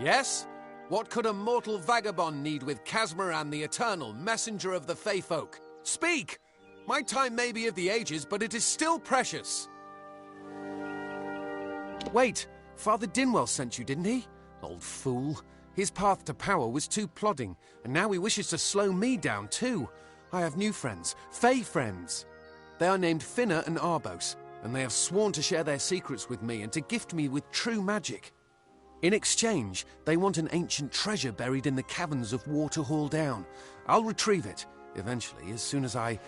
Yes? What could a mortal vagabond need with Casmaran the Eternal, messenger of the Fey folk? Speak! My time may be of the ages, but it is still precious. Wait, Father Dinwell sent you, didn't he? Old fool. His path to power was too plodding, and now he wishes to slow me down too. I have new friends, Fey friends. They are named Finna and Arbos, and they have sworn to share their secrets with me and to gift me with true magic. In exchange, they want an ancient treasure buried in the caverns of Waterhall Down. I'll retrieve it, eventually, as soon as I,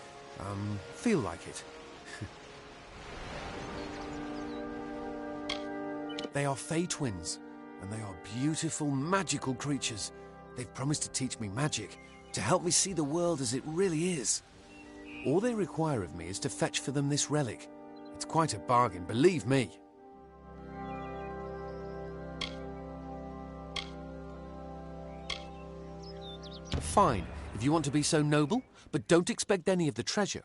feel like it. They are Fey twins, and they are beautiful, magical creatures. They've promised to teach me magic, to help me see the world as it really is. All they require of me is to fetch for them this relic. It's quite a bargain, believe me. Fine, if you want to be so noble, but don't expect any of the treasure.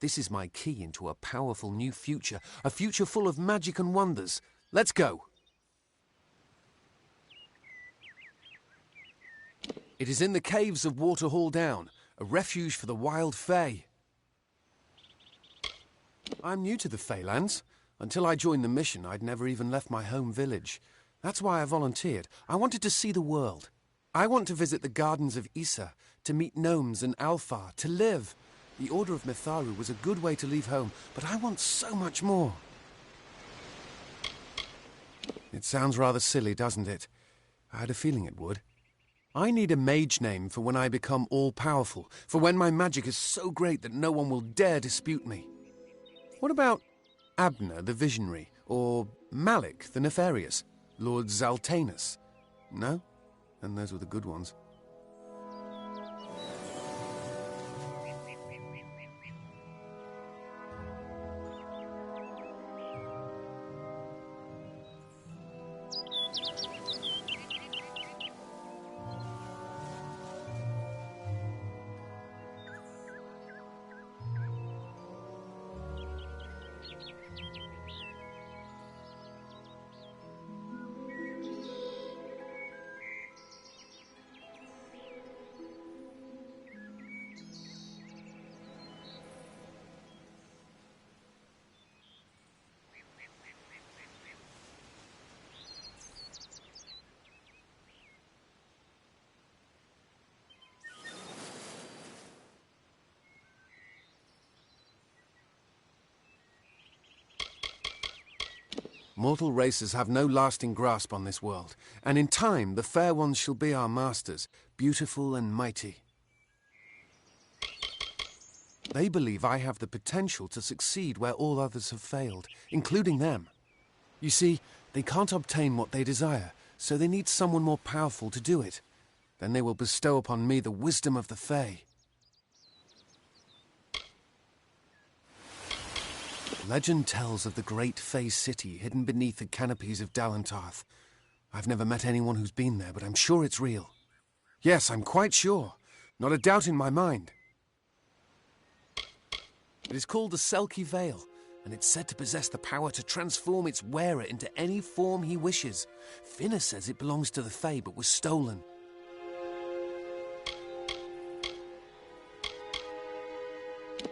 This is my key into a powerful new future, a future full of magic and wonders. Let's go. It is in the caves of Waterhall Down, a refuge for the wild Fey. I'm new to the Feylands. Until I joined the mission, I'd never even left my home village. That's why I volunteered. I wanted to see the world. I want to visit the gardens of Issa, to meet gnomes and Alfar, to live. The Order of Mitharu was a good way to leave home, but I want so much more. It sounds rather silly, doesn't it? I had a feeling it would. I need a mage name for when I become all-powerful, for when my magic is so great that no one will dare dispute me. What about Abner the Visionary, or Malik the Nefarious, Lord Zaltanus? No? And those were the good ones. Mortal races have no lasting grasp on this world, and in time the fair ones shall be our masters, beautiful and mighty. They believe I have the potential to succeed where all others have failed, including them. You see, they can't obtain what they desire, so they need someone more powerful to do it. Then they will bestow upon me the wisdom of the Fae. Legend tells of the great Fae city hidden beneath the canopies of Dalantarth. I've never met anyone who's been there, but I'm sure it's real. Yes, I'm quite sure. Not a doubt in my mind. It is called the Selkie Vale, and it's said to possess the power to transform its wearer into any form he wishes. Finna says it belongs to the Fae, but was stolen.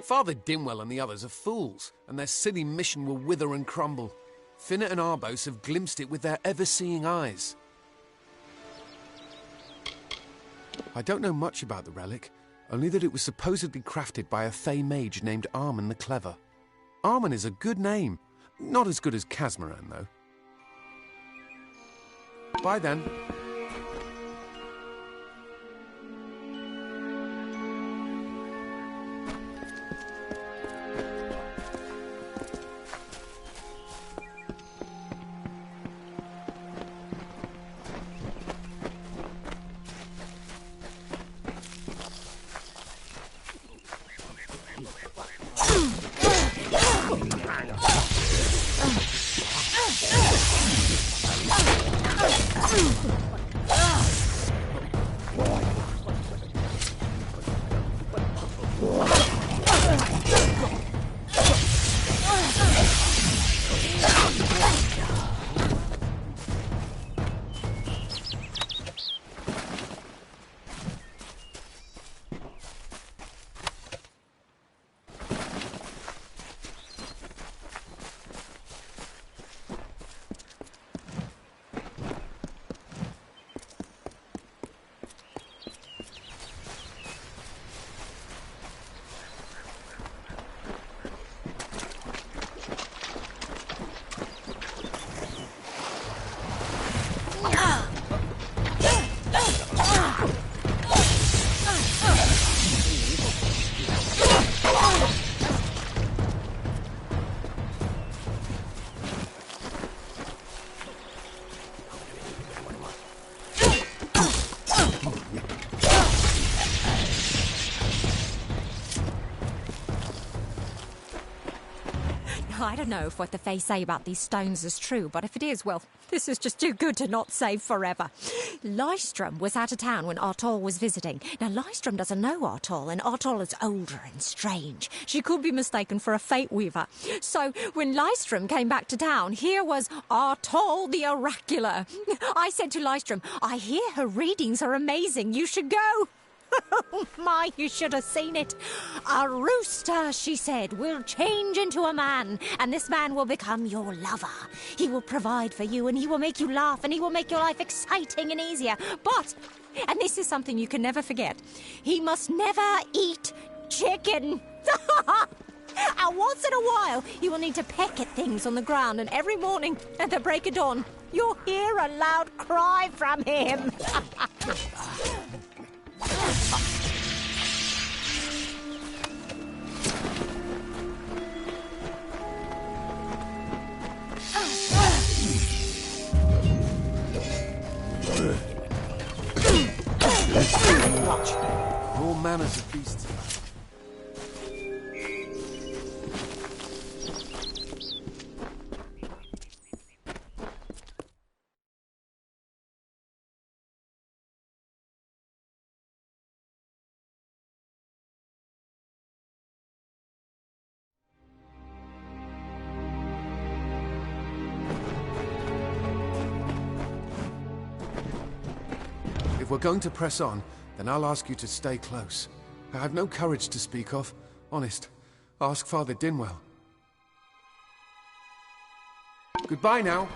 Father Dinwell and the others are fools, and their silly mission will wither and crumble. Finna and Arbos have glimpsed it with their ever-seeing eyes. I don't know much about the relic, only that it was supposedly crafted by a Fey mage named Armen the Clever. Armen is a good name. Not as good as Casmaran, though. Bye then. I don't know if what the Fae say about these stones is true, but if it is, well, this is just too good to not save forever. Lystrom was out of town when Artol was visiting. Now, Lystrom doesn't know Artol, and Artol is older and strange. She could be mistaken for a Fate Weaver. So, when Lystrom came back to town, here was Artol the Oracular. I said to Lystrom, I hear her readings are amazing. You should go. Oh my, you should have seen it. A rooster, she said, will change into a man, and this man will become your lover. He will provide for you, and he will make you laugh, and he will make your life exciting and easier. But, and this is something you can never forget, he must never eat chicken. And once in a while, you will need to peck at things on the ground, and every morning at the break of dawn, you'll hear a loud cry from him. Watch. All manners of beasts. If we're going to press on, then I'll ask you to stay close. I have no courage to speak of. Honest. Ask Father Dinwell. Goodbye now.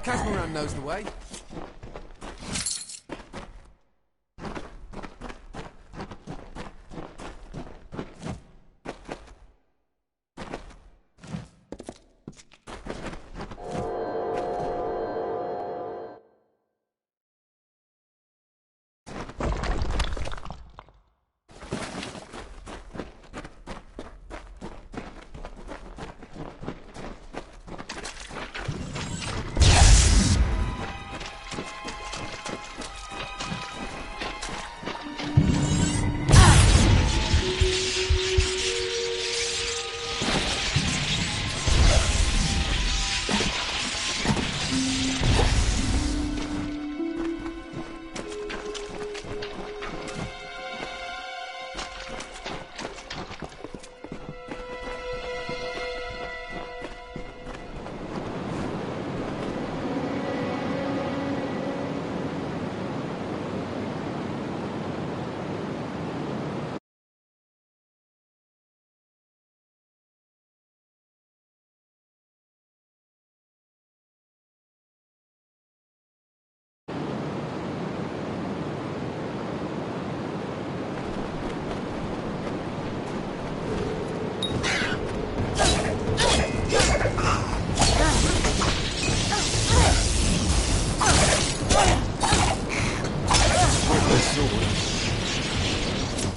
Casmaran knows the way.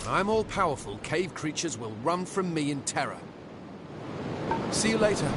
I'm all-powerful, cave creatures will run from me in terror. See you later.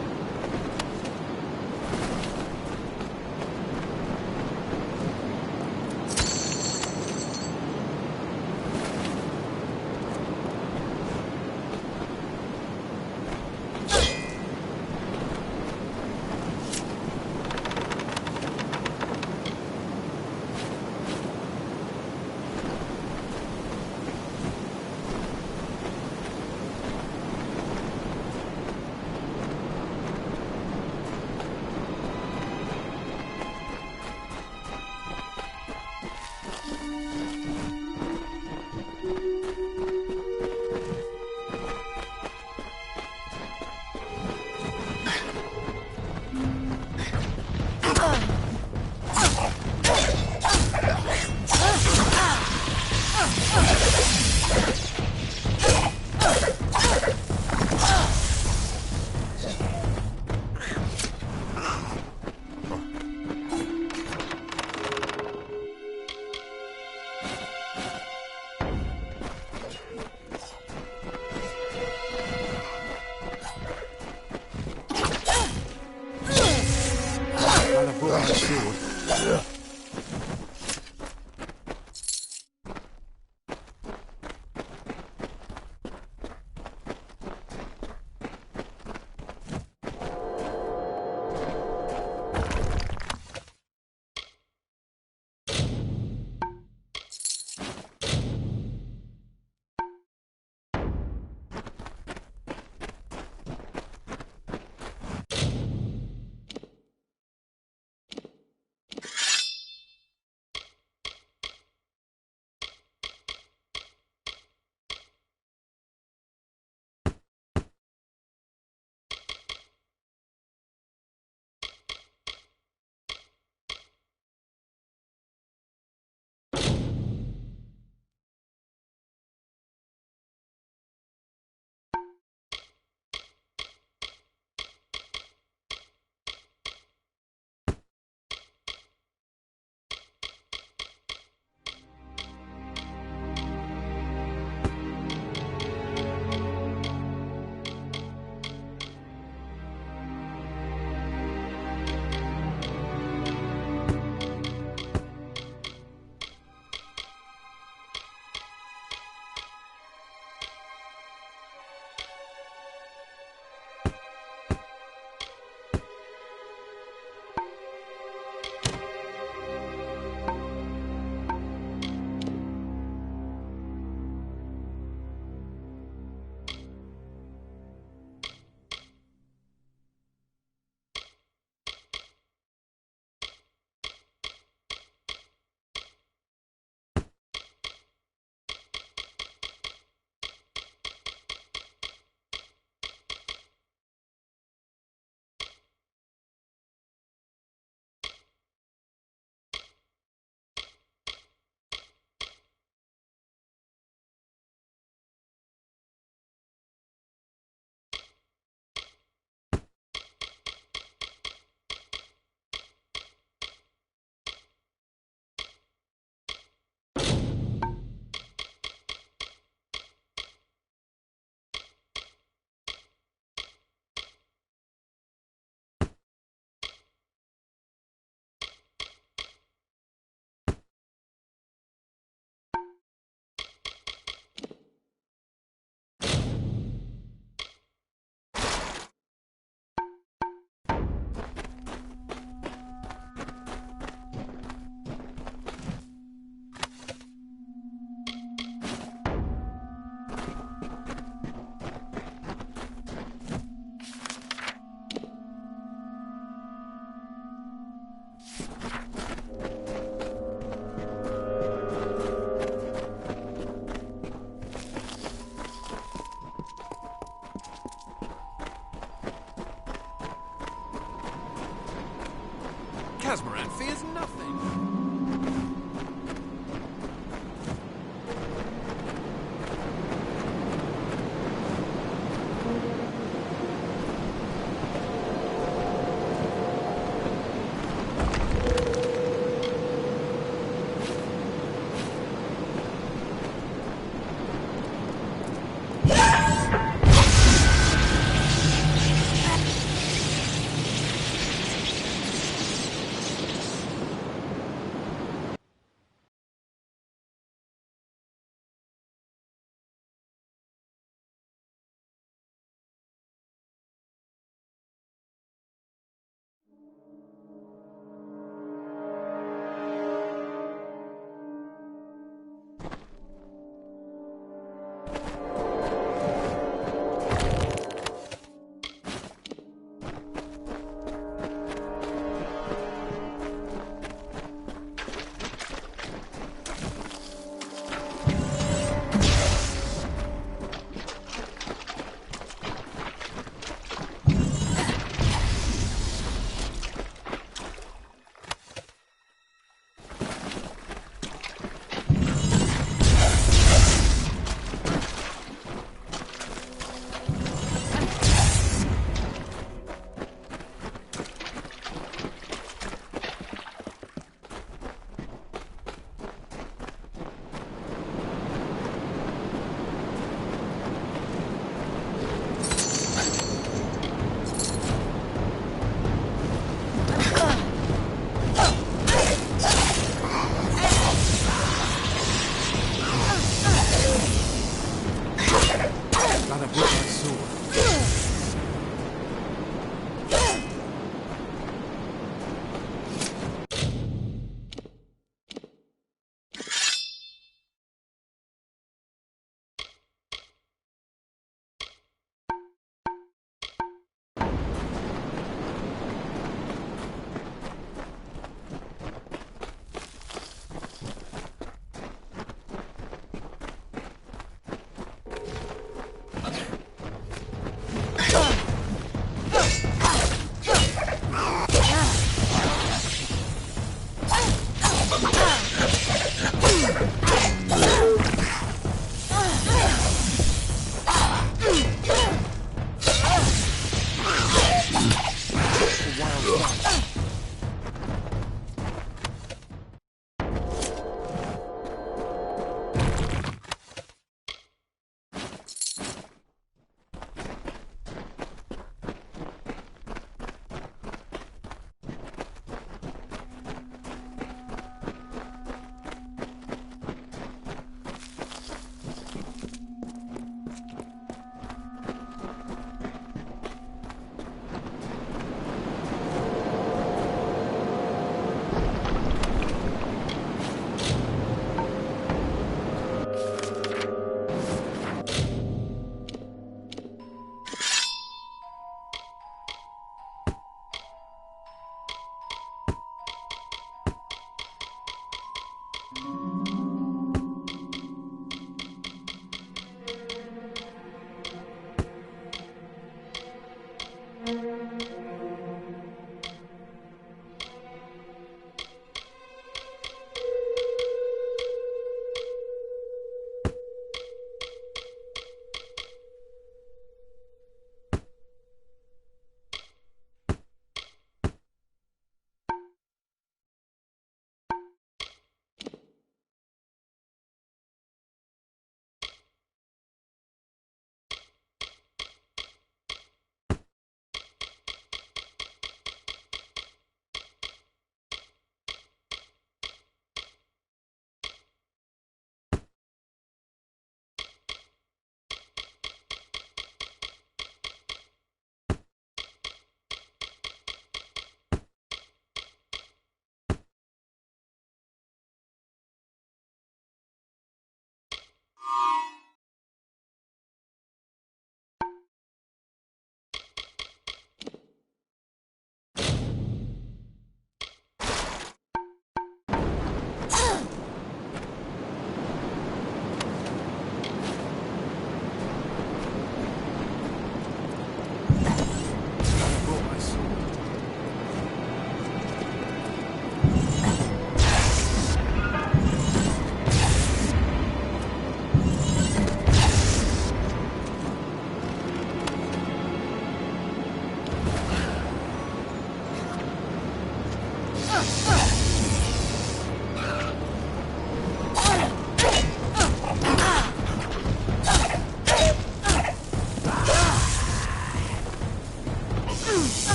Casmaran fears nothing.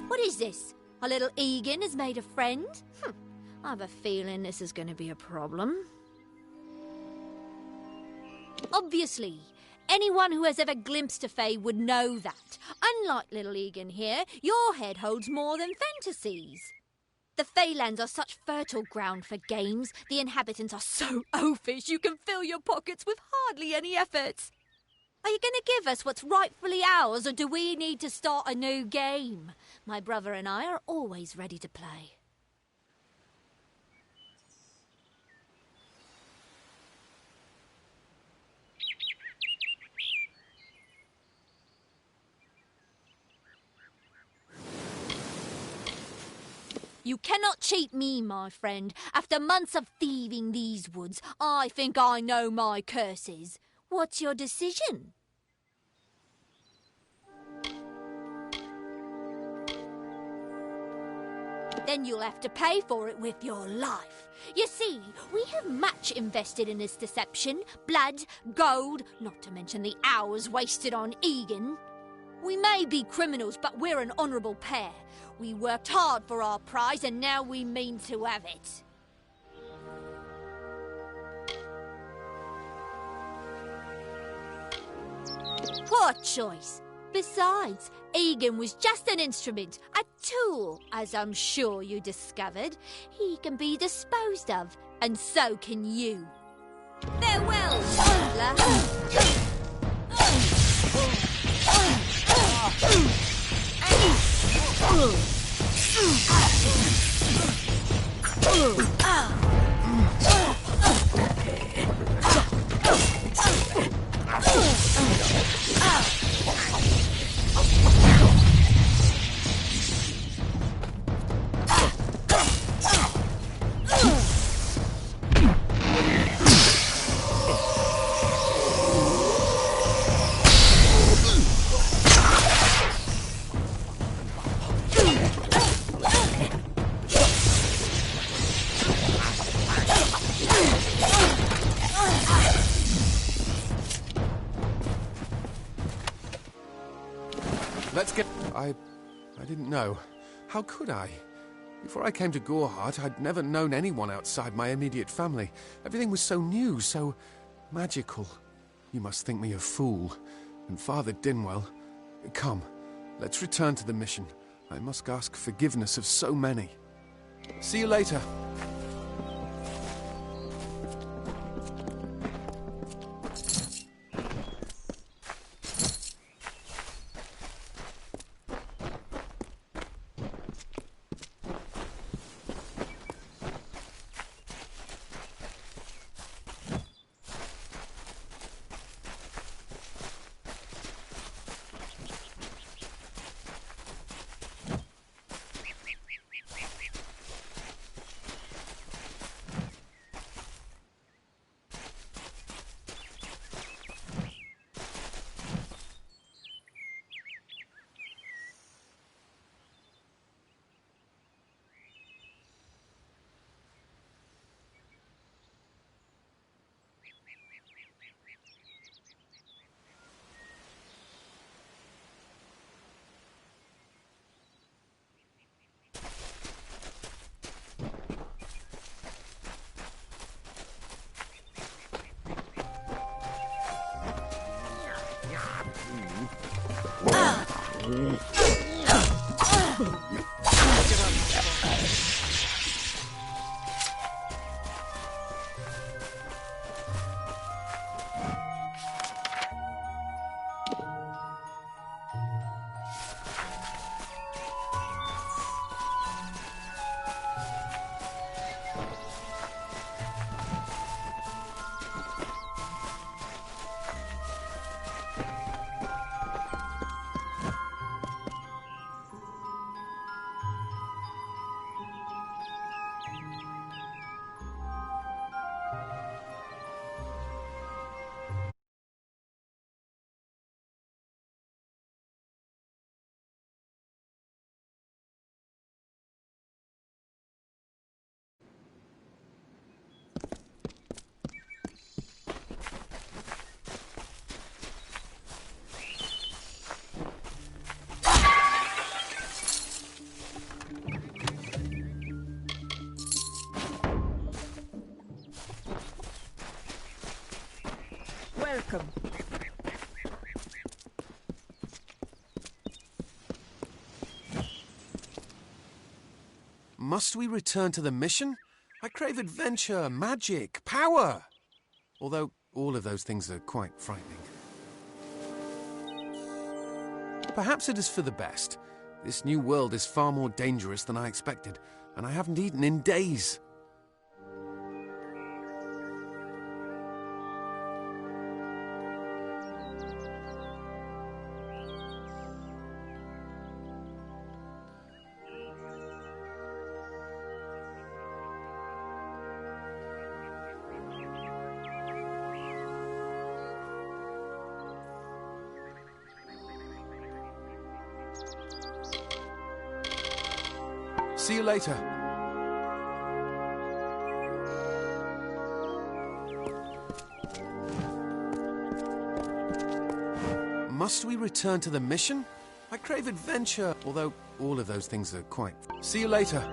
What is this? Our little Egan has made a friend? I have a feeling this is going to be a problem. Obviously, anyone who has ever glimpsed a fae would know that. Unlike little Egan here, your head holds more than fantasies. The Feylands are such fertile ground for games. The inhabitants are so oafish you can fill your pockets with hardly any effort. Are you going to give us what's rightfully ours, or do we need to start a new game? My brother and I are always ready to play. You cannot cheat me, my friend. After months of thieving these woods, I think I know my curses. What's your decision? Then you'll have to pay for it with your life. You see, we have much invested in this deception. Blood, gold, not to mention the hours wasted on Egan. We may be criminals, but we're an honourable pair. We worked hard for our prize, and now we mean to have it. Poor choice. Besides, Egan was just an instrument, a tool, as I'm sure you discovered. He can be disposed of, and so can you. Farewell, Chandler. Let's get... I didn't know. How could I? Before I came to Gorehart, I'd never known anyone outside my immediate family. Everything was so new, so magical. You must think me a fool. And Father Dinwell... Come, let's return to the mission. I must ask forgiveness of so many. See you later. Welcome. Must we return to the mission? I crave adventure, magic, power. Although all of those things are quite frightening. Perhaps it is for the best. This new world is far more dangerous than I expected, and I haven't eaten in days. See you later. Must we return to the mission? I crave adventure, although all of those things are quite... See you later.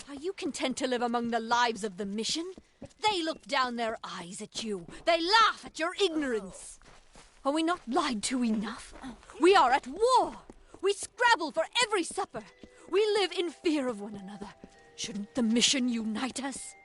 Are you content to live among the lives of the mission? They look down their eyes at you. They laugh at your ignorance. Are we not lied to enough? We are at war. We scrabble for every supper. We live in fear of one another. Shouldn't the mission unite us?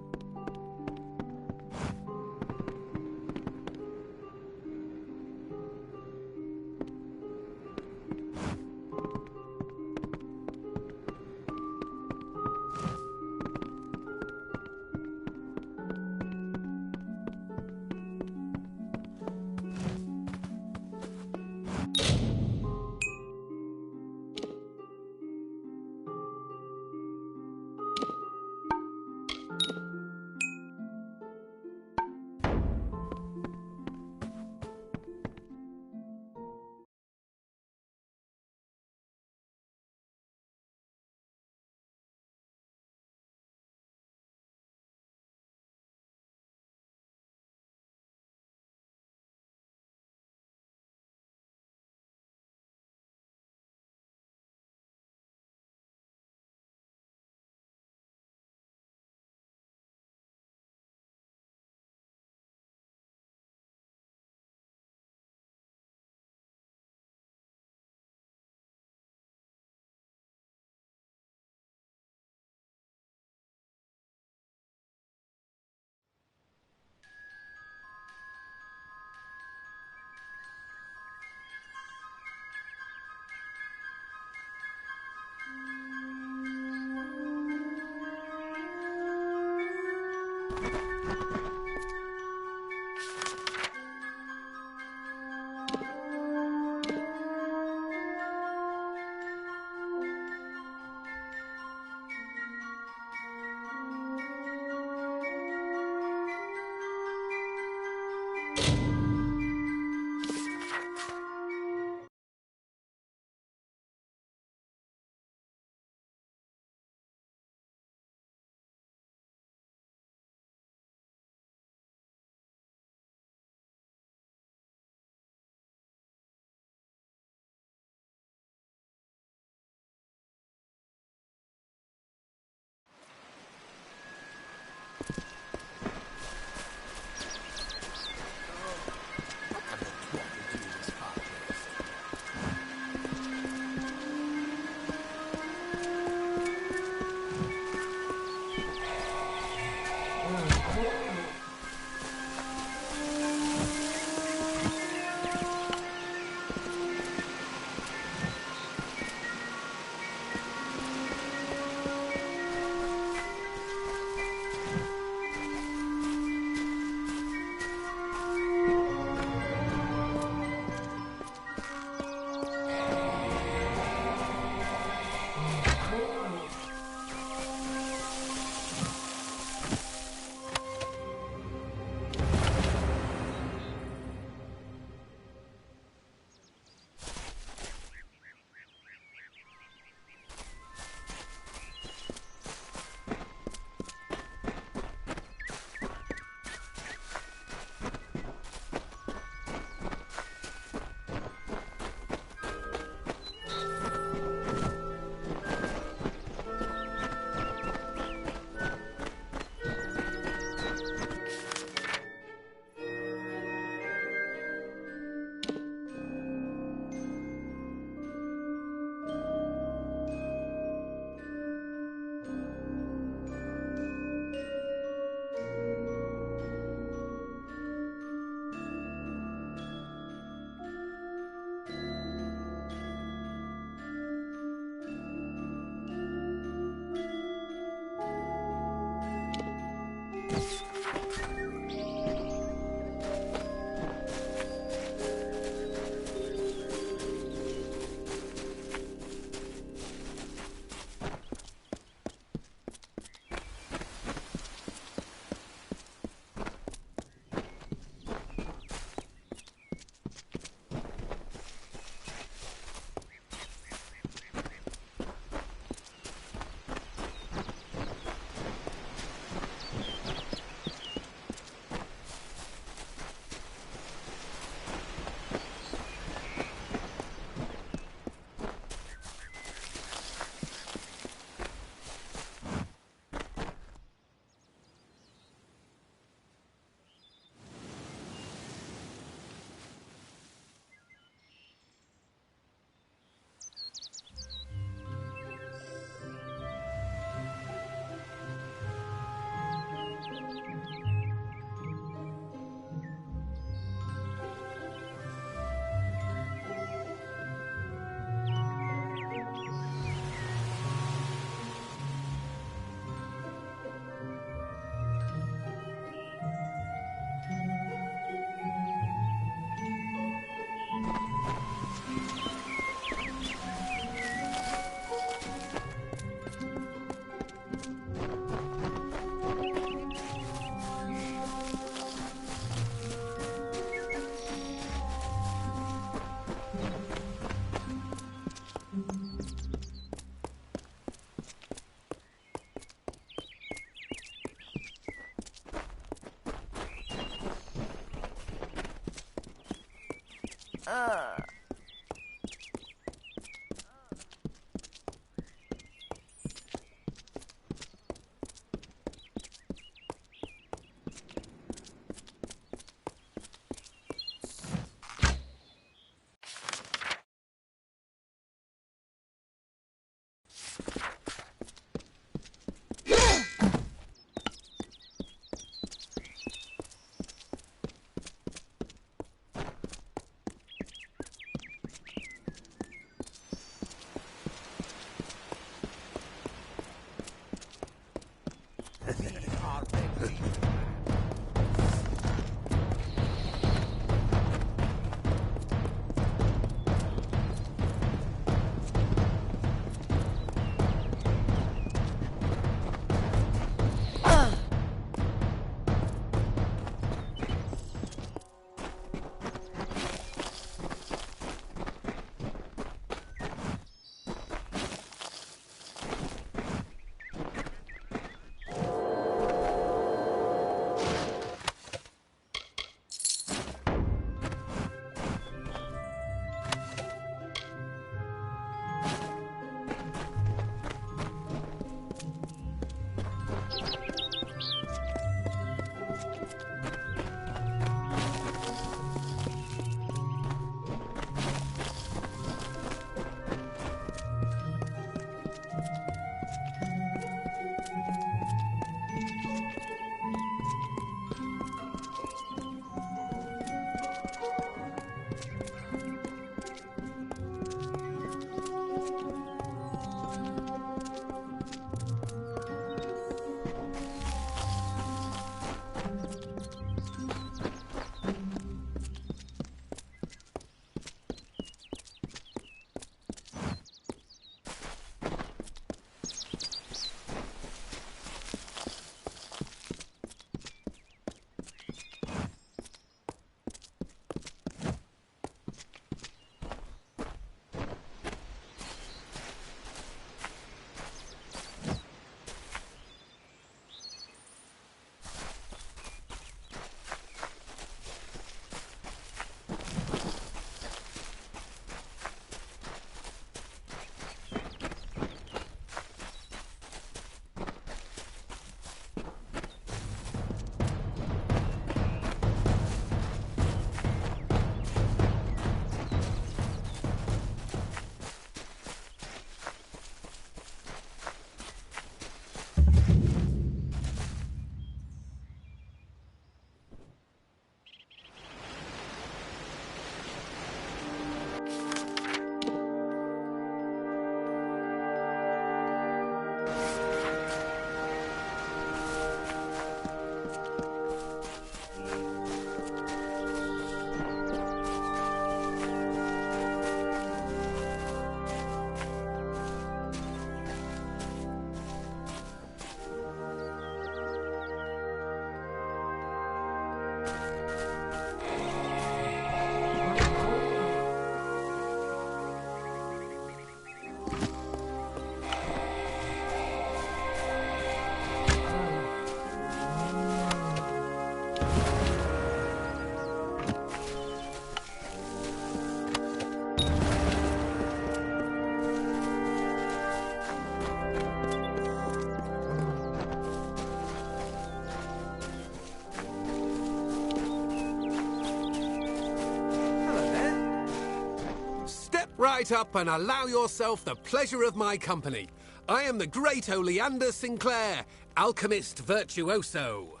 Right up and allow yourself the pleasure of my company. I am the great Oleander Sinclair, alchemist virtuoso.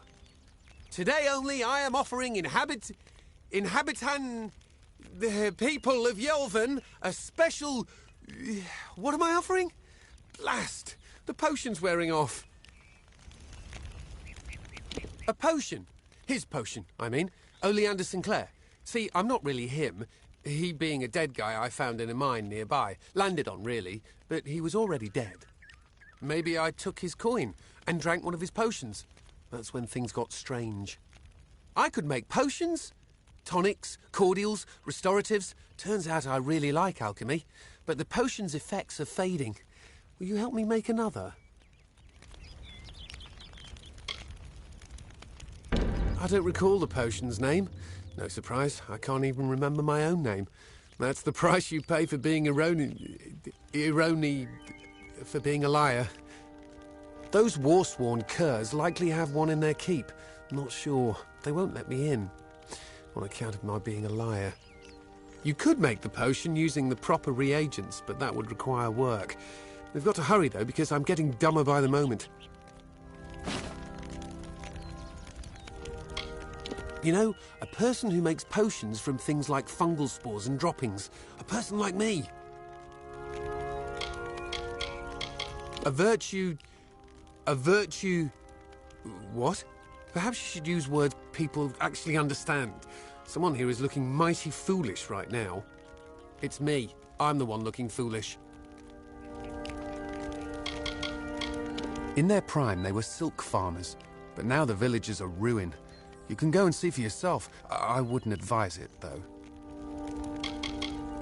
Today only I am offering the people of Yelvan a special... What am I offering? Blast! The potion's wearing off. A potion. His potion, I mean. Oleander Sinclair. See, I'm not really him. He being a dead guy I found in a mine nearby. Landed on, really, but he was already dead. Maybe I took his coin and drank one of his potions. That's when things got strange. I could make potions, tonics, cordials, restoratives. Turns out I really like alchemy, but the potion's effects are fading. Will you help me make another? I don't recall the potion's name. No surprise, I can't even remember my own name. That's the price you pay for being for being a liar. Those war-sworn curs likely have one in their keep. Not sure. They won't let me in, on account of my being a liar. You could make the potion using the proper reagents, but that would require work. We've got to hurry, though, because I'm getting dumber by the moment. You know, a person who makes potions from things like fungal spores and droppings. A person like me. A virtue... What? Perhaps you should use words people actually understand. Someone here is looking mighty foolish right now. It's me. I'm the one looking foolish. In their prime, they were silk farmers, but now the villages are ruin. You can go and see for yourself. I wouldn't advise it, though.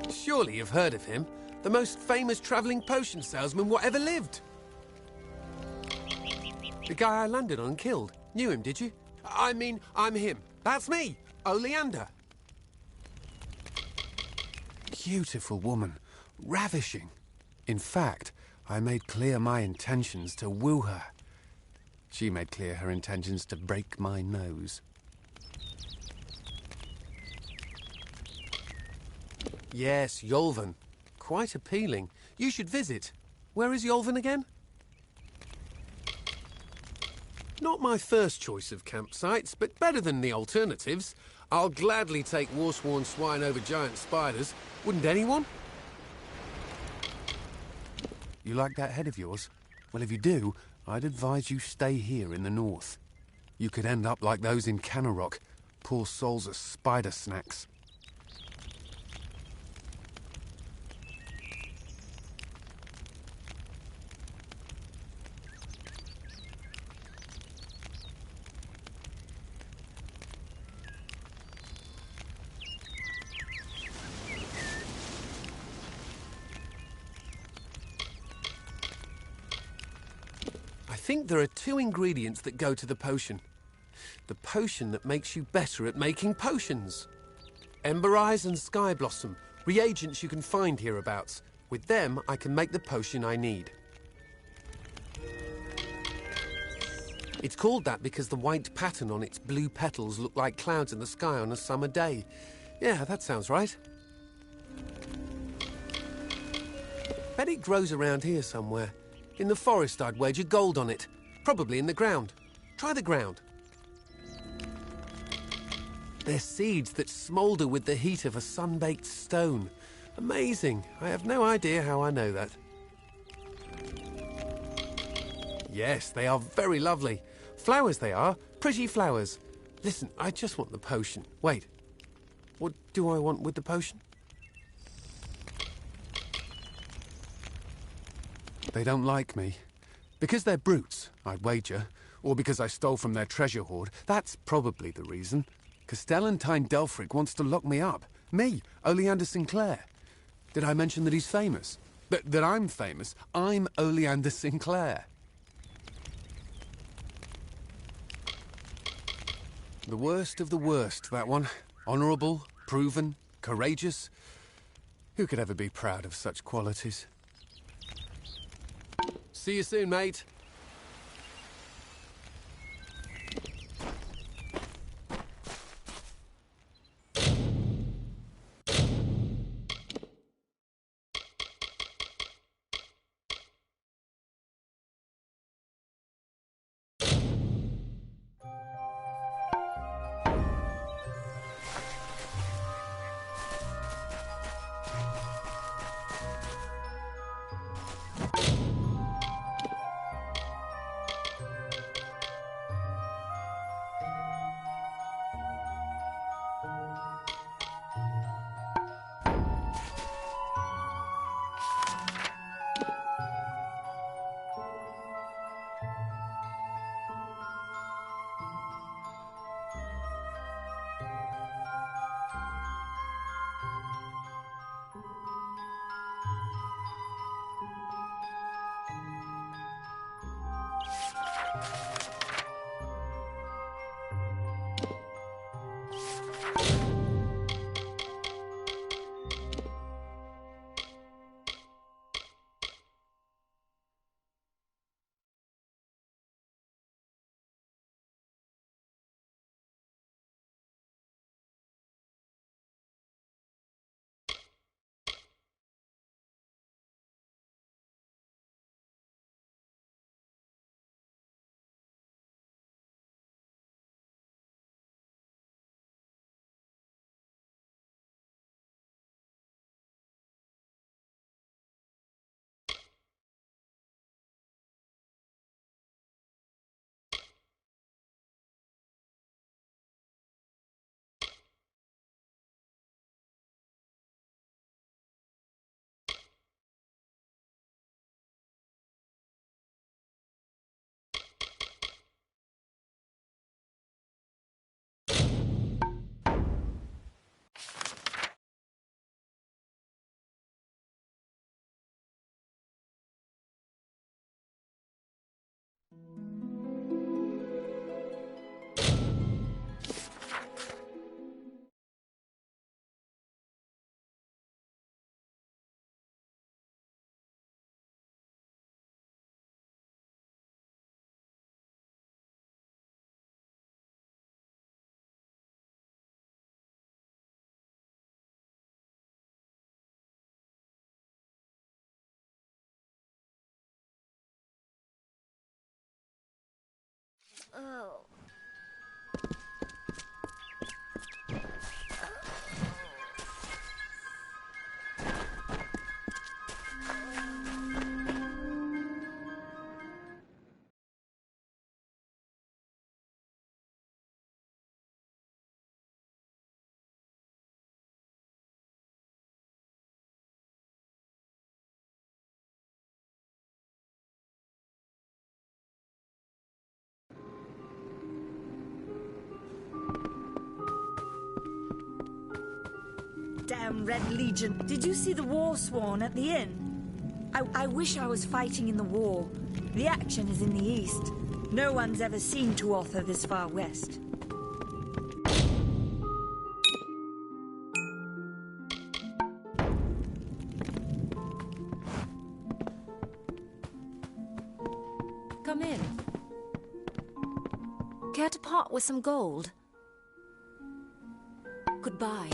Surely you've heard of him. The most famous travelling potion salesman what ever lived. The guy I landed on and killed. Knew him, did you? I mean, I'm him. That's me, Oleander. Beautiful woman. Ravishing. In fact, I made clear my intentions to woo her. She made clear her intentions to break my nose. Yes, Yolvan. Quite appealing. You should visit. Where is Yolvan again? Not my first choice of campsites, but better than the alternatives. I'll gladly take war-sworn swine over giant spiders. Wouldn't anyone? You like that head of yours? Well, if you do, I'd advise you stay here in the north. You could end up like those in Canarok. Poor souls are spider snacks. I think there are two ingredients that go to the potion. The potion that makes you better at making potions. Ember Eyes and Sky Blossom, reagents you can find hereabouts. With them, I can make the potion I need. It's called that because the white pattern on its blue petals look like clouds in the sky on a summer day. Yeah, that sounds right. Bet it grows around here somewhere. In the forest, I'd wager gold on it. Probably in the ground. Try the ground. They're seeds that smoulder with the heat of a sun-baked stone. Amazing. I have no idea how I know that. Yes, they are very lovely. Flowers they are. Pretty flowers. Listen, I just want the potion. Wait. What do I want with the potion? They don't like me. Because they're brutes, I'd wager. Or because I stole from their treasure hoard. That's probably the reason. Castellantine Delphric wants to lock me up. Me, Oleander Sinclair. Did I mention that he's famous? That I'm famous? I'm Oleander Sinclair. The worst of the worst, that one. Honourable, proven, courageous. Who could ever be proud of such qualities? See you soon, mate. Oh. Damn Red Legion. Did you see the war sworn at the inn? I wish I was fighting in the war. The action is in the east. No one's ever seen Tuatha this far west. Come in. Care to part with some gold? Goodbye.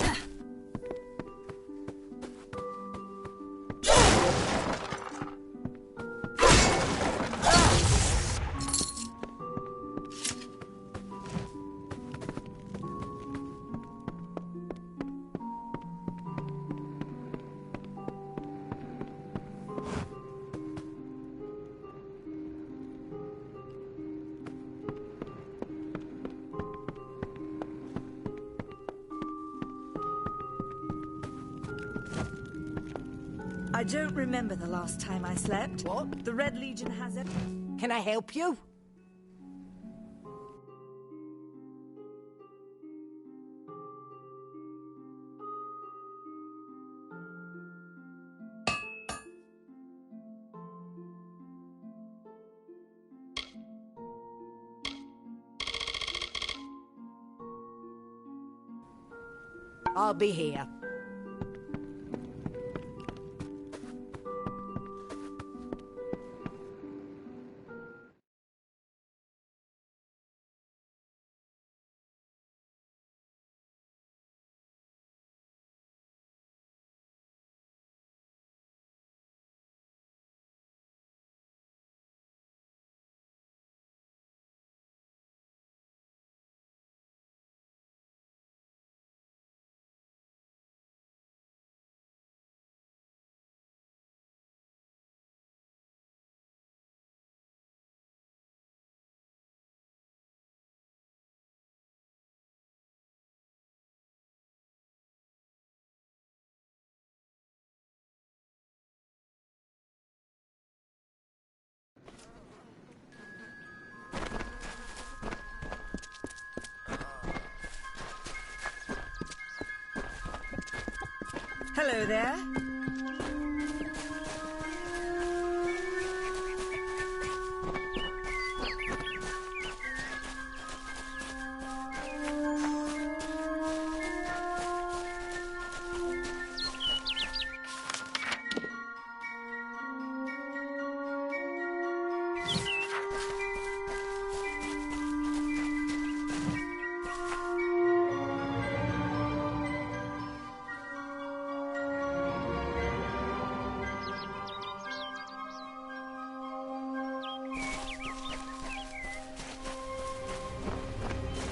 I don't remember the last time I slept. What? The Red Legion has it. Can I help you? I'll be here. Hello there.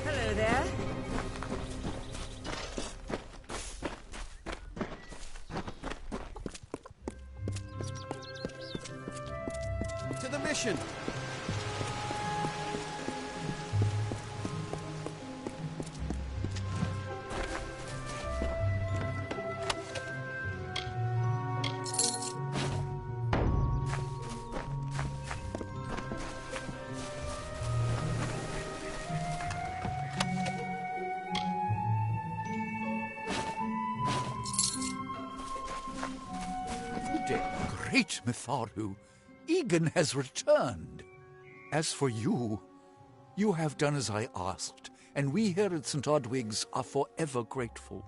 Hello there. To the mission! Great Mitharu, Egan has returned. As for you, you have done as I asked, and we here at St. Odwig's are forever grateful.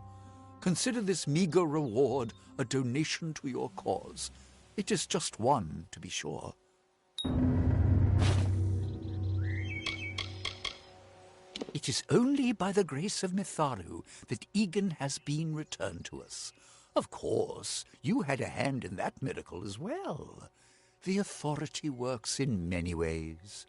Consider this meager reward a donation to your cause. It is just one, to be sure. It is only by the grace of Mitharu that Egan has been returned to us. Of course, you had a hand in that miracle as well. The authority works in many ways.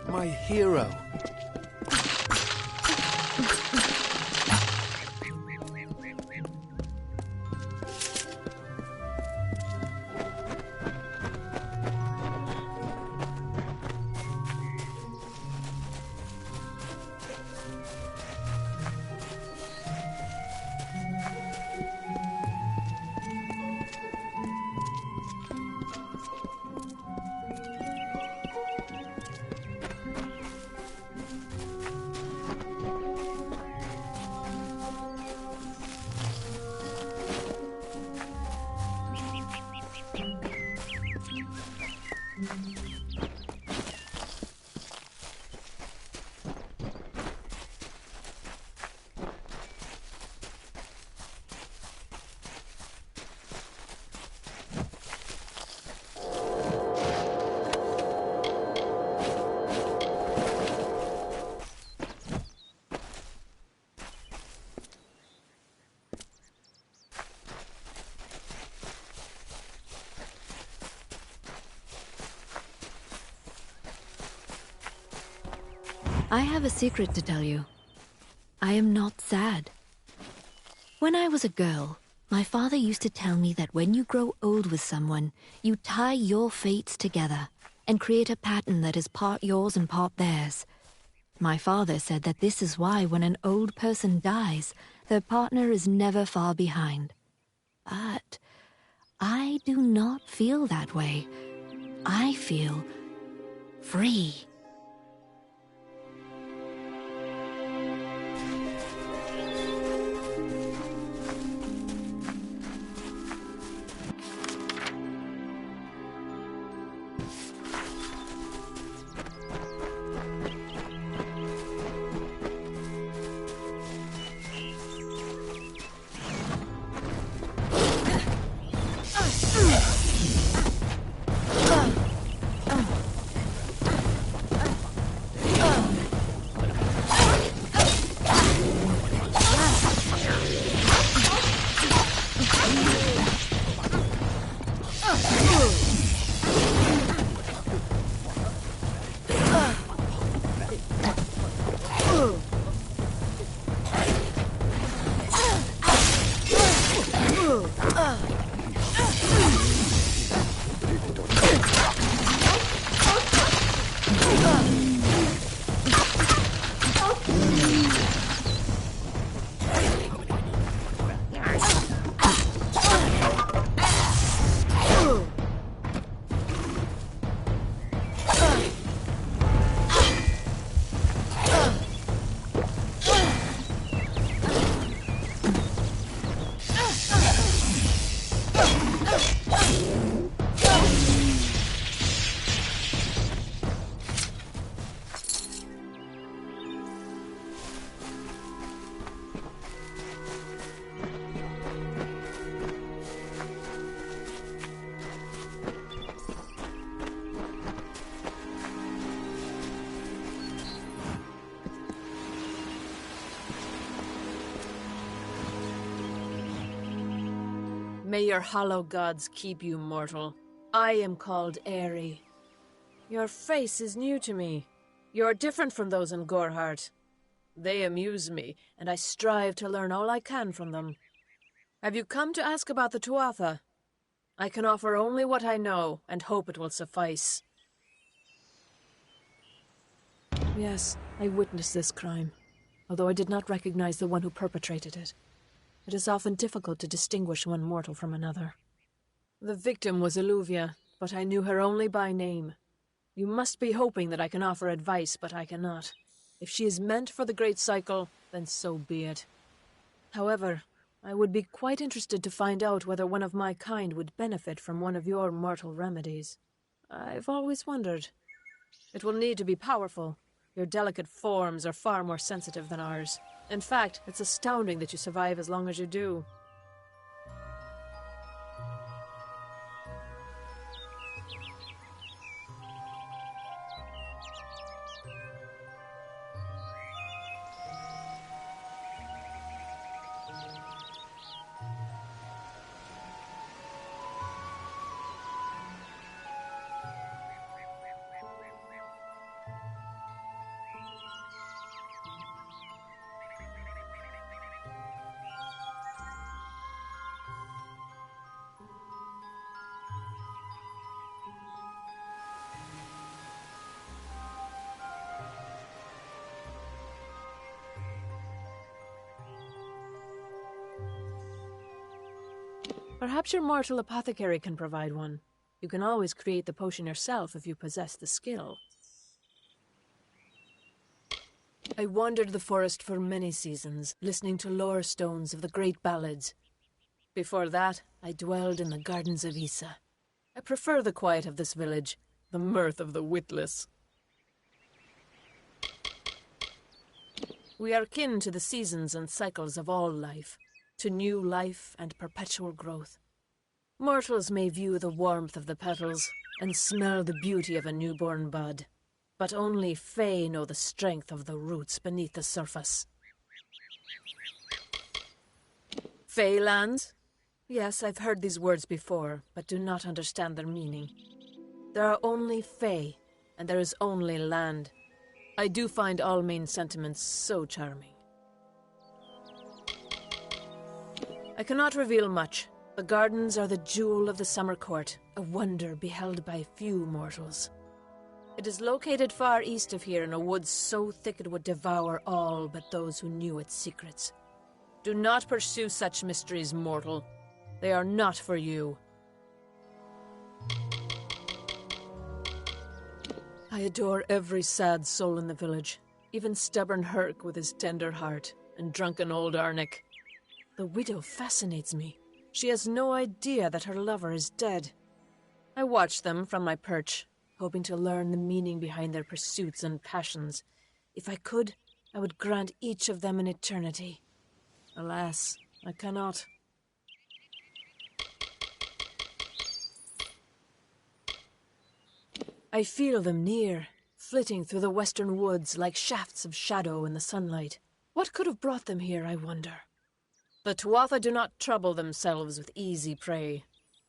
My hero. I have a secret to tell you. I am not sad. When I was a girl, my father used to tell me that when you grow old with someone, you tie your fates together and create a pattern that is part yours and part theirs. My father said that this is why when an old person dies, their partner is never far behind. But I do not feel that way. I feel free. May your hollow gods keep you mortal. I am called Aerie. Your face is new to me. You're different from those in Gorhart. They amuse me, and I strive to learn all I can from them. Have you come to ask about the Tuatha? I can offer only what I know, and hope it will suffice. Yes, I witnessed this crime, although I did not recognize the one who perpetrated it. It is often difficult to distinguish one mortal from another. The victim was Illuvia, but I knew her only by name. You must be hoping that I can offer advice, but I cannot. If she is meant for the Great Cycle, then so be it. However, I would be quite interested to find out whether one of my kind would benefit from one of your mortal remedies. I've always wondered. It will need to be powerful. Your delicate forms are far more sensitive than ours. In fact, it's astounding that you survive as long as you do. Perhaps your mortal apothecary can provide one. You can always create the potion yourself if you possess the skill. I wandered the forest for many seasons, listening to lore stones of the great ballads. Before that, I dwelled in the gardens of Issa. I prefer the quiet of this village, the mirth of the witless. We are kin to the seasons and cycles of all life, to new life and perpetual growth. Mortals may view the warmth of the petals and smell the beauty of a newborn bud, but only Fae know the strength of the roots beneath the surface. Faelands? Yes, I've heard these words before, but do not understand their meaning. There are only Fae, and there is only land. I do find all main sentiments so charming. I cannot reveal much. The gardens are the jewel of the summer court, a wonder beheld by few mortals. It is located far east of here in a wood so thick it would devour all but those who knew its secrets. Do not pursue such mysteries, mortal. They are not for you. I adore every sad soul in the village, even stubborn Herc with his tender heart, and drunken old Arnick. The widow fascinates me. She has no idea that her lover is dead. I watch them from my perch, hoping to learn the meaning behind their pursuits and passions. If I could, I would grant each of them an eternity. Alas, I cannot. I feel them near, flitting through the western woods like shafts of shadow in the sunlight. What could have brought them here, I wonder? The Tuatha do not trouble themselves with easy prey.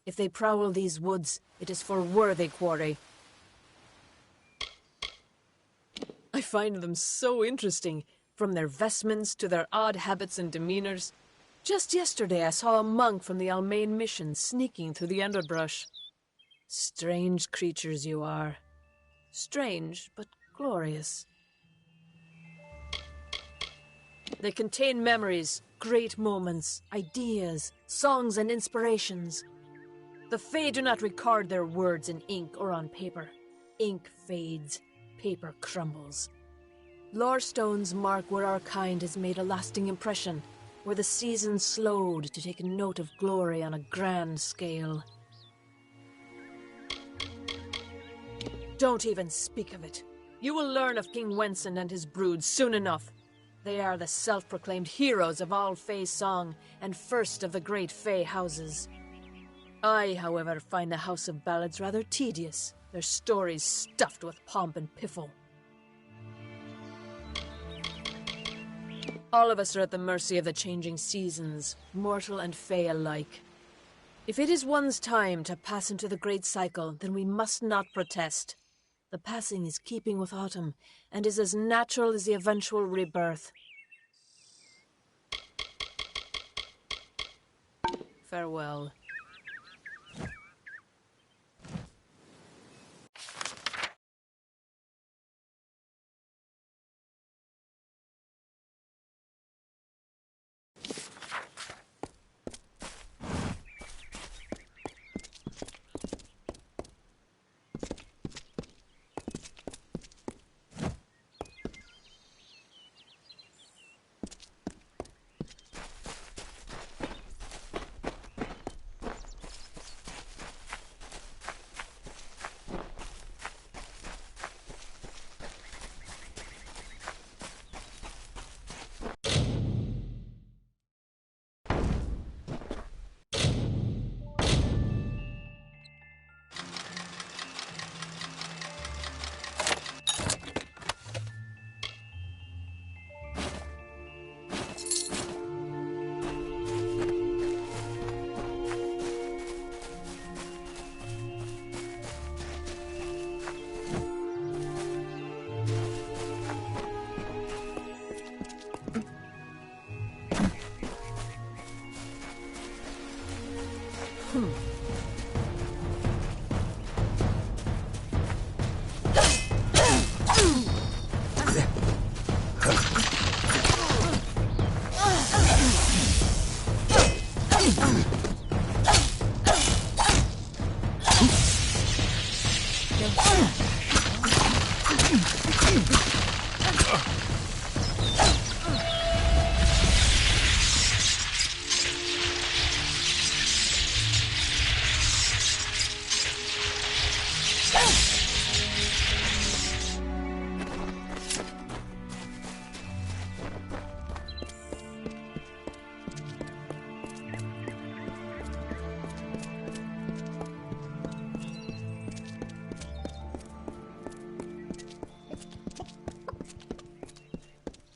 If they prowl these woods, it is for worthy quarry. I find them so interesting, from their vestments to their odd habits and demeanors. Just yesterday I saw a monk from the Almain mission sneaking through the underbrush. Strange creatures you are. Strange, but glorious. They contain memories, great moments, ideas, songs and inspirations. The Fae do not record their words in ink or on paper. Ink fades, paper crumbles. Lore stones mark where our kind has made a lasting impression, where the seasons slowed to take note of glory on a grand scale. Don't even speak of it. You will learn of King Wenson and his brood soon enough. They are the self-proclaimed heroes of all Fae song, and first of the great Fae houses. I, however, find the House of Ballads rather tedious, their stories stuffed with pomp and piffle. All of us are at the mercy of the changing seasons, mortal and Fae alike. If it is one's time to pass into the great cycle, then we must not protest. The passing is keeping with autumn, and is as natural as the eventual rebirth. Farewell.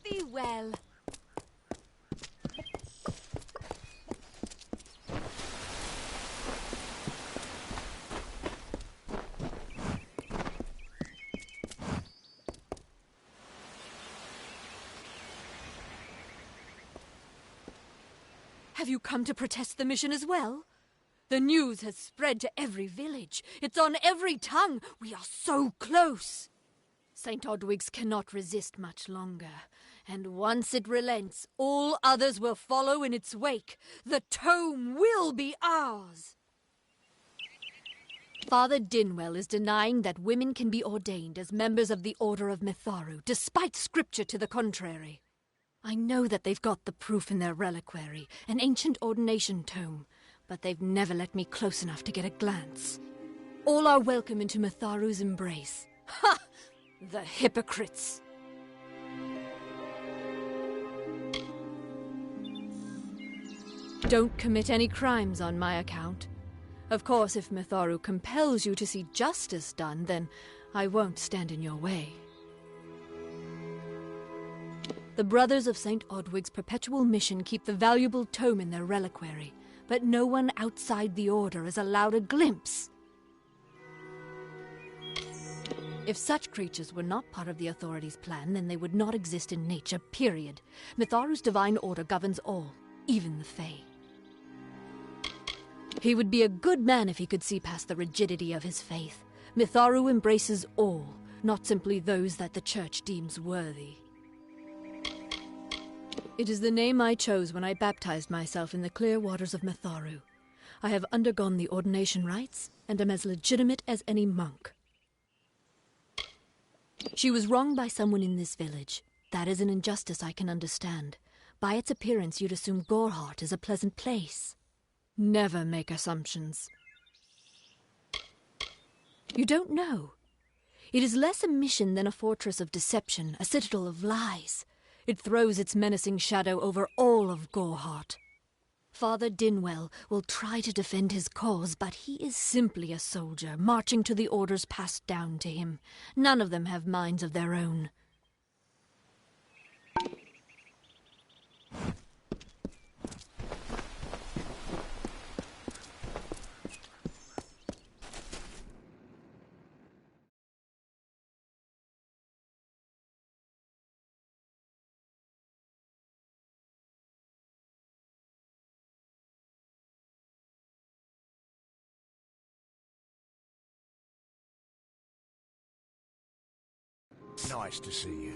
Be well. Have you come to protest the mission as well? The news has spread to every village. It's on every tongue. We are so close. St. Odwig's cannot resist much longer. And once it relents, all others will follow in its wake. The tome will be ours. Father Dinwell is denying that women can be ordained as members of the Order of Mitharu, despite scripture to the contrary. I know that they've got the proof in their reliquary, an ancient ordination tome, but they've never let me close enough to get a glance. All are welcome into Mitharu's embrace. Ha! The hypocrites! Don't commit any crimes on my account. Of course, if Mitharu compels you to see justice done, then I won't stand in your way. The Brothers of St. Odwig's perpetual mission keep the valuable tome in their reliquary, but no one outside the Order is allowed a glimpse. If such creatures were not part of the authorities' plan, then they would not exist in nature, period. Mitharu's divine order governs all, even the Fae. He would be a good man if he could see past the rigidity of his faith. Mitharu embraces all, not simply those that the Church deems worthy. It is the name I chose when I baptized myself in the clear waters of Mitharu. I have undergone the ordination rites, and am as legitimate as any monk. She was wronged by someone in this village. That is an injustice I can understand. By its appearance, you'd assume Goreheart is a pleasant place. Never make assumptions. You don't know. It is less a mission than a fortress of deception, a citadel of lies. It throws its menacing shadow over all of Goreheart. Father Dinwell will try to defend his cause, but he is simply a soldier, marching to the orders passed down to him. None of them have minds of their own. Nice to see you.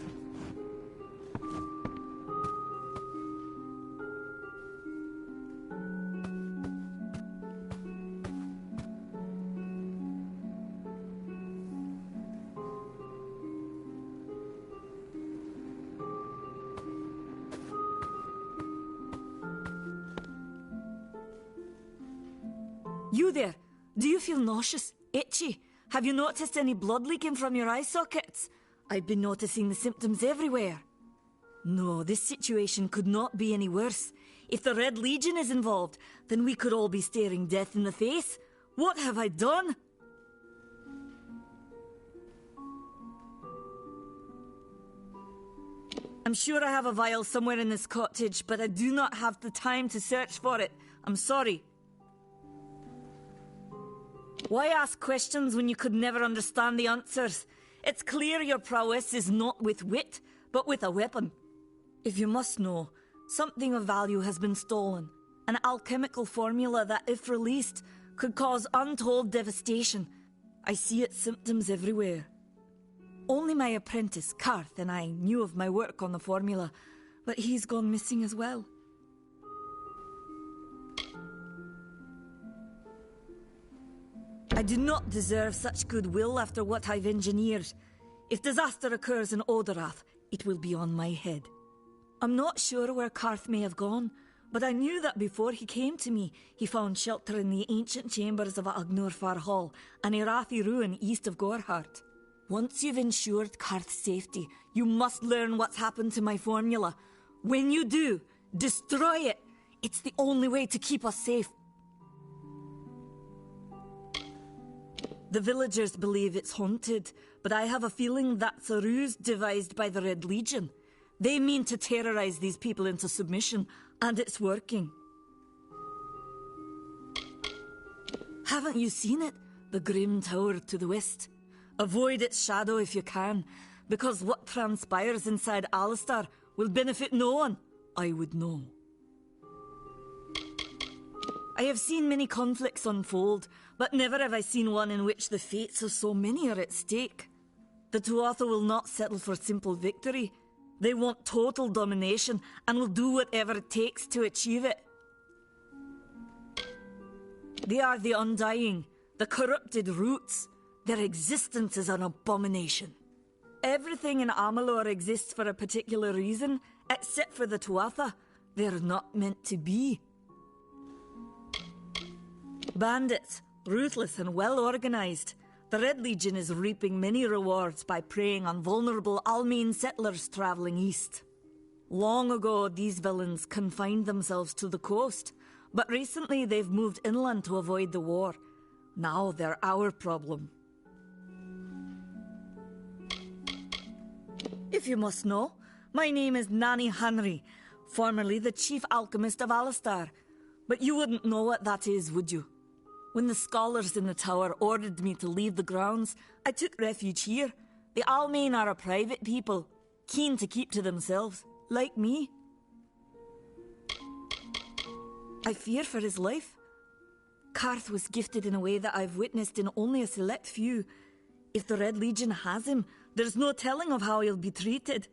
You there? Do you feel nauseous? Itchy? Have you noticed any blood leaking from your eye sockets? I've been noticing the symptoms everywhere. No, this situation could not be any worse. If the Red Legion is involved, then we could all be staring death in the face. What have I done? I'm sure I have a vial somewhere in this cottage, but I do not have the time to search for it. I'm sorry. Why ask questions when you could never understand the answers? It's clear your prowess is not with wit, but with a weapon. If you must know, something of value has been stolen. An alchemical formula that, if released, could cause untold devastation. I see its symptoms everywhere. Only my apprentice, Karth, and I knew of my work on the formula, but he's gone missing as well. I do not deserve such goodwill after what I've engineered. If disaster occurs in Odorath, it will be on my head. I'm not sure where Karth may have gone, but I knew that before he came to me, he found shelter in the ancient chambers of Agnurfar Hall, an Irathi ruin east of Gorhart. Once you've ensured Karth's safety, you must learn what's happened to my formula. When you do, destroy it. It's the only way to keep us safe. The villagers believe it's haunted, but I have a feeling that's a ruse devised by the Red Legion. They mean to terrorize these people into submission, and it's working. Haven't you seen it? The grim tower to the west. Avoid its shadow if you can, because what transpires inside Alistar will benefit no one. I would know. I have seen many conflicts unfold, but never have I seen one in which the fates of so many are at stake. The Tuatha will not settle for simple victory. They want total domination and will do whatever it takes to achieve it. They are the Undying, the corrupted roots. Their existence is an abomination. Everything in Amalur exists for a particular reason, except for the Tuatha. They're not meant to be. Bandits, ruthless and well organized. The Red Legion is reaping many rewards by preying on vulnerable Almane settlers traveling east. Long ago, these villains confined themselves to the coast, but recently they've moved inland to avoid the war. Now they're our problem. If you must know, my name is Nani Henry, formerly the chief alchemist of Alistar. But you wouldn't know what that is, would you? When the scholars in the tower ordered me to leave the grounds, I took refuge here. The Almane are a private people, keen to keep to themselves, like me. I fear for his life. Karth was gifted in a way that I've witnessed in only a select few. If the Red Legion has him, there's no telling of how he'll be treated.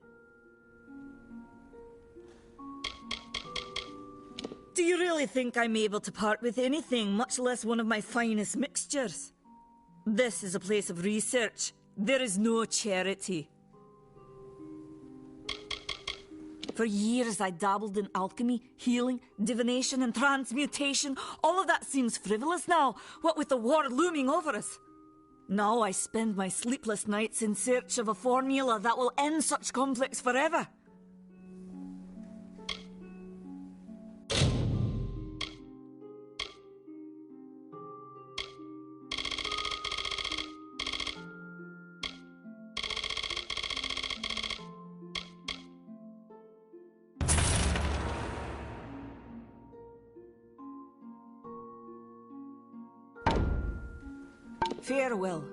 Do you really think I'm able to part with anything, much less one of my finest mixtures? This is a place of research. There is no charity. For years I dabbled in alchemy, healing, divination and transmutation. All of that seems frivolous now, what with the war looming over us. Now I spend my sleepless nights in search of a formula that will end such conflicts forever. Farewell.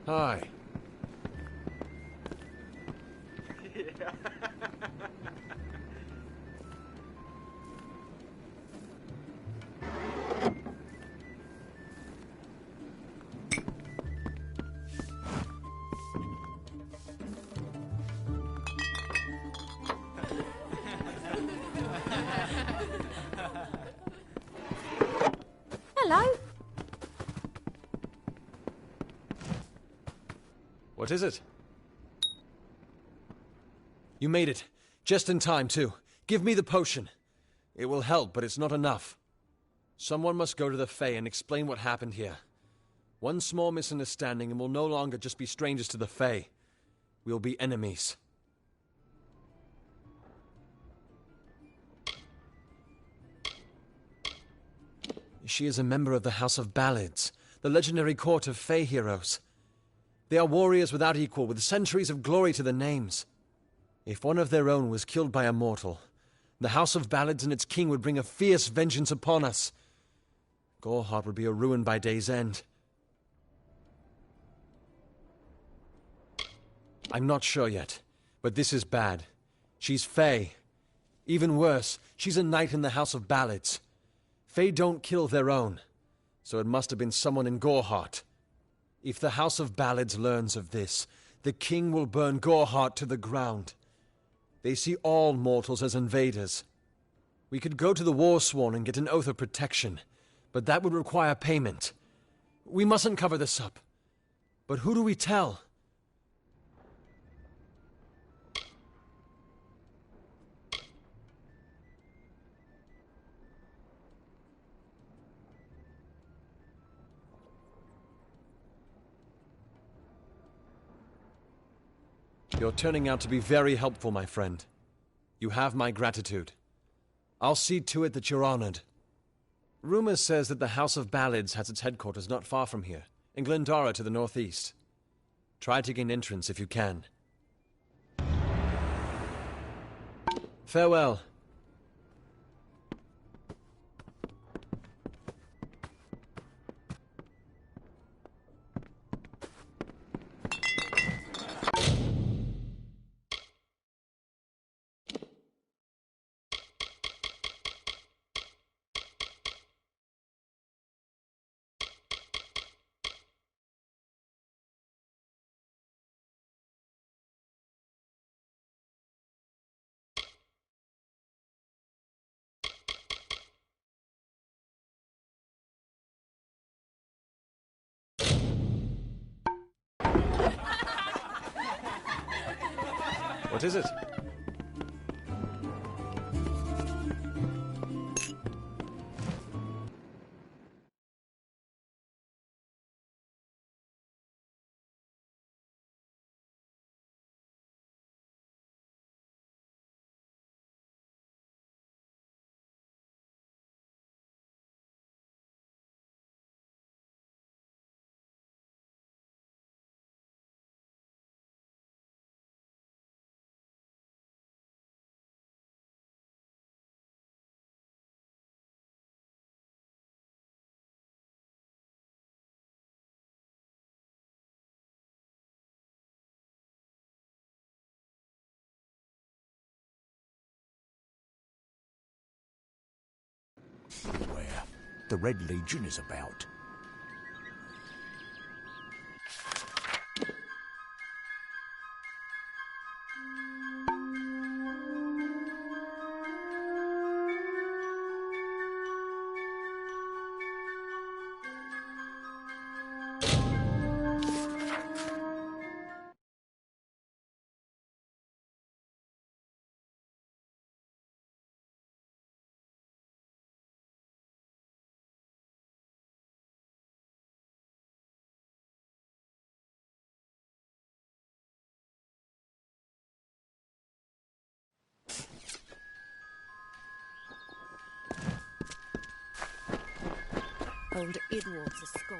Hi. What is it? You made it. Just in time, too. Give me the potion. It will help, but it's not enough. Someone must go to the Fae and explain what happened here. One small misunderstanding and we'll no longer just be strangers to the Fae. We'll be enemies. She is a member of the House of Ballads, the legendary court of Fae heroes. They are warriors without equal, with centuries of glory to their names. If one of their own was killed by a mortal, the House of Ballads and its king would bring a fierce vengeance upon us. Goreheart would be a ruin by day's end. I'm not sure yet, but this is bad. She's Fae. Even worse, she's a knight in the House of Ballads. Fae don't kill their own, so it must have been someone in Goreheart. If the House of Ballads learns of this, the king will burn Goreheart to the ground. They see all mortals as invaders. We could go to the Warsworn and get an oath of protection, but that would require payment. We mustn't cover this up. But who do we tell? You're turning out to be very helpful, my friend. You have my gratitude. I'll see to it that you're honored. Rumor says that the House of Ballads has its headquarters not far from here, in Glendara to the northeast. Try to gain entrance if you can. Farewell. What is it? Where the Red Legion is about. Old Edward's a skull.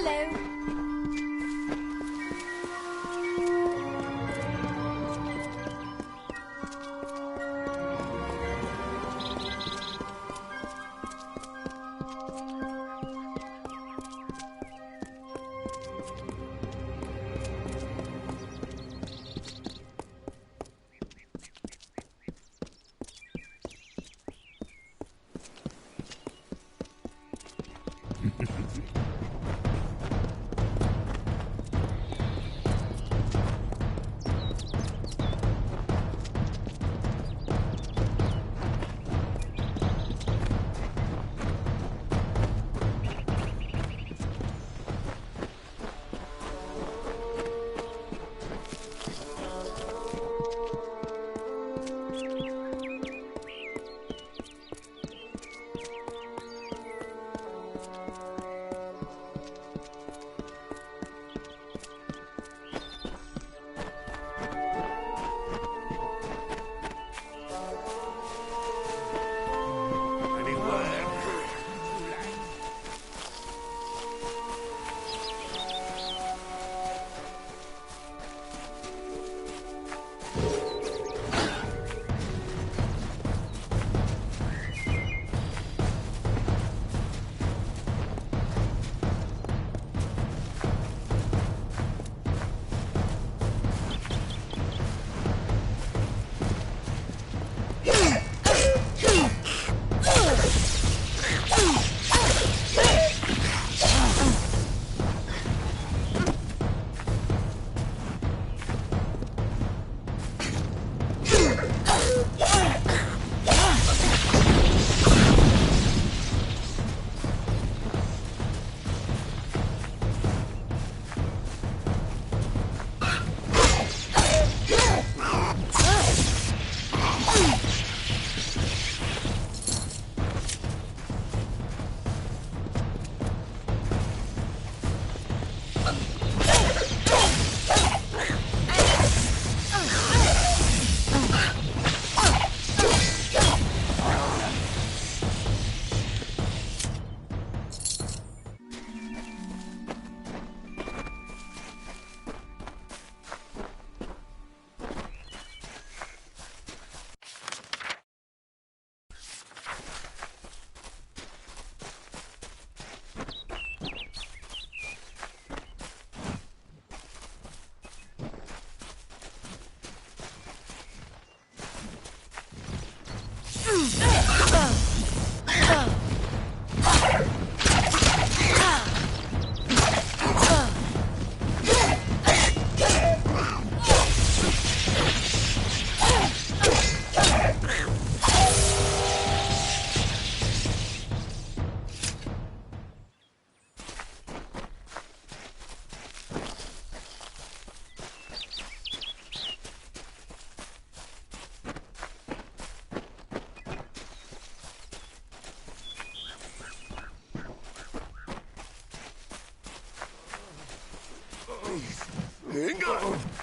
Hello.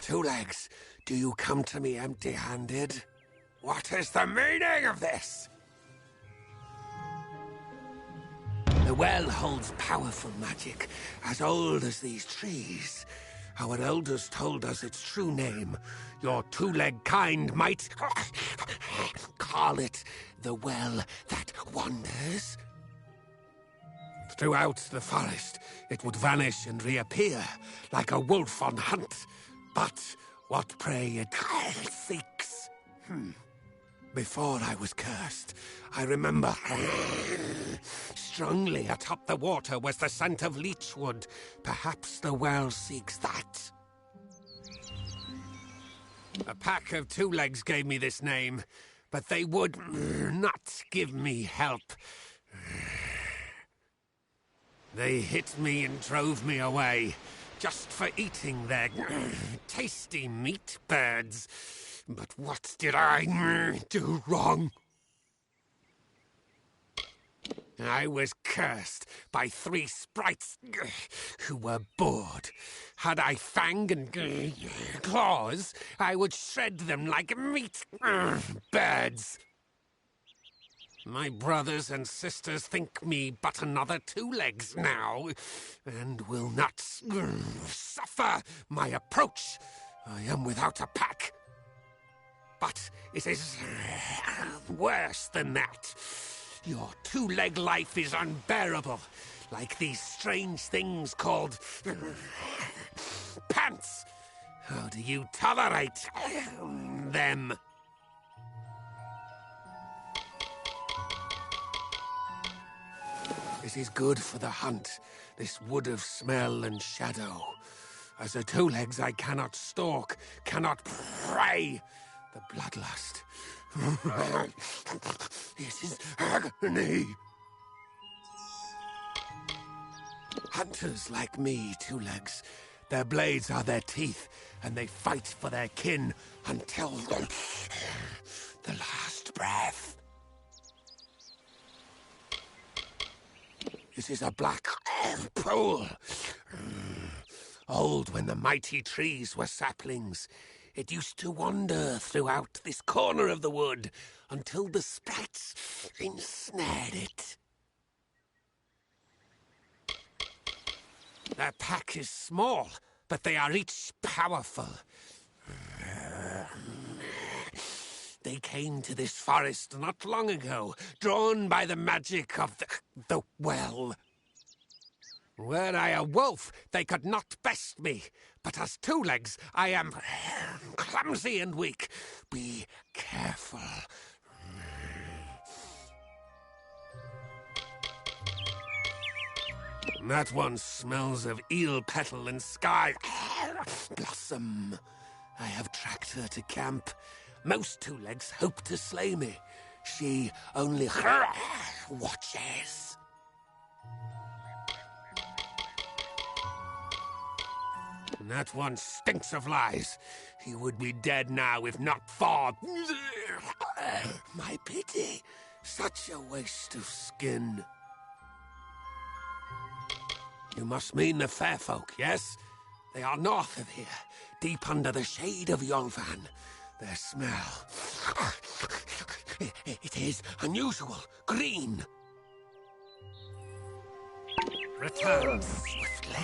Two Legs, do you come to me empty-handed? What is the meaning of this? The well holds powerful magic, as old as these trees. Our elders told us its true name. Your two-leg kind might call it the well that wanders. Throughout the forest, it would vanish and reappear, like a wolf on hunt. But what prey it seeks. Before I was cursed, I remember strongly atop the water was the scent of leechwood. Perhaps the well seeks that. A pack of Two Legs gave me this name, but they would not give me help. They hit me and drove me away, just for eating their tasty meat birds. But what did I do wrong? I was cursed by 3 sprites who were bored. Had I fang and claws, I would shred them like meat birds. My brothers and sisters think me but another two legs now, and will not suffer my approach. I am without a pack. But it is worse than that. Your two-leg life is unbearable, like these strange things called pants. How do you tolerate them? It is good for the hunt, this wood of smell and shadow. As a two-legs I cannot stalk, cannot prey. The bloodlust. This is agony. Hunters like me, two-legs, their blades are their teeth, and they fight for their kin until the last breath. It is a black pool. Old when the mighty trees were saplings. It used to wander throughout this corner of the wood until the sprites ensnared it. Their pack is small, but they are each powerful. They came to this forest not long ago, drawn by the magic of the well. Were I a wolf, they could not best me, but as two legs, I am clumsy and weak. Be careful. That one smells of eel petal and sky blossom. I have tracked her to camp. Most two legs hope to slay me. She only watches. That one stinks of lies. He would be dead now if not for my pity. Such a waste of skin. You must mean the fair folk, yes? They are north of here, deep under the shade of Yolvan. Their smell... It is unusual, green. Return swiftly.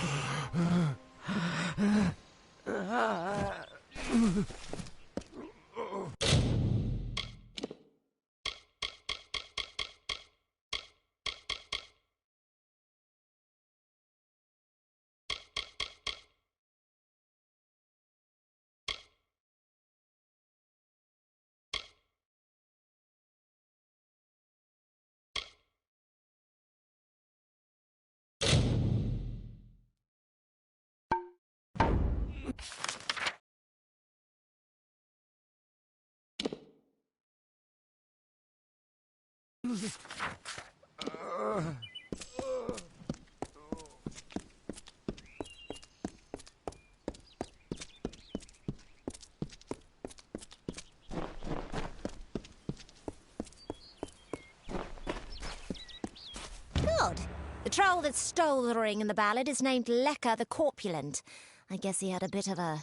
Good. The troll that stole the ring in the ballad is named Lecker the Corpulent. I guess he had a bit of a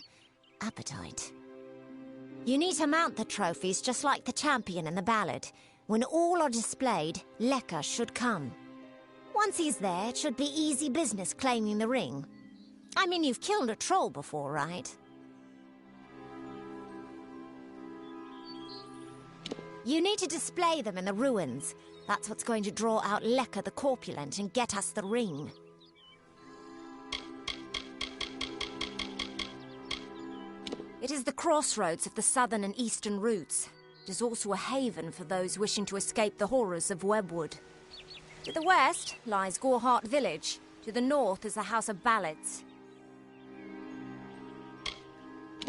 appetite. You need to mount the trophies just like the champion in the ballad. When all are displayed, Lecker should come. Once he's there, it should be easy business claiming the ring. I mean, you've killed a troll before, right? You need to display them in the ruins. That's what's going to draw out Lecker the Corpulent and get us the ring. It is the crossroads of the southern and eastern routes. It is also a haven for those wishing to escape the horrors of Webwood. To the west lies Gorehart Village. To the north is the House of Ballads.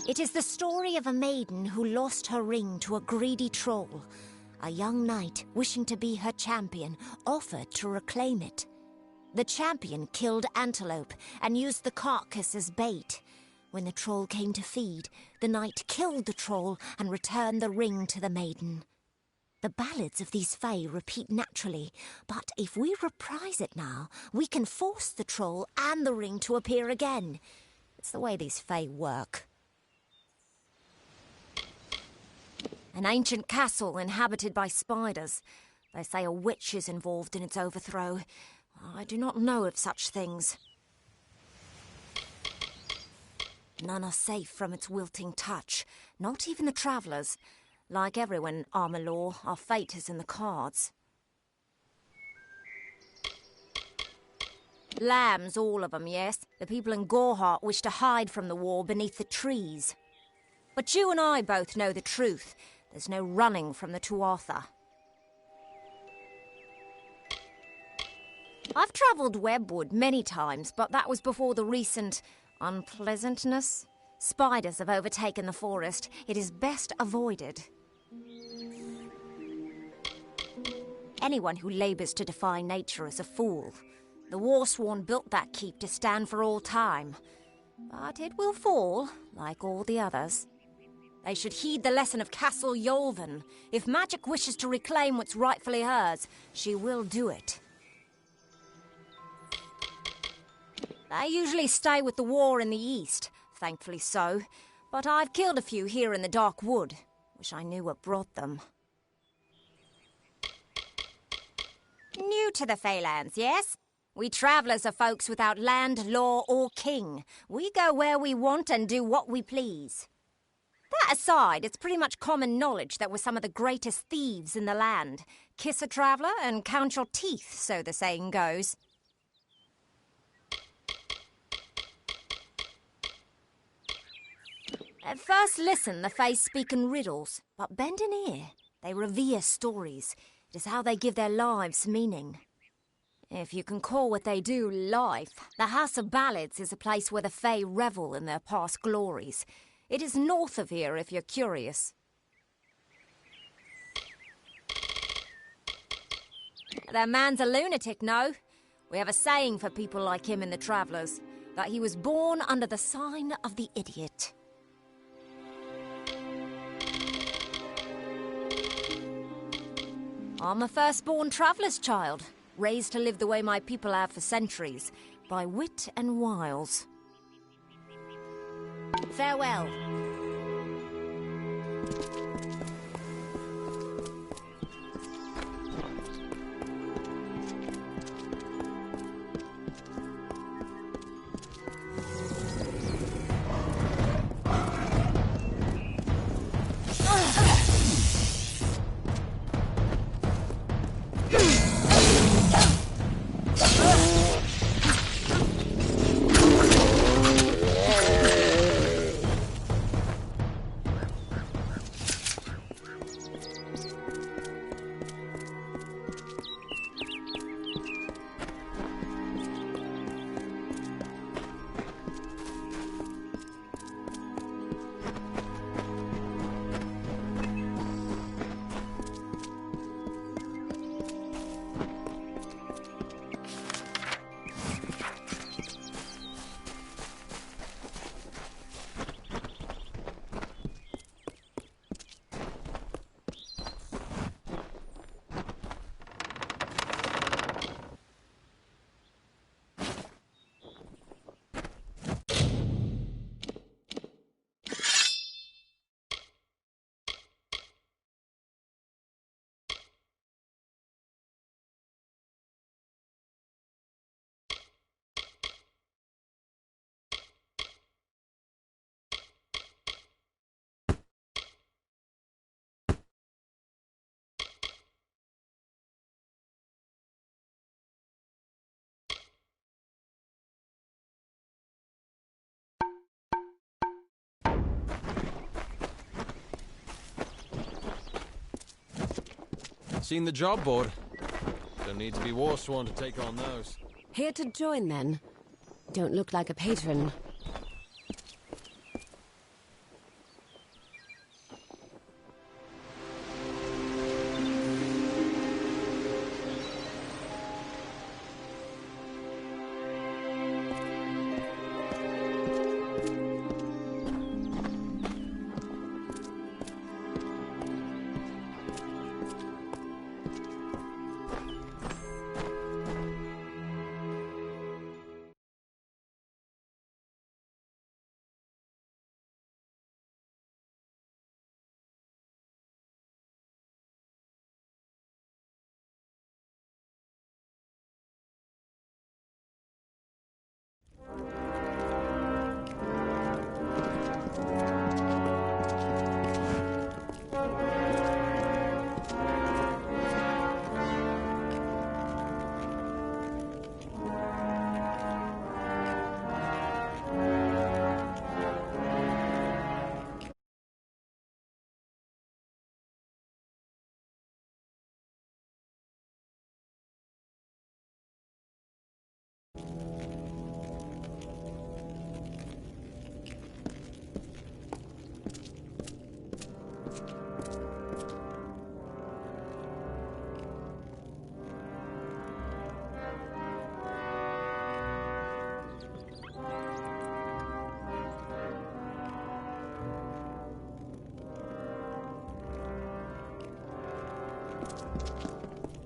It is the story of a maiden who lost her ring to a greedy troll. A young knight, wishing to be her champion, offered to reclaim it. The champion killed antelope and used the carcass as bait. When the troll came to feed, the knight killed the troll and returned the ring to the maiden. The ballads of these fae repeat naturally, but if we reprise it now, we can force the troll and the ring to appear again. It's the way these fae work. An ancient castle inhabited by spiders. They say a witch is involved in its overthrow. I do not know of such things. None are safe from its wilting touch, not even the travellers. Like everyone in Amalur, our fate is in the cards. Lambs, all of them, yes. The people in Gorhart wish to hide from the war beneath the trees. But you and I both know the truth. There's no running from the Tuatha. I've travelled Webwood many times, but that was before the recent unpleasantness. Spiders have overtaken the forest. It is best avoided. Anyone who labours to defy nature is a fool. The Warsworn built that keep to stand for all time. But it will fall, like all the others. They should heed the lesson of Castle Yolven. If magic wishes to reclaim what's rightfully hers, she will do it. They usually stay with the war in the east, thankfully so. But I've killed a few here in the Dark Wood. Wish I knew what brought them. New to the Feylands, yes? We travellers are folks without land, law or king. We go where we want and do what we please. That aside, it's pretty much common knowledge that we're some of the greatest thieves in the land. Kiss a traveller and count your teeth, so the saying goes. At first listen, the Fae speak in riddles, but bend an ear. They revere stories. It is how they give their lives meaning. If you can call what they do life, the House of Ballads is a place where the Fae revel in their past glories. It is north of here if you're curious. That man's a lunatic, no? We have a saying for people like him in the Travellers, that he was born under the sign of the idiot. I'm a firstborn traveller's child, raised to live the way my people have for centuries, by wit and wiles. Farewell. Seen the job board? Don't need to be Warsworn to take on those. Here to join, then? Don't look like a patron.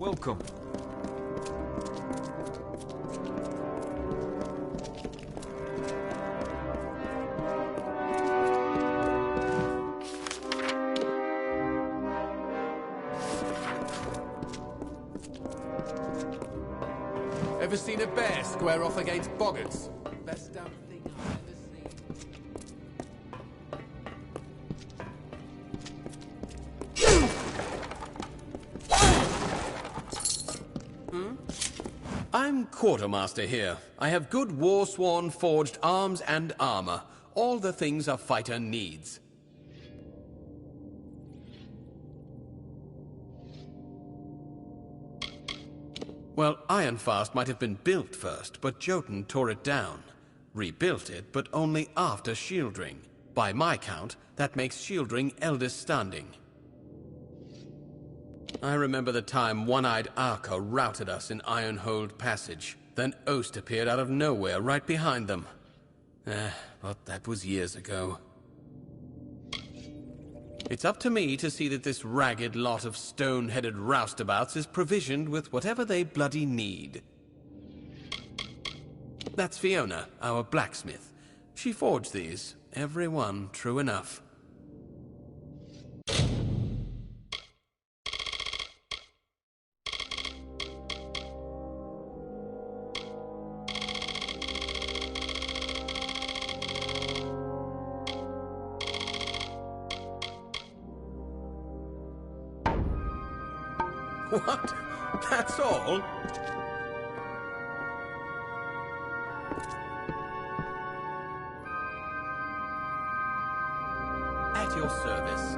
Welcome. Ever seen a bear square off against boggarts? Best damn thing I've ever seen. I'm quartermaster here. I have good war-sworn forged arms and armor. All the things a fighter needs. Well, Ironfast might have been built first, but Jotun tore it down. Rebuilt it, but only after Shieldring. By my count, that makes Shieldring eldest standing. I remember the time One-Eyed Arka routed us in Ironhold Passage. Then Ost appeared out of nowhere right behind them. But that was years ago. It's up to me to see that this ragged lot of stone-headed roustabouts is provisioned with whatever they bloody need. That's Fiona, our blacksmith. She forged these, every one true enough. What? That's all? At your service.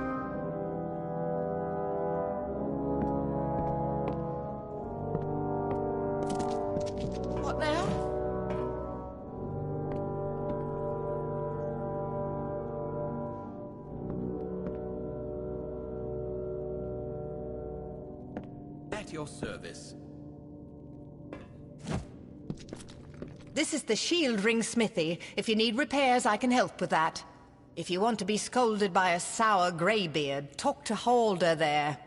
What now? At your service. This is the Shield Ring Smithy. If you need repairs, I can help with that. If you want to be scolded by a sour greybeard, talk to Halder there.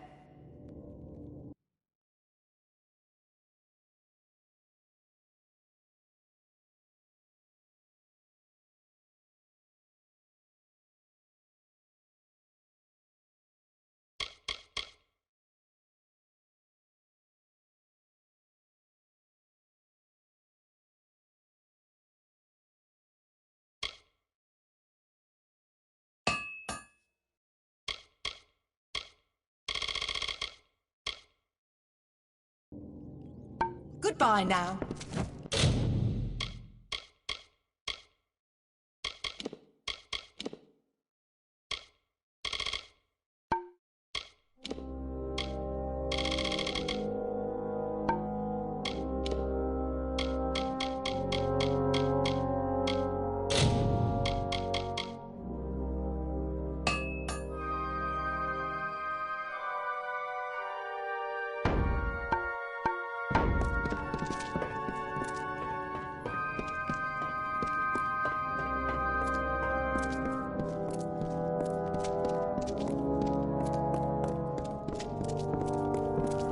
Goodbye now.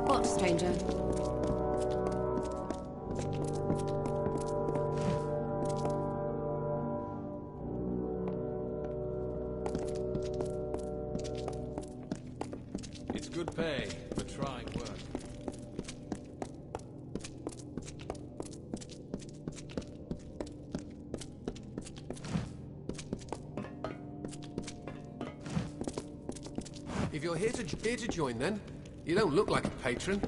What, stranger? It's good pay for trying work. If you're here to join, then you don't look like a patron.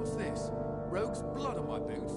What's this? Rogue's blood on my boots?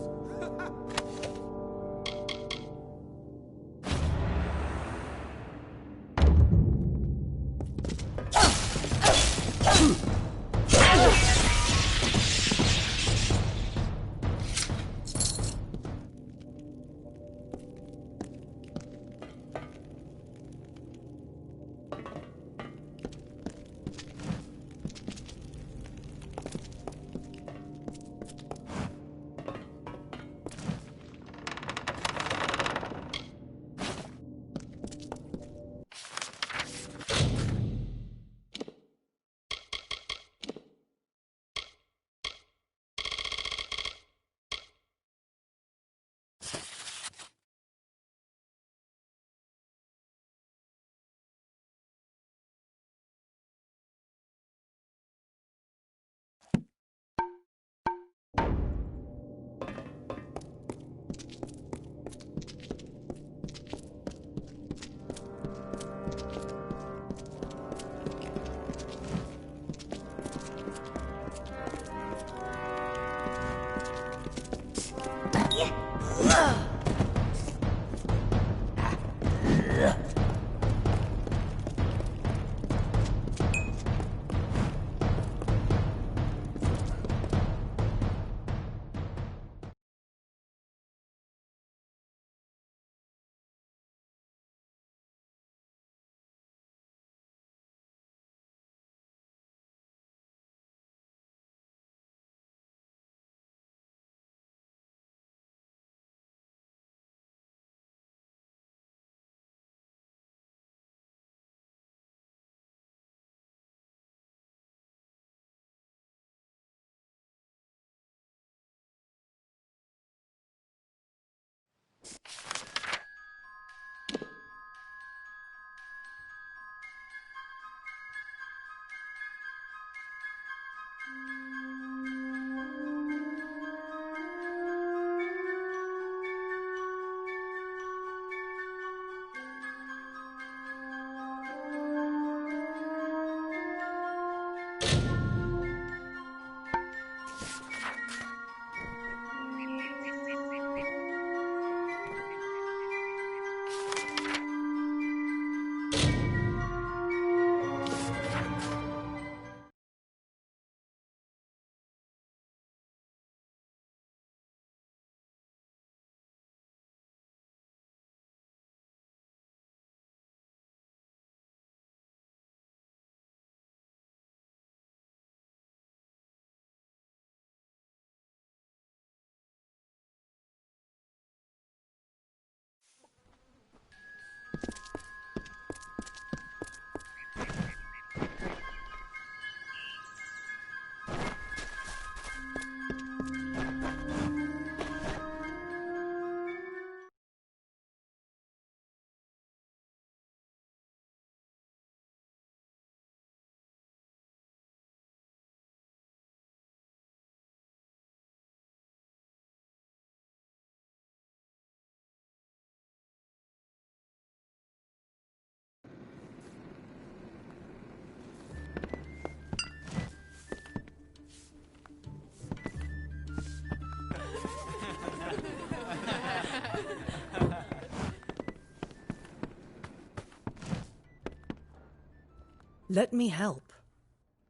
Let me help.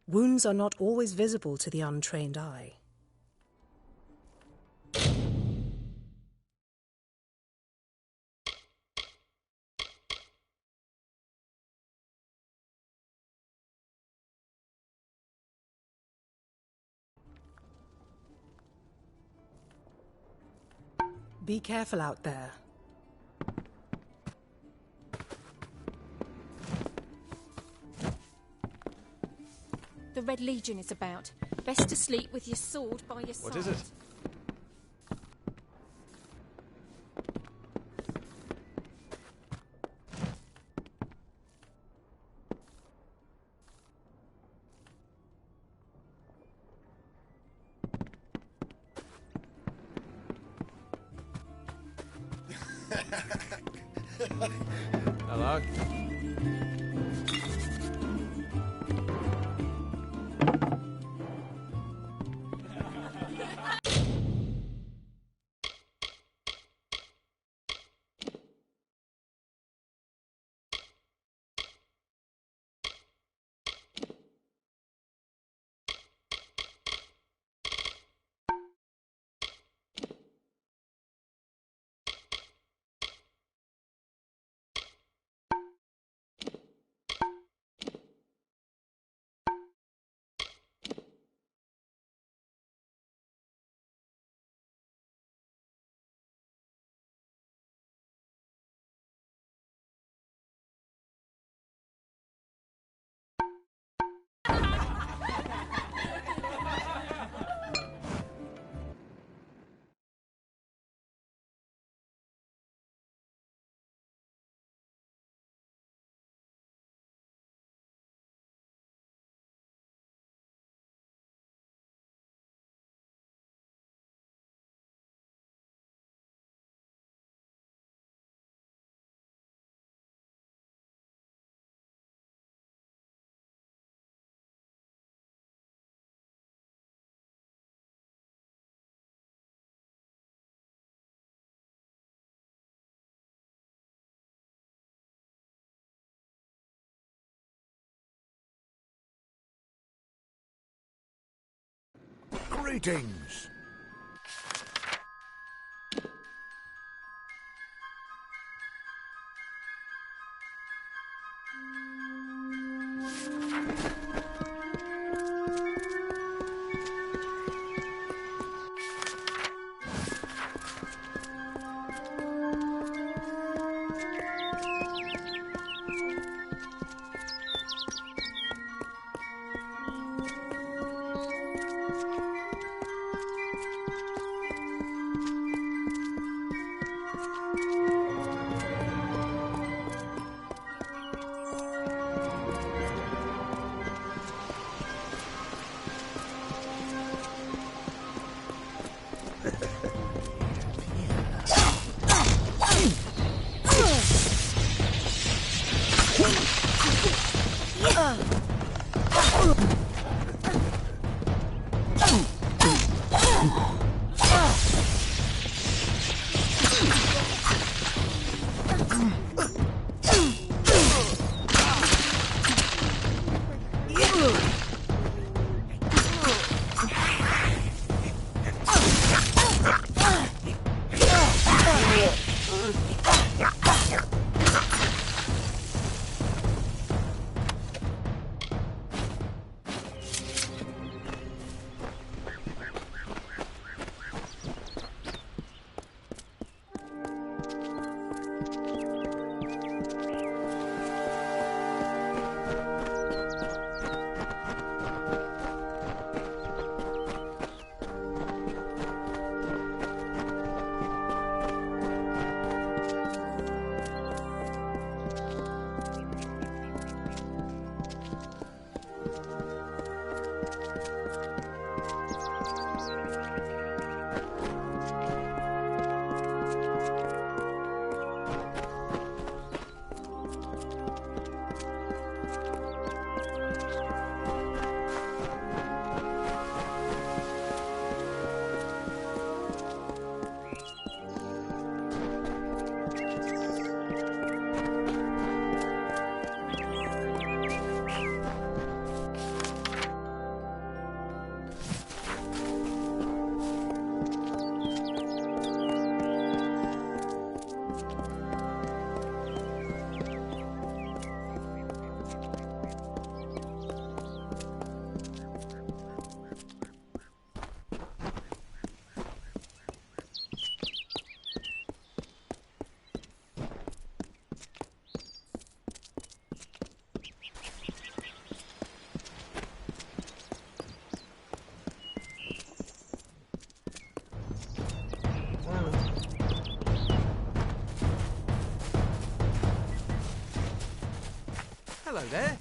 Wounds are not always visible to the untrained eye. Be careful out there. The Red Legion is about. Best to sleep with your sword by your side. What is it? Hello? Greetings. Hello there.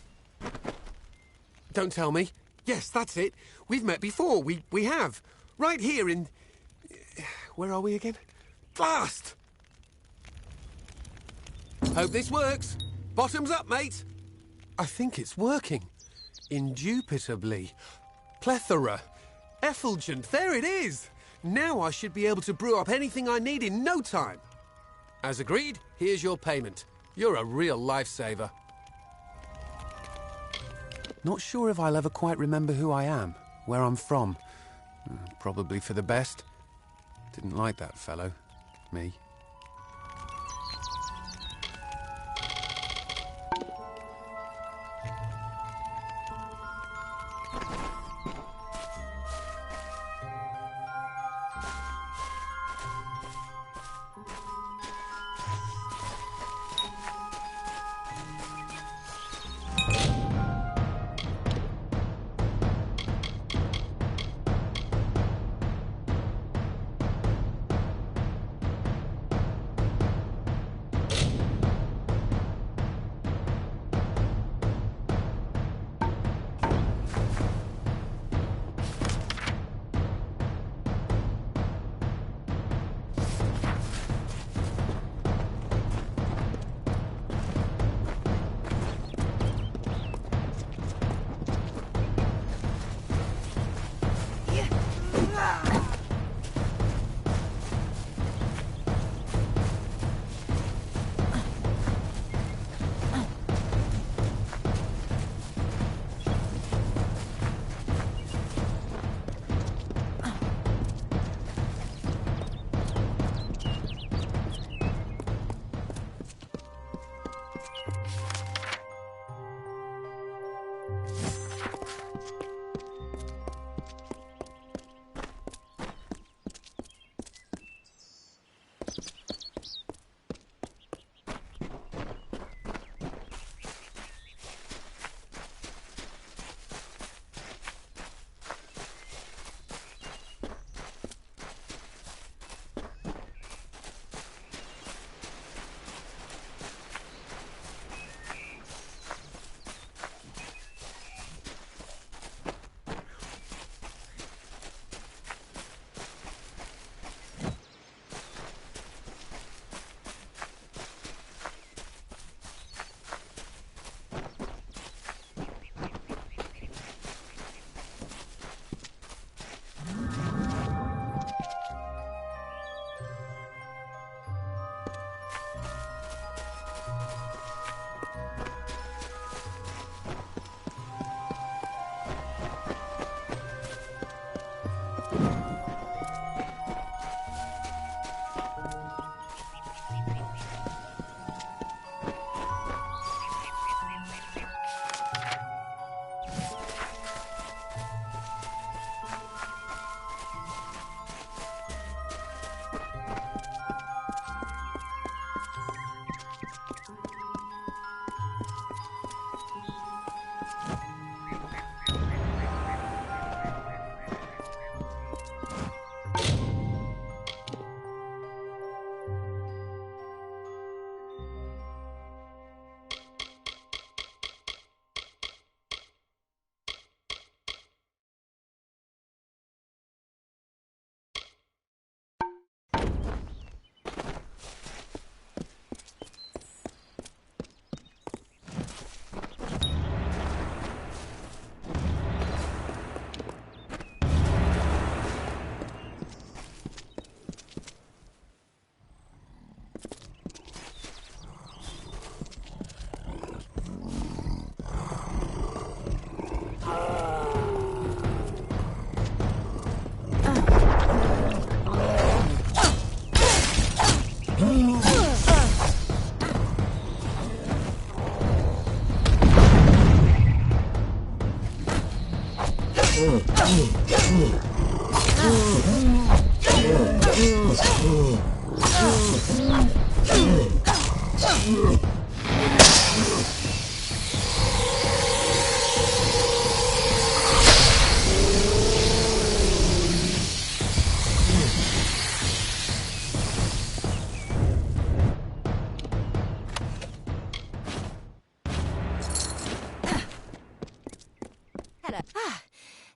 Don't tell me. Yes, that's it. We've met before. We have. Right here in... Where are we again? Blast! Hope this works. Bottoms up, mate. I think it's working. Indubitably. Plethora. Effulgent. There it is. Now I should be able to brew up anything I need in no time. As agreed, here's your payment. You're a real lifesaver. Not sure if I'll ever quite remember who I am, where I'm from. Probably for the best. Didn't like that fellow. Me.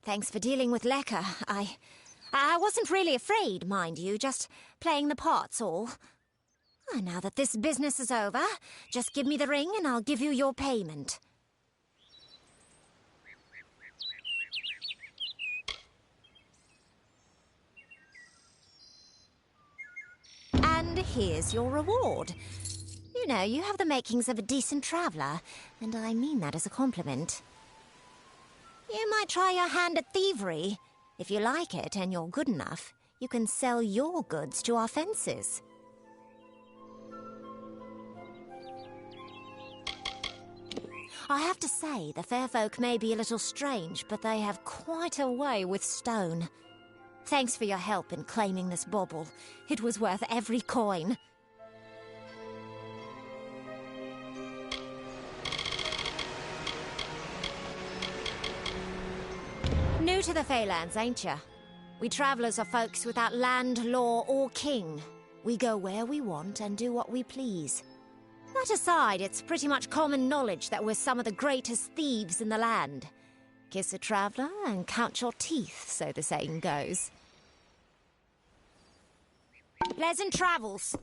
Thanks for dealing with Lekka. I wasn't really afraid, mind you, just playing the part's all. Now that this business is over, just give me the ring and I'll give you your payment. And here's your reward. You know, you have the makings of a decent traveller, and I mean that as a compliment. You might try your hand at thievery. If you like it and you're good enough, you can sell your goods to our fences. I have to say, the fair folk may be a little strange, but they have quite a way with stone. Thanks for your help in claiming this bauble. It was worth every coin. New to the Feylands, ain't ya? We travellers are folks without land, law, or king. We go where we want and do what we please. That aside, it's pretty much common knowledge that we're some of the greatest thieves in the land. Kiss a traveller and count your teeth, so the saying goes. Pleasant travels.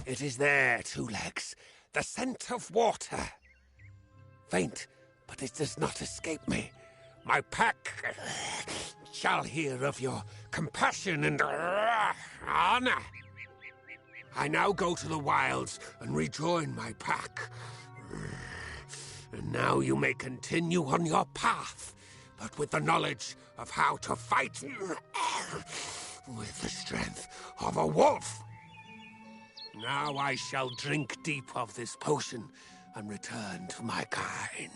It is there, Two Legs. The scent of water. Faint, but it does not escape me. My pack shall hear of your compassion and honor. I now go to the wilds and rejoin my pack. And now you may continue on your path, but with the knowledge of how to fight with the strength of a wolf. Now I shall drink deep of this potion and return to my kind.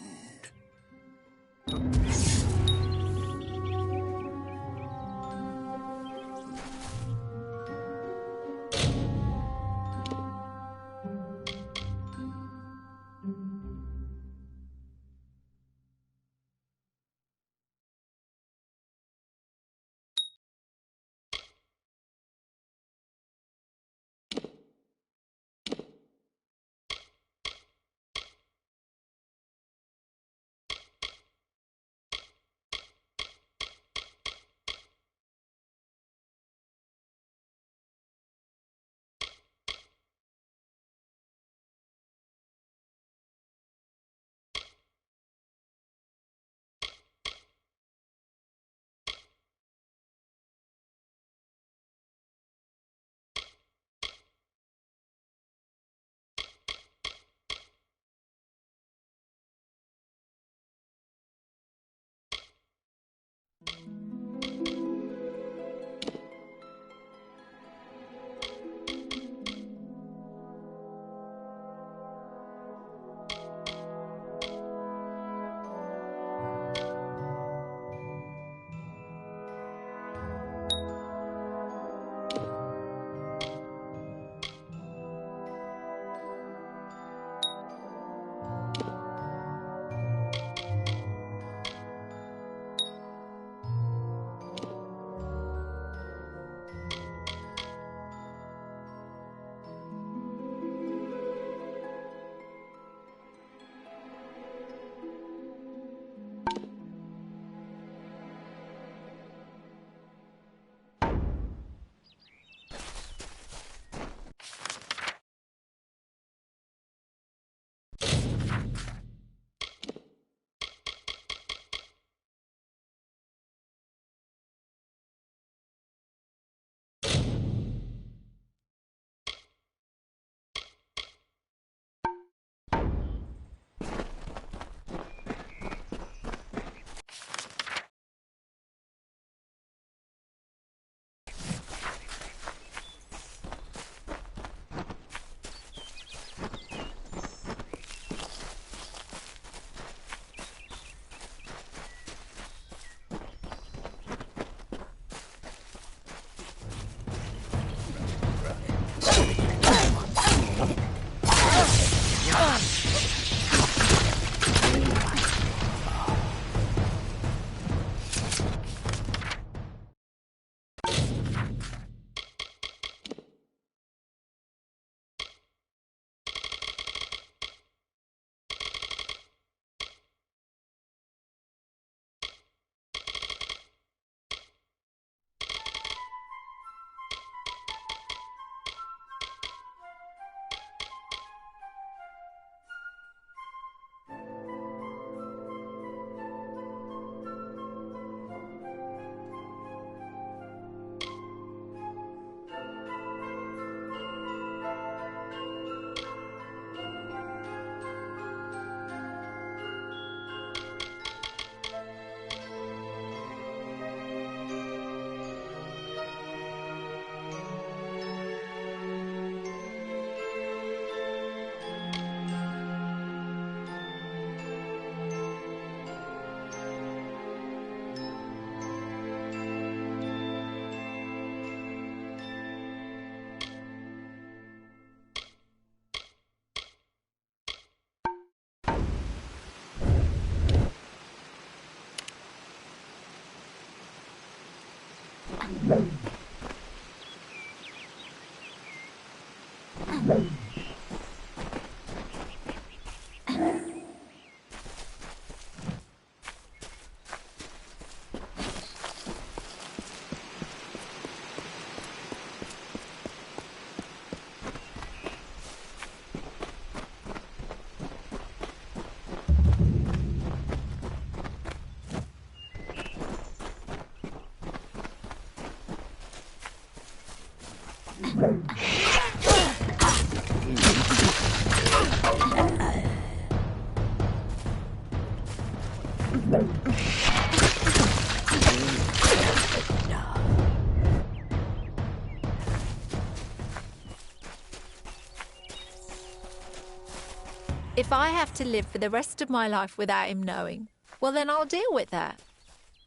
If I have to live for the rest of my life without him knowing, well, then I'll deal with that.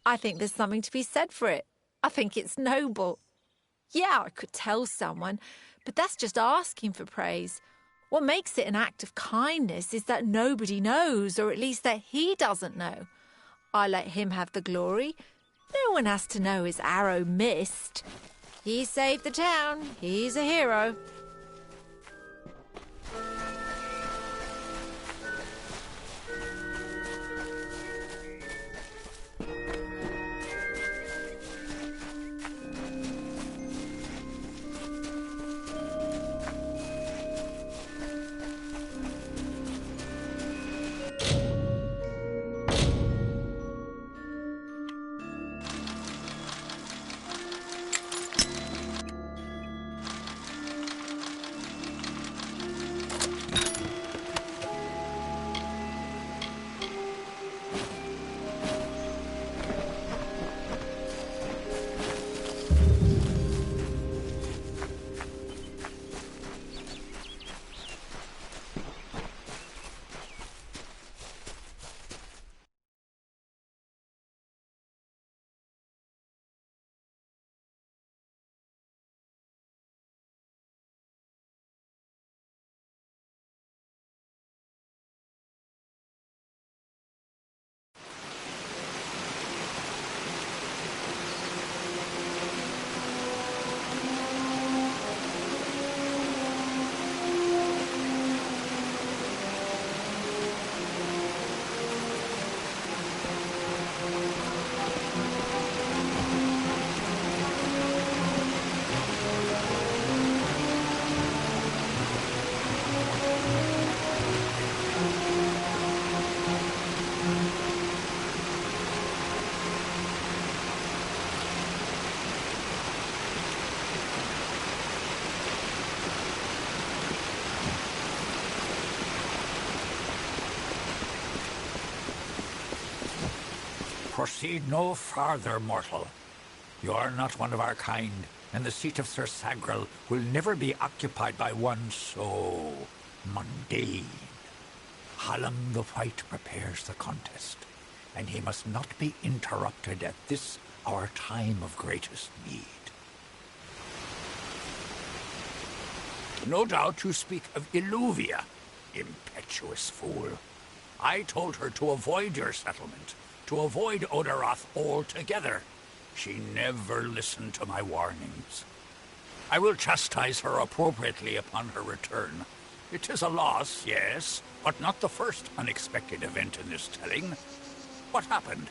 I think there's something to be said for it. I think it's noble. Yeah, I could tell someone, but that's just asking for praise. What makes it an act of kindness is that nobody knows, or at least that he doesn't know. I let him have the glory. No one has to know his arrow missed. He saved the town. He's a hero. Proceed no farther, mortal. You are not one of our kind, and the seat of Sir Sagrel will never be occupied by one so mundane. Hallam the White prepares the contest, and he must not be interrupted at this our time of greatest need. No doubt you speak of Illuvia, impetuous fool. I told her to avoid your settlement, to avoid Oderoth altogether. She never listened to my warnings. I will chastise her appropriately upon her return. It is a loss, yes, but not the first unexpected event in this telling. What happened?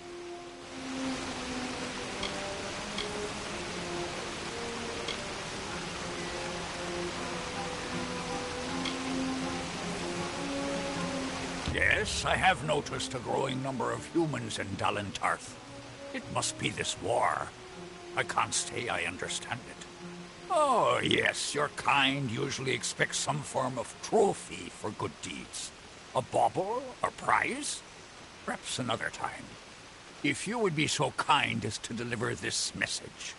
Yes, I have noticed a growing number of humans in Dalentarth. It must be this war. I can't say I understand it. Oh, yes, your kind usually expects some form of trophy for good deeds. A bauble or prize? Perhaps another time. If you would be so kind as to deliver this message.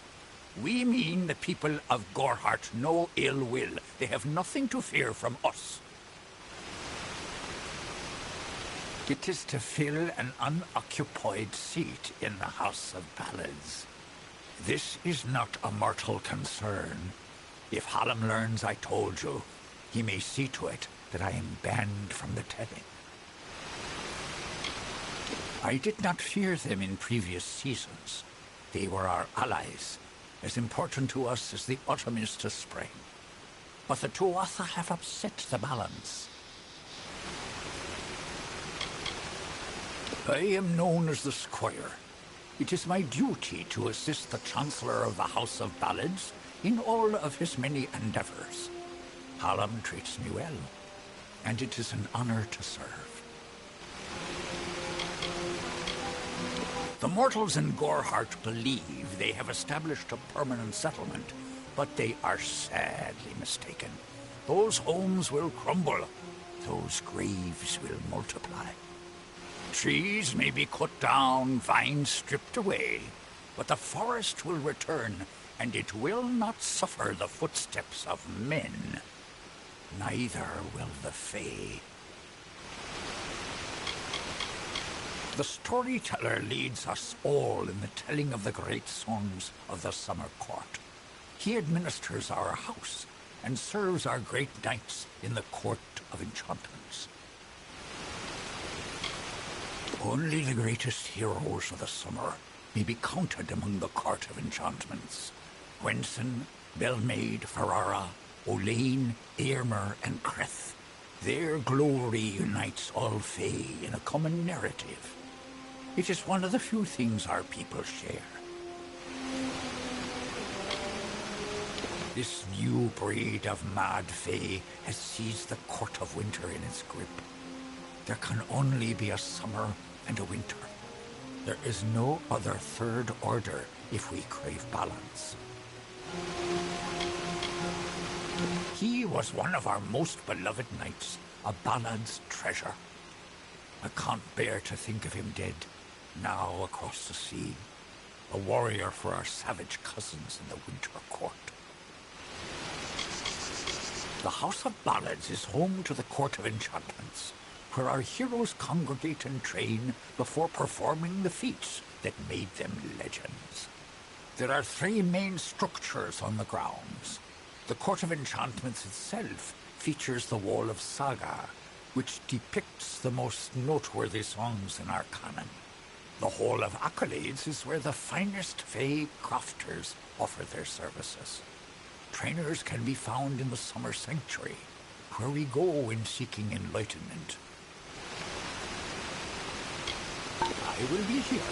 We mean the people of Gorhart no ill will. They have nothing to fear from us. It is to fill an unoccupied seat in the House of Ballads. This is not a mortal concern. If Hallam learns I told you, he may see to it that I am banned from the telling. I did not fear them in previous seasons. They were our allies, as important to us as the autumn is to spring. But the Tuatha have upset the balance. I am known as the Squire. It is my duty to assist the Chancellor of the House of Ballads in all of his many endeavors. Hallam treats me well, and it is an honor to serve. The mortals in Gorehart believe they have established a permanent settlement, but they are sadly mistaken. Those homes will crumble. Those graves will multiply. Trees may be cut down, vines stripped away, but the forest will return, and it will not suffer the footsteps of men. Neither will the Fae. The storyteller leads us all in the telling of the great songs of the Summer Court. He administers our house and serves our great knights in the Court of Enchantments. Only the greatest heroes of the summer may be counted among the Court of Enchantments. Gwenson, Belmaid, Ferrara, Olaine, Eärmer, and Creth. Their glory unites all Fae in a common narrative. It is one of the few things our people share. This new breed of mad Fae has seized the Court of Winter in its grip. There can only be a summer and a winter. There is no other third order if we crave balance. He was one of our most beloved knights, a ballad's treasure. I can't bear to think of him dead, now across the sea, a warrior for our savage cousins in the Winter Court. The House of Ballads is home to the Court of Enchantments, where our heroes congregate and train before performing the feats that made them legends. There are 3 main structures on the grounds. The Court of Enchantments itself features the Wall of Saga, which depicts the most noteworthy songs in our canon. The Hall of Accolades is where the finest Fae crafters offer their services. Trainers can be found in the Summer Sanctuary, where we go in seeking enlightenment. I will be here.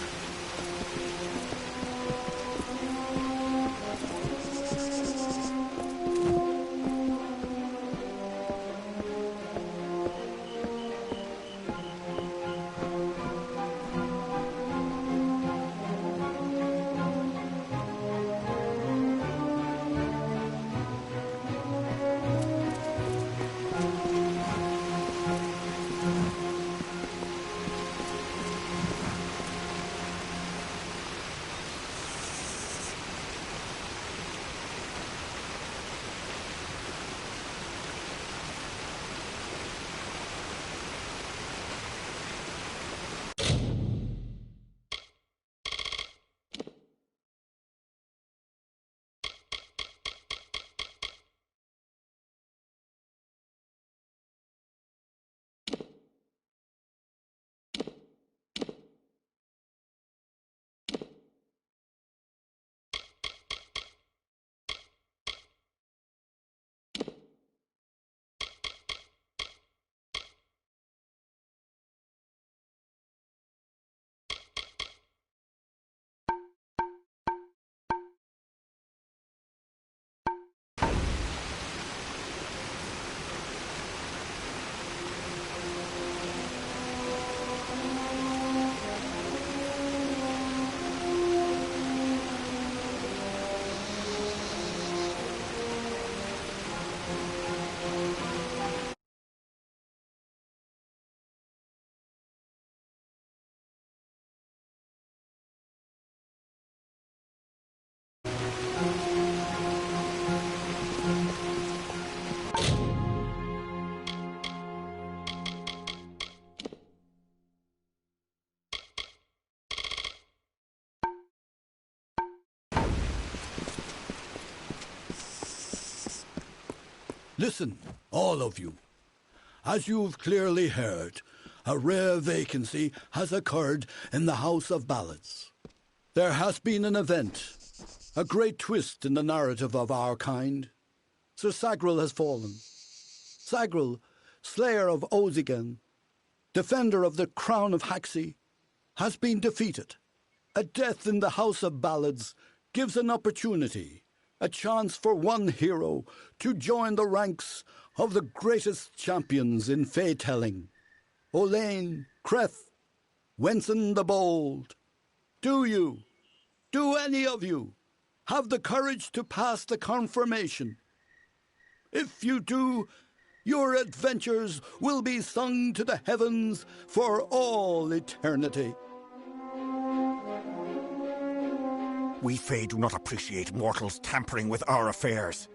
Listen, all of you. As you've clearly heard, a rare vacancy has occurred in the House of Ballads. There has been an event, A great twist in the narrative of our kind. Sir Sagril has fallen. Sagril, slayer of Ozigan, defender of the crown of Haxi, has been defeated. A death in the House of Ballads gives an opportunity, a chance for one hero to join the ranks of the greatest champions in fae-telling. Olain, Creth, Wenson the Bold. Do any of you, have the courage to pass the confirmation? If you do, your adventures will be sung to the heavens for all eternity. We Fae do not appreciate mortals tampering with our affairs.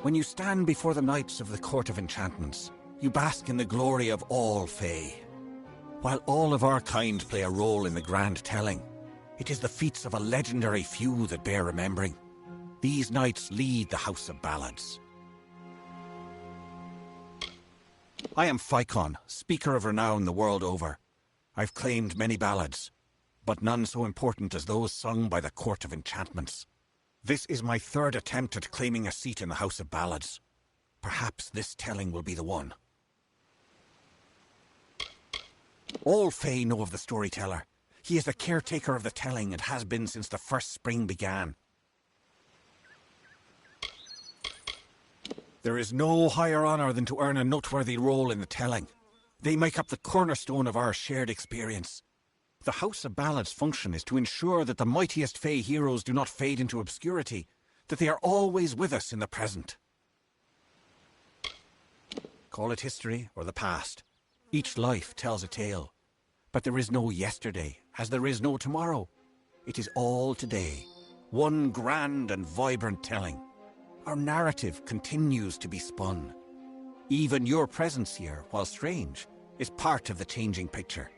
When you stand before the knights of the Court of Enchantments, you bask in the glory of all Fae. While all of our kind play a role in the grand telling, it is the feats of a legendary few that bear remembering. These knights lead the House of Ballads. I am Phaikon, speaker of renown the world over. I've claimed many ballads, but none so important as those sung by the Court of Enchantments. This is my third attempt at claiming a seat in the House of Ballads. Perhaps this telling will be the one. All Fae know of the storyteller. He is the caretaker of the telling and has been since the first spring began. There is no higher honour than to earn a noteworthy role in the telling. They make up the cornerstone of our shared experience. The House of Ballads' function is to ensure that the mightiest Fae heroes do not fade into obscurity, that they are always with us in the present. Call it history or the past. Each life tells a tale. But there is no yesterday, as there is no tomorrow. It is all today, one grand and vibrant telling. Our narrative continues to be spun. Even your presence here, while strange, is part of the changing picture.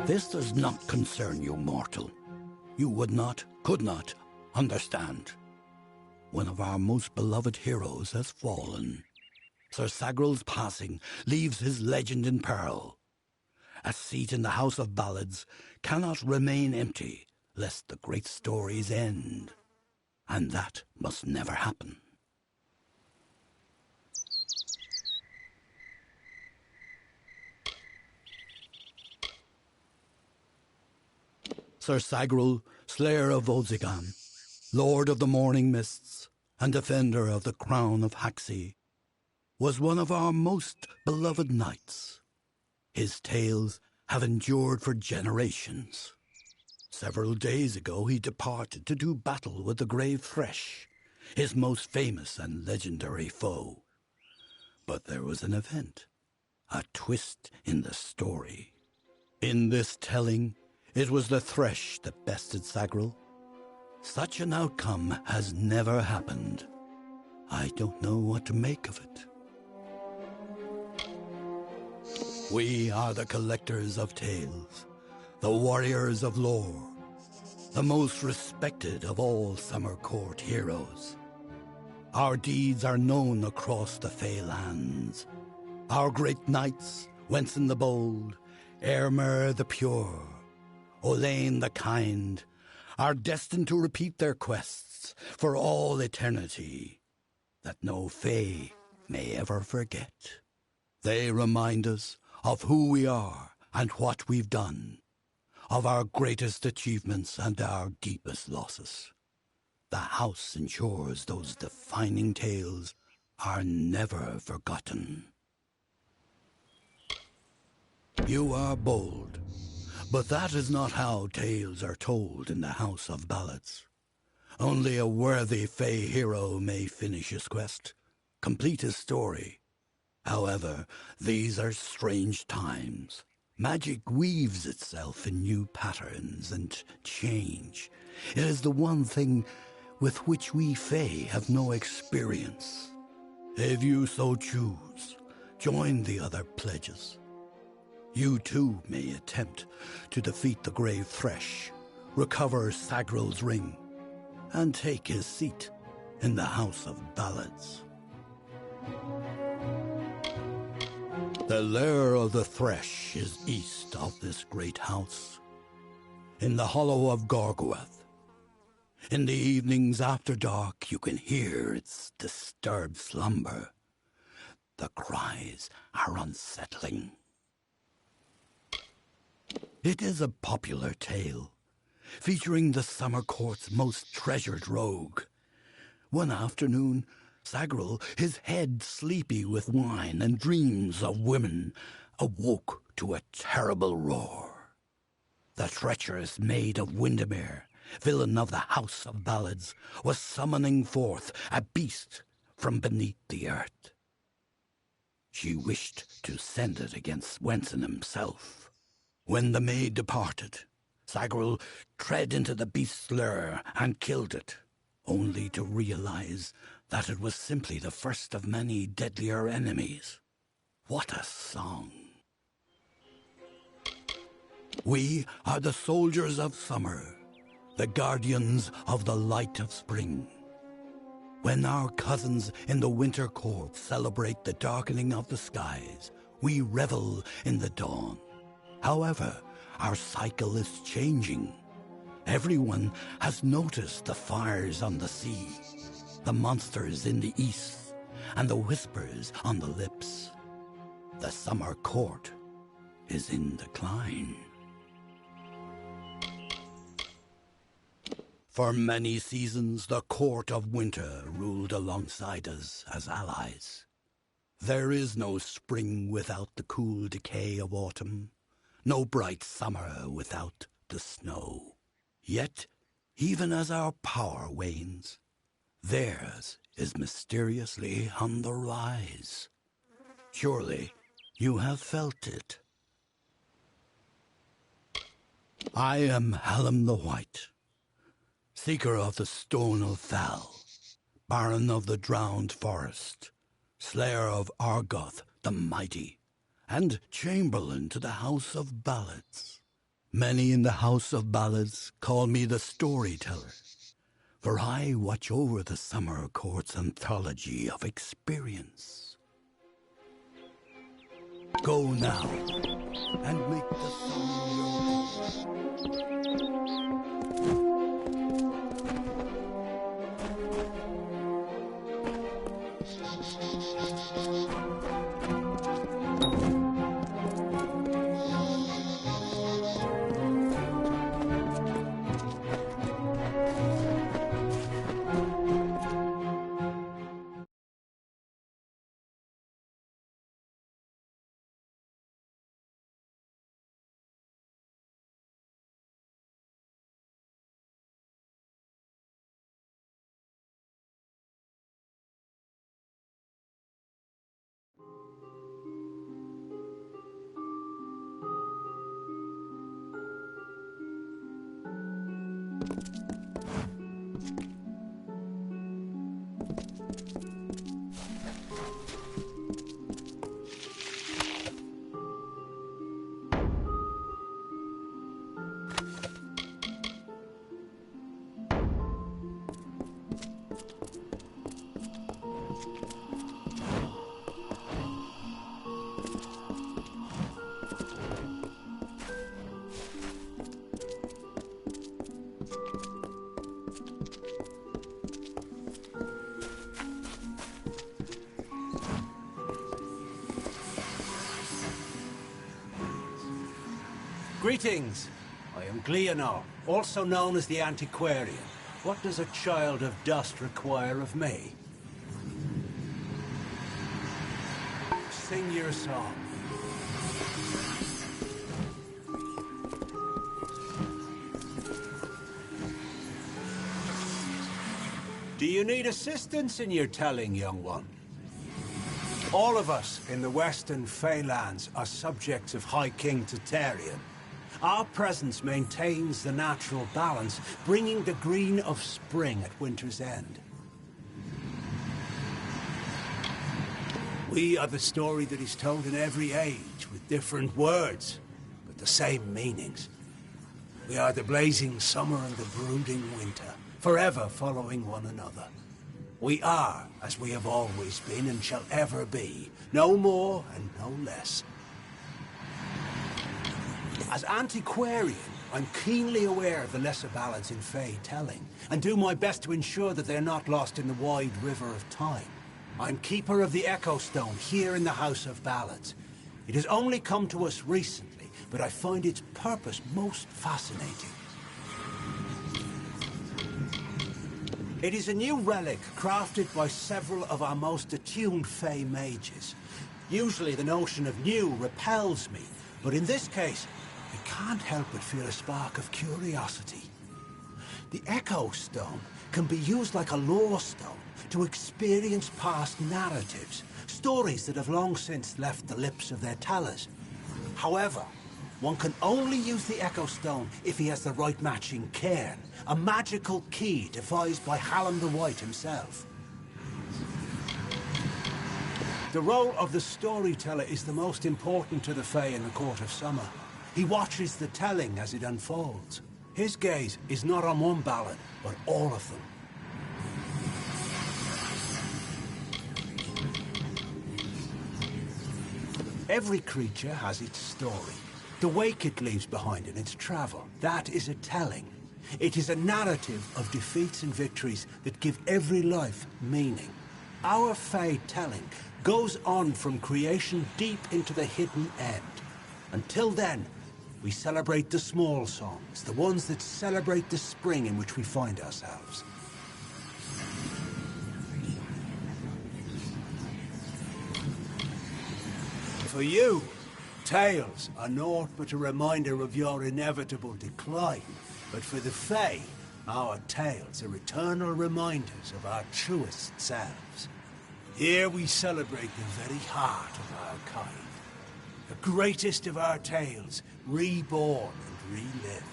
This does not concern you, mortal. You would not, could not, understand. One of our most beloved heroes has fallen. Sir Sagril's passing leaves his legend in peril. A seat in the House of Ballads cannot remain empty, lest the great stories end. And that must never happen. Sir Sagril, slayer of Ozigan, lord of the morning mists, and defender of the crown of Haxi, was one of our most beloved knights. His tales have endured for generations. Several days ago he departed to do battle with the Grave Thresh, his most famous and legendary foe. But there was an event, a twist in the story. In this telling, it was the Thresh that bested Sagril. Such an outcome has never happened. I don't know what to make of it. We are the collectors of tales, the warriors of lore, the most respected of all Summer Court heroes. Our deeds are known across the Fey lands. Our great knights, Wenson the Bold, Eomer the Pure, Olain the Kind, are destined to repeat their quests for all eternity, that no Fae may ever forget. They remind us of who we are and what we've done, of our greatest achievements and our deepest losses. The house ensures those defining tales are never forgotten. You are bold, but that is not how tales are told in the House of Ballads. Only a worthy Fey hero may finish his quest, complete his story. However, these are strange times. Magic weaves itself in new patterns and change. It is the one thing with which we Fae have no experience. If you so choose, join the other pledges. You too may attempt to defeat the Grave Thresh, recover Sagril's ring, and take his seat in the House of Ballads. The lair of the Thresh is east of this great house, in the hollow of Gorgorth. In the evenings after dark, you can hear its disturbed slumber. The cries are unsettling. It is a popular tale, featuring the summer court's most treasured rogue. One afternoon, Sagrel, his head sleepy with wine and dreams of women, awoke to a terrible roar. The treacherous Maid of Windermere, villain of the House of Ballads, was summoning forth a beast from beneath the earth. She wished to send it against Swenson himself. When the maid departed, Sagrel tread into the beast's lair and killed it, only to realize that it was simply the first of many deadlier enemies. What a song! We are the soldiers of summer, the guardians of the light of spring. When our cousins in the winter court celebrate the darkening of the skies, we revel in the dawn. However, our cycle is changing. Everyone has noticed the fires on the sea, the monsters in the east, and the whispers on the lips. The summer court is in decline. For many seasons, the court of winter ruled alongside us as allies. There is no spring without the cool decay of autumn, no bright summer without the snow. Yet, even as our power wanes, theirs is mysteriously on the rise. Surely you have felt it. I am Hallam the White, seeker of the Stone of Thal, Baron of the Drowned Forest, slayer of Argoth the Mighty, and Chamberlain to the House of Ballads. Many in the House of Ballads call me the Storyteller, for I watch over the summer court's anthology of experience. Go now, and make the song your own. Greetings. I am Gleonor, also known as the Antiquarian. What does a child of dust require of me? Sing your song. Do you need assistance in your telling, young one? All of us in the Western Feylands are subjects of High King Tatarian. Our presence maintains the natural balance, bringing the green of spring at winter's end. We are the story that is told in every age, with different words, but the same meanings. We are the blazing summer and the brooding winter, forever following one another. We are, as we have always been and shall ever be, no more and no less. As antiquarian, I'm keenly aware of the lesser ballads in Fey telling, and do my best to ensure that they're not lost in the wide river of time. I'm keeper of the Echo Stone here in the House of Ballads. It has only come to us recently, but I find its purpose most fascinating. It is a new relic crafted by several of our most attuned Fey mages. Usually the notion of new repels me, but in this case, I can't help but feel a spark of curiosity. The Echo Stone can be used like a lore stone to experience past narratives, stories that have long since left the lips of their tellers. However, one can only use the Echo Stone if he has the right matching cairn, a magical key devised by Hallam the White himself. The role of the storyteller is the most important to the Fae in the Court of Summer. He watches the telling as it unfolds. His gaze is not on one ballad, but all of them. Every creature has its story. The wake it leaves behind in its travel. That is a telling. It is a narrative of defeats and victories that give every life meaning. Our Fae telling goes on from creation deep into the hidden end. Until then, we celebrate the small songs, the ones that celebrate the spring in which we find ourselves. For you, tales are naught but a reminder of your inevitable decline. But for the Fae, our tales are eternal reminders of our truest selves. Here we celebrate the very heart of our kind. The greatest of our tales, reborn and relived.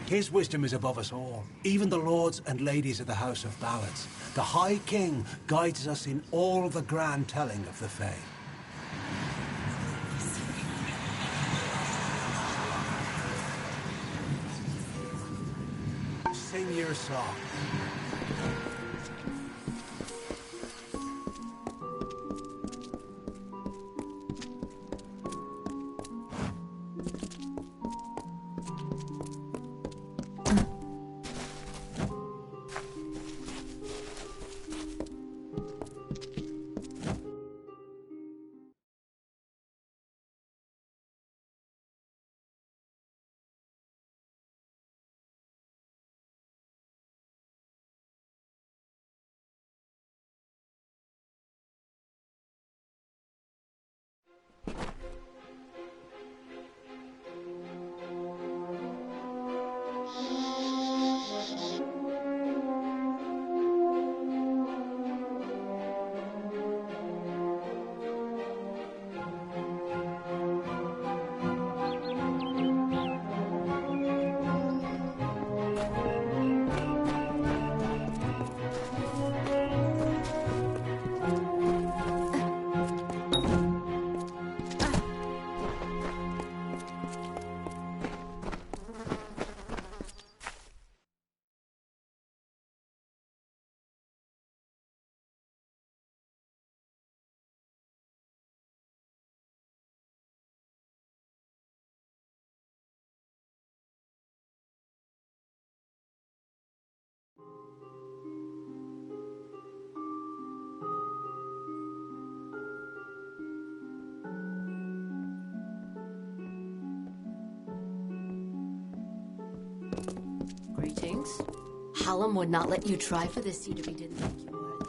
His wisdom is above us all, even the lords and ladies of the House of Ballads. The High King guides us in all the grand telling of the Fae. Sing your song. Greetings. Hallam would not let you try for this seat if he didn't think you worthy.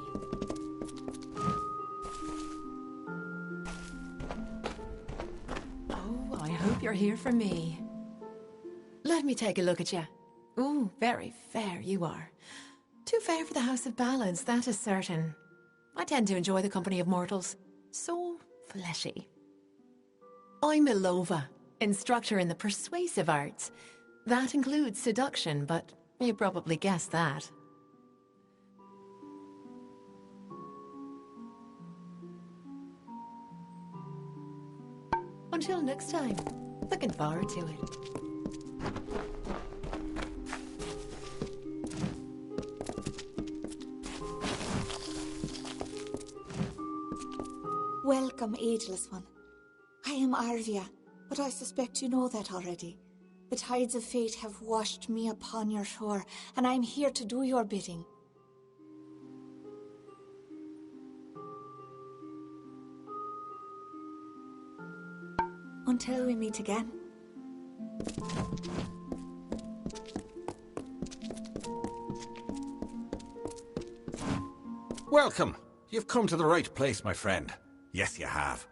you're here for me. Let me take a look at you. Ooh, very fair you are. Too fair for the House of Ballads, that is certain. I tend to enjoy the company of mortals. So fleshy. I'm Ilova, instructor in the persuasive arts. That includes seduction, but you probably guessed that. Until next time, looking forward to it. Welcome, ageless one. I am Arvia, but I suspect you know that already. The tides of fate have washed me upon your shore, and I am here to do your bidding. Until we meet again. Welcome. You've come to the right place, my friend. Yes, you have.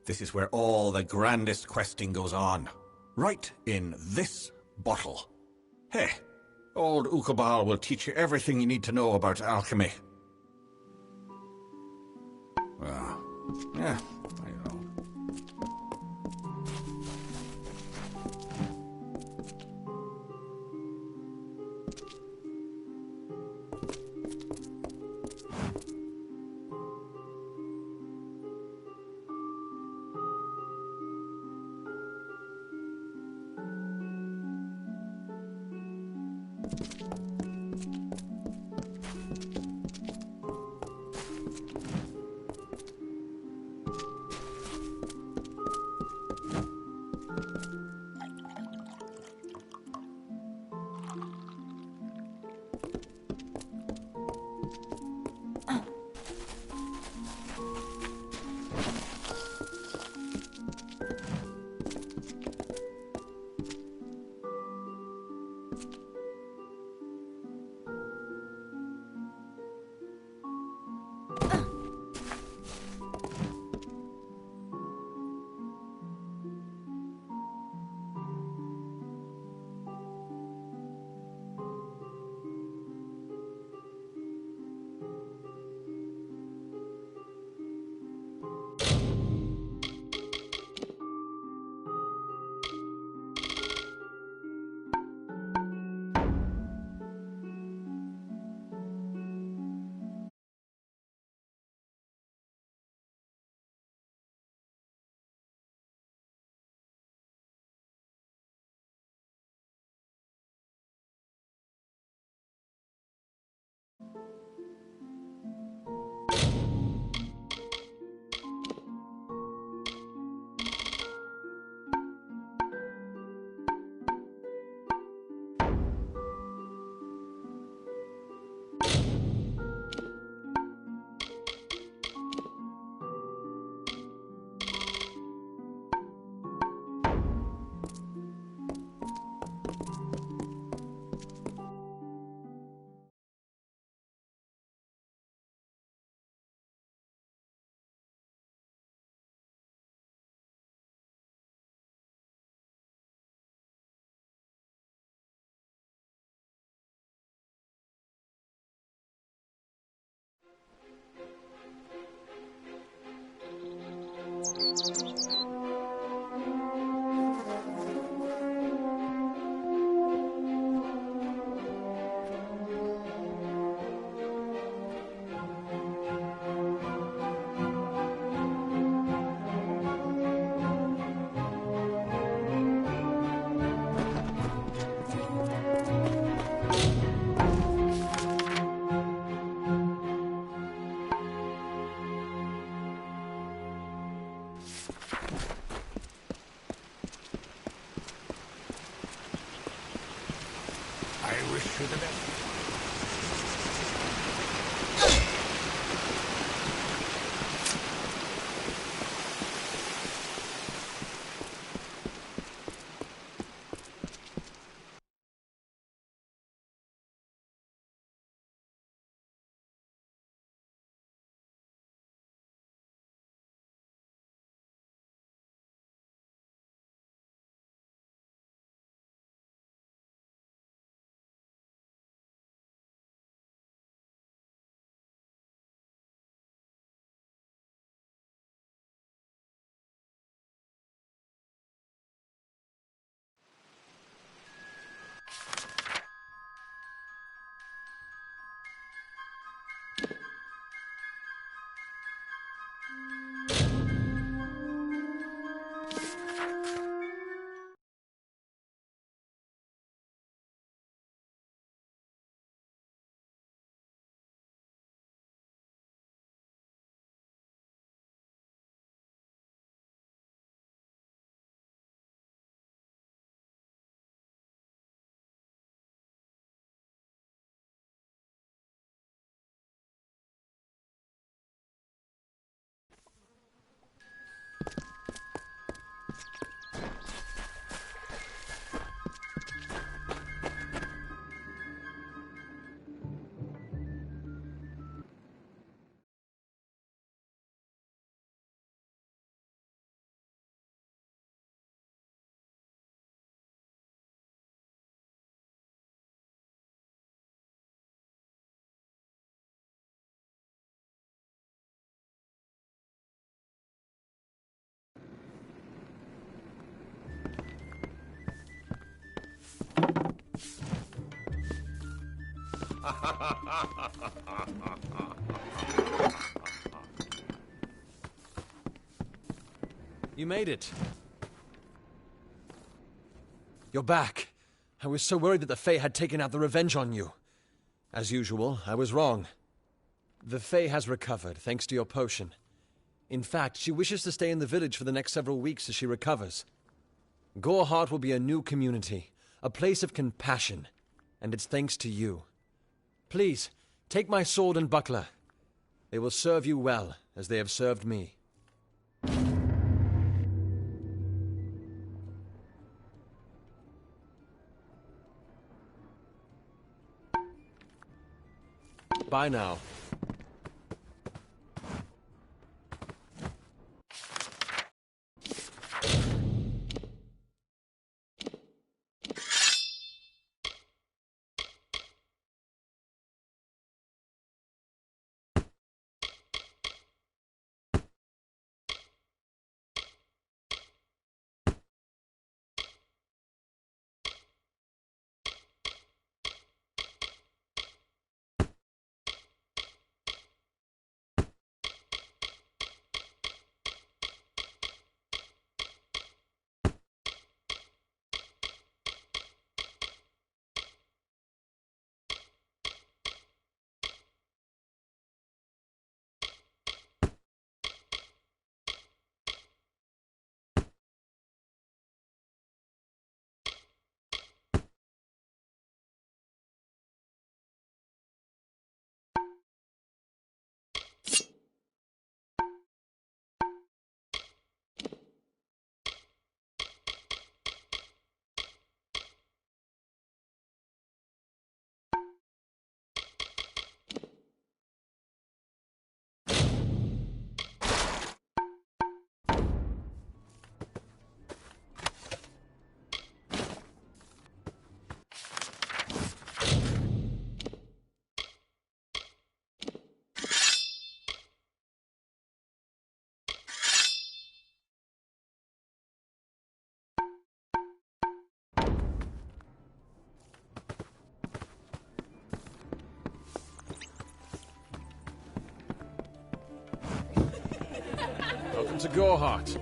This is where all the grandest questing goes on. Right in this bottle. Hey, old Ukabal will teach you everything you need to know about alchemy. Yeah, I know. I wish you the best. You made it. You're back. I was so worried that the Fae had taken out the revenge on you. As usual, I was wrong. The Fae has recovered, thanks to your potion. In fact, she wishes to stay in the village for the next several weeks as she recovers. Goreheart will be a new community, a place of compassion, and it's thanks to you. Please, take my sword and buckler. They will serve you well, as they have served me. Bye now. Welcome to Goreheart.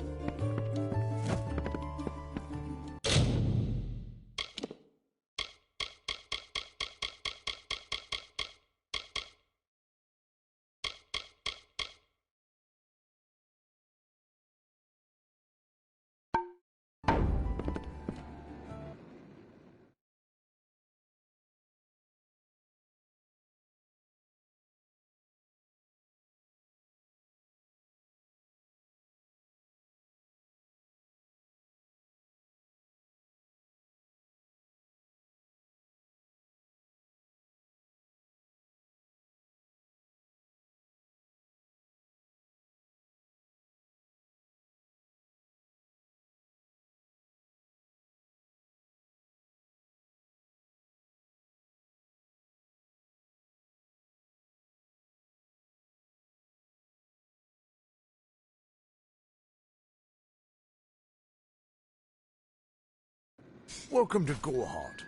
Welcome to Goreheart.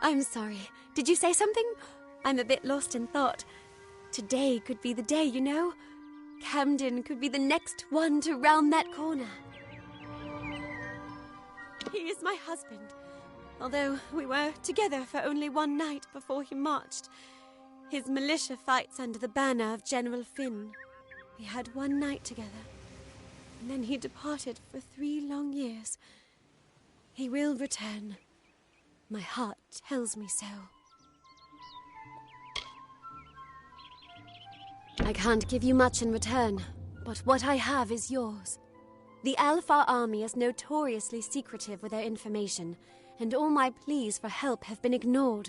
I'm sorry. Did you say something? I'm a bit lost in thought. Today could be the day, you know. Camden could be the next one to round that corner. He is my husband. Although we were together for only one night before he marched. His militia fights under the banner of General Finn. We had one night together. And then he departed for 3 long years. He will return. My heart tells me so. I can't give you much in return, but what I have is yours. The Alfar army is notoriously secretive with their information, and all my pleas for help have been ignored.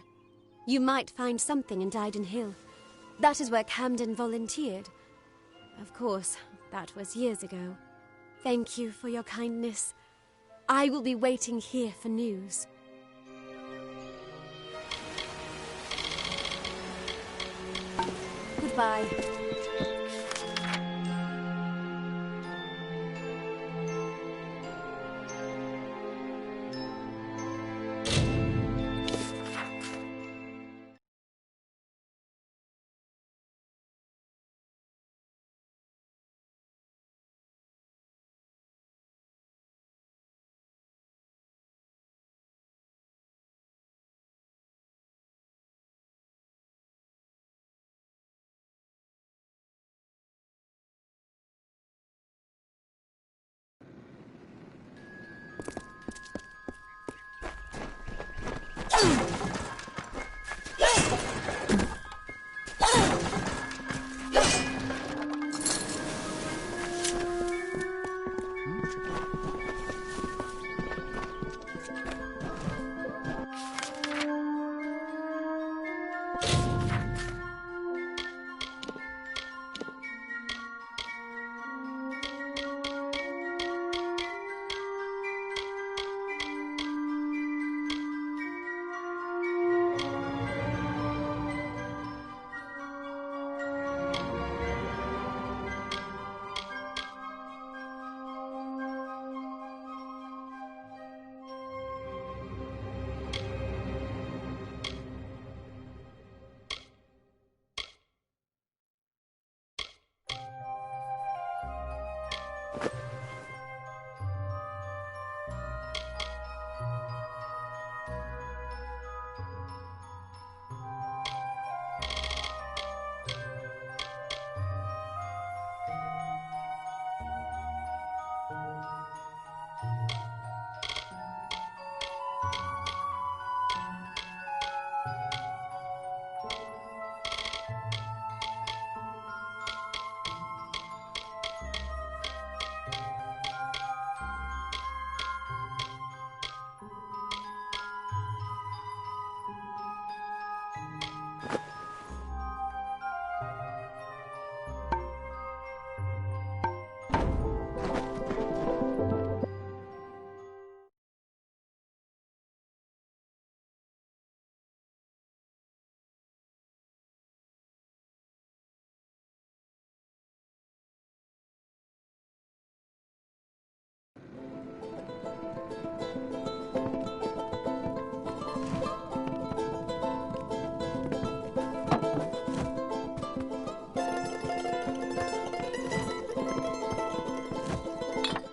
You might find something in Dyden Hill. That is where Camden volunteered. Of course, That was years ago. Thank you for your kindness. I will be waiting here for news. Goodbye.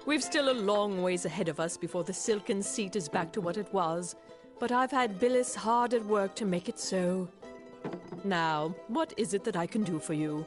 We've still a long ways ahead of us before the silken seat is back to what it was, but I've had Billis hard at work to make it so. Now, what is it that I can do for you?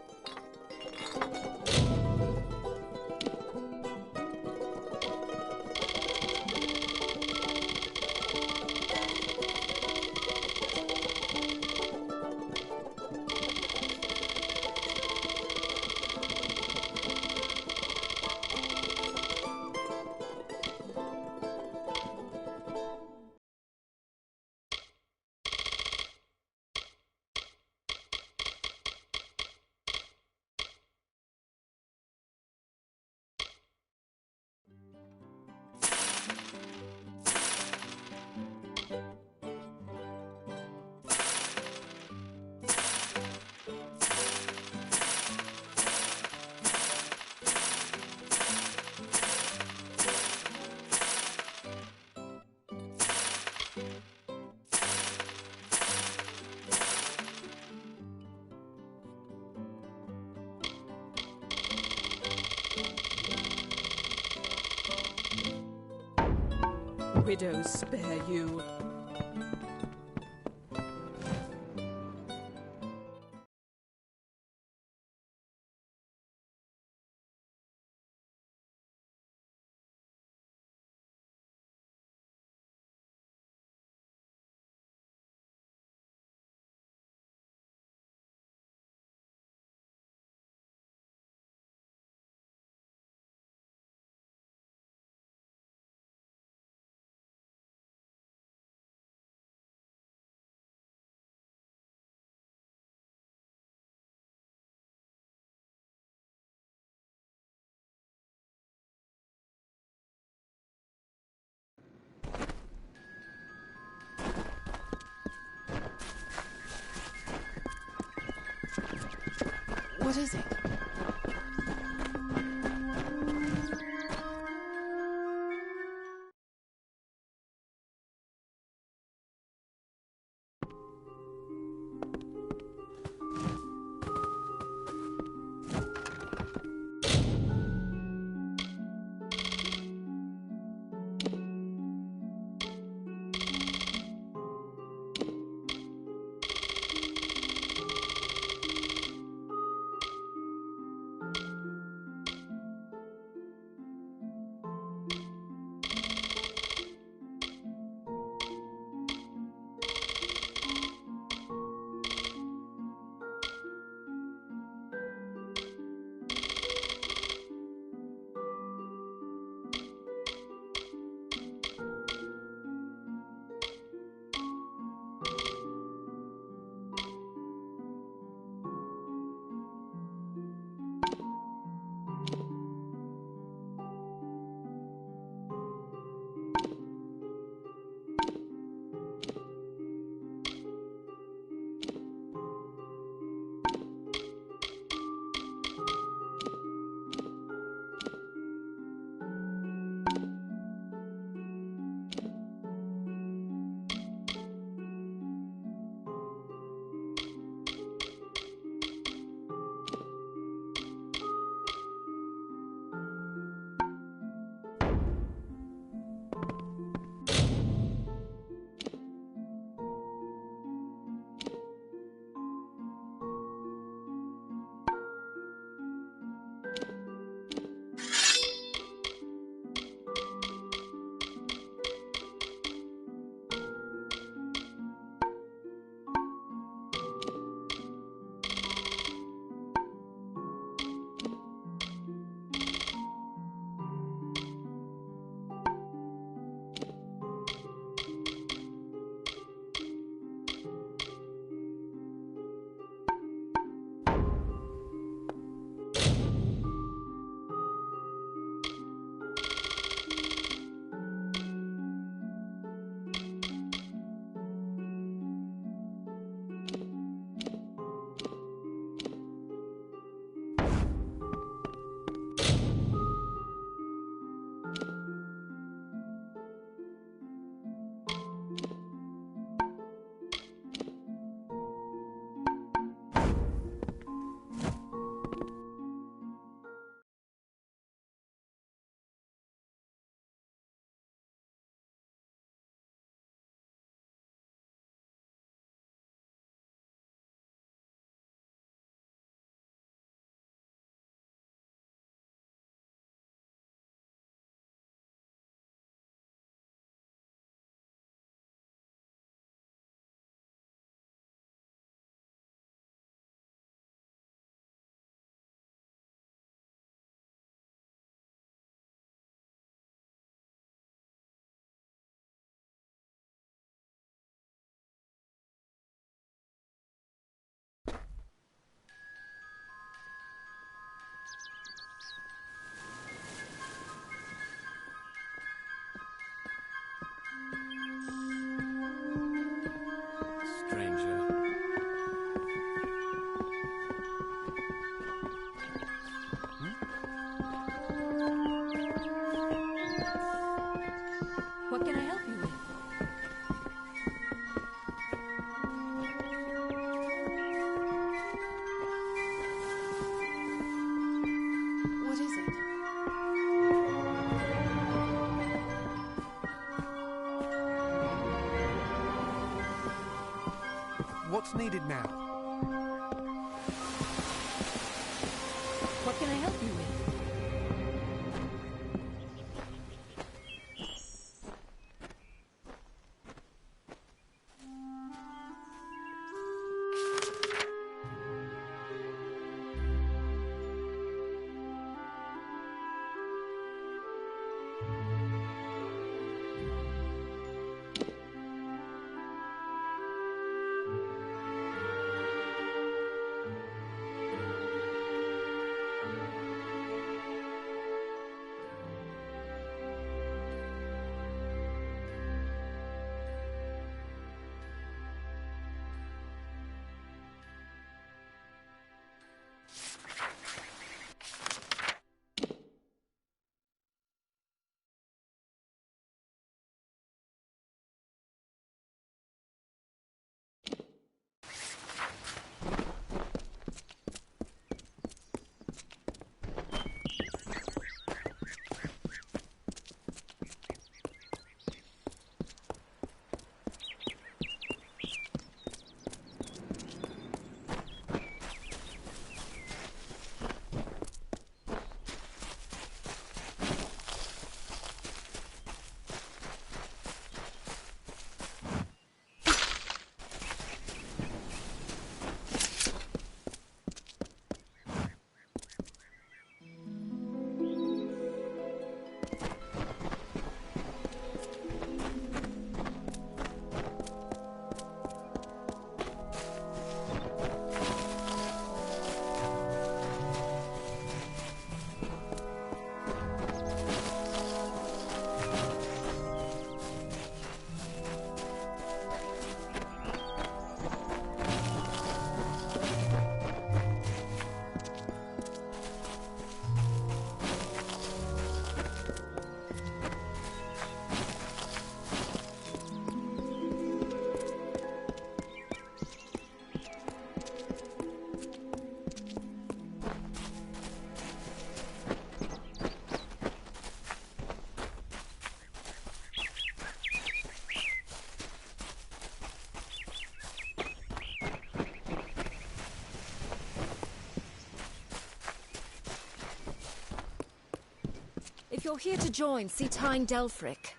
Widows spare you. What is it? What can I help you with? What is it? What's needed now? What can I help you with? you're here to join, see Tyne Delfric.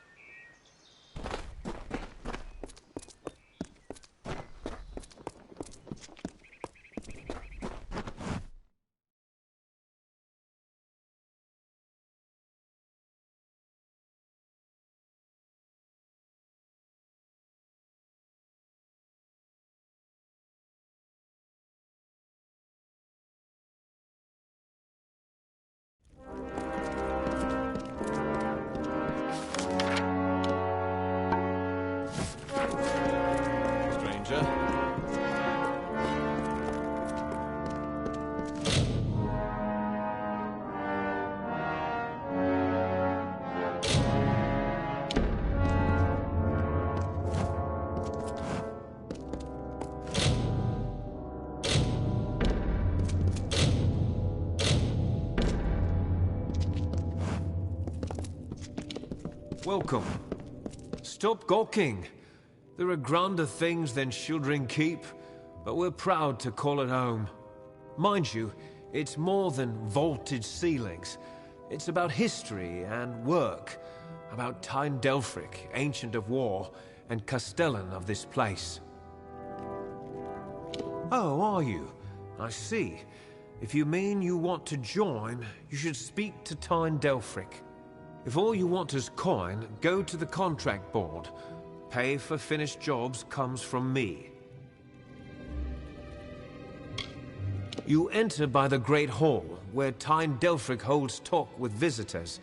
Stranger. Welcome. Stop gawking. There are grander things than Shieldring Keep, but we're proud to call it home. Mind you, it's more than vaulted ceilings. It's about history and work, about Tyne Delfric, Ancient of War, and Castellan of this place. Oh, are you? I see. If you mean you want to join, you should speak to Tyne Delfric. If all you want is coin, go to the contract board. Pay for finished jobs comes from me. You enter by the Great Hall, where Tyne Delfric holds talk with visitors.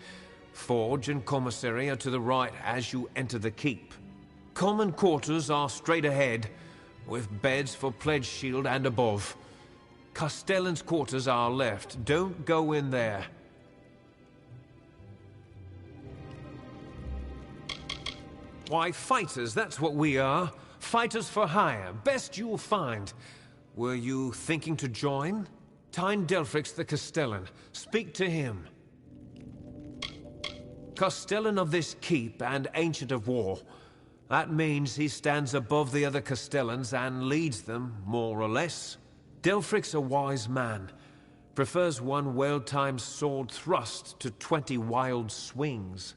Forge and commissary are to the right as you enter the keep. Common quarters are straight ahead, with beds for Pledge Shield and above. Castellan's quarters are left. Don't go in there. Why, fighters, that's what we are. Fighters for hire. Best you'll find. Were you thinking to join? Tyne Delfric's the Castellan. Speak to him. Castellan of this keep and Ancient of War. That means he stands above the other Castellans and leads them, more or less. Delfric's a wise man. Prefers one well-timed sword thrust to 20 wild swings.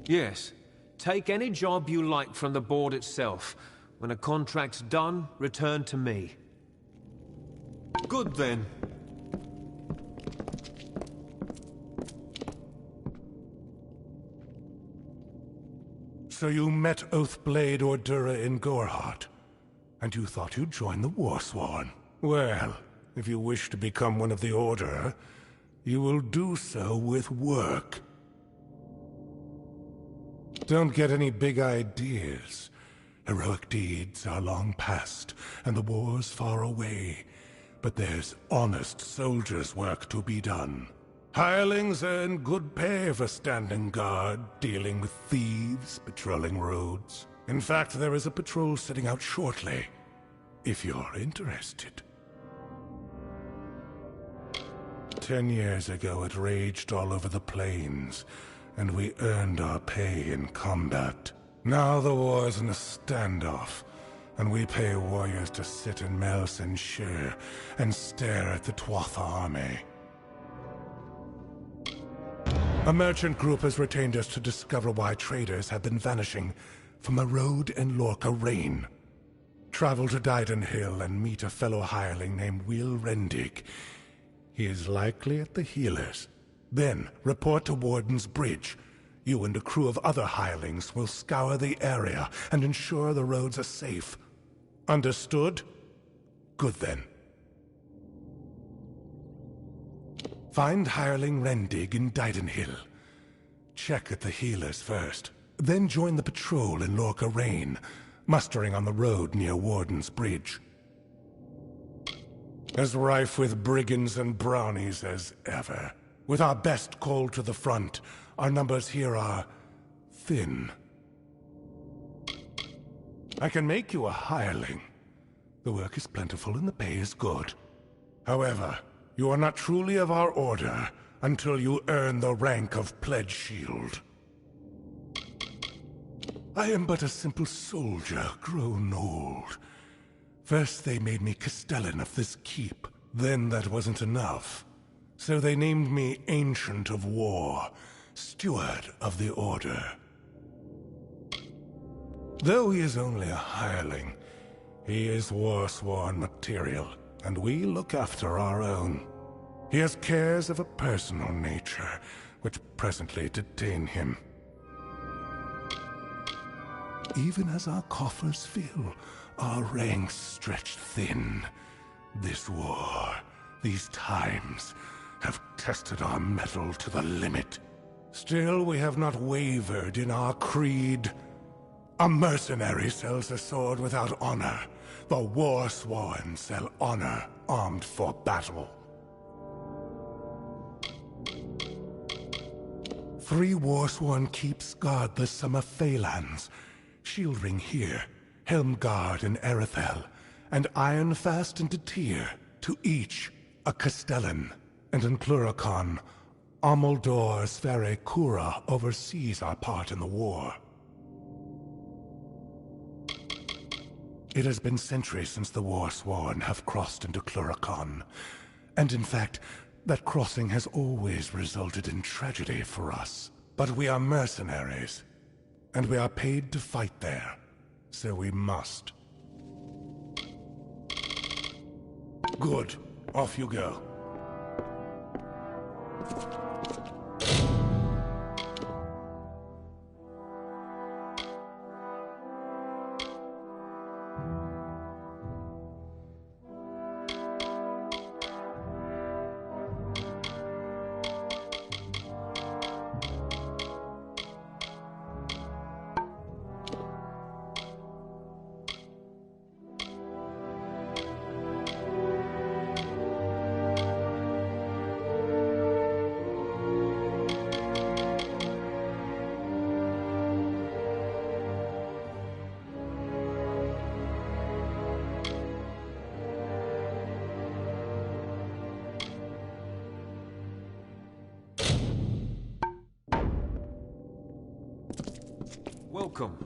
Yes. Take any job you like from the board itself. When a contract's done, return to me. Good then. So you met Oathblade Ordura in Gorehart, and you thought you'd join the Warsworn. Well, if you wish to become one of the Order, you will do so with work. Don't get any big ideas. Heroic deeds are long past, and the war's far away. But there's honest soldiers' work to be done. Hirelings earn good pay for standing guard, dealing with thieves, patrolling roads. In fact, there is a patrol setting out shortly, if you're interested. 10 years ago, it raged all over the plains, and we earned our pay in combat. Now the war's in a standoff, and we pay warriors to sit in Melsenshire and stare at the Tuatha army. A merchant group has retained us to discover why traders have been vanishing from the road and Lorca Rain. Travel to Dyden Hill and meet a fellow hireling named Will Rendig. He is likely at the healers. Then, report to Warden's Bridge. You and a crew of other hirelings will scour the area and ensure the roads are safe. Understood? Good then. Find hireling Rendig in Dyden Hill. Check at the healers first. Then join the patrol in Lorca Rain, mustering on the road near Warden's Bridge. As rife with brigands and brownies as ever. With our best called to the front, our numbers here are thin. I can make you a hireling. The work is plentiful and the pay is good. However, you are not truly of our order until you earn the rank of Pledge Shield. I am but a simple soldier, grown old. First they made me Castellan of this keep. Then that wasn't enough. So they named me Ancient of War, Steward of the Order. Though he is only a hireling, he is war-sworn material, and we look after our own. He has cares of a personal nature, which presently detain him. Even as our coffers fill, our ranks stretch thin. This war, these times, have tested our mettle to the limit. Still, we have not wavered in our creed. A mercenary sells a sword without honor. The war-sworn sell honor armed for battle. 3 war-sworn keeps guard the summer Feylands. Shieldring here, Helmguard in Erethel, and Ironfast in Tyr, to each a Castellan. And in Cluracon, Amalur Sverre Kura oversees our part in the war. It has been centuries since the war-sworn have crossed into Cluracon, and in fact, that crossing has always resulted in tragedy for us. But we are mercenaries, and we are paid to fight there, so we must. Good. Off you go. Welcome.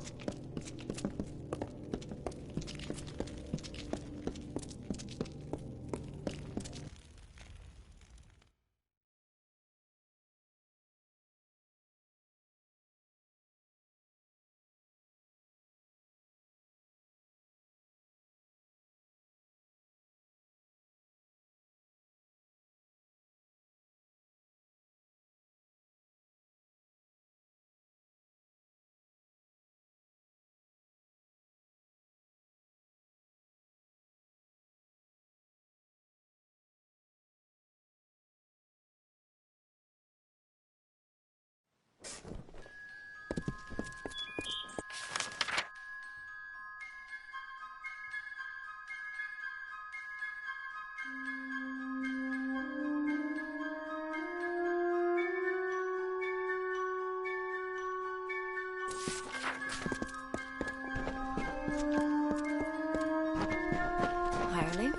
Hireling?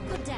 Good day.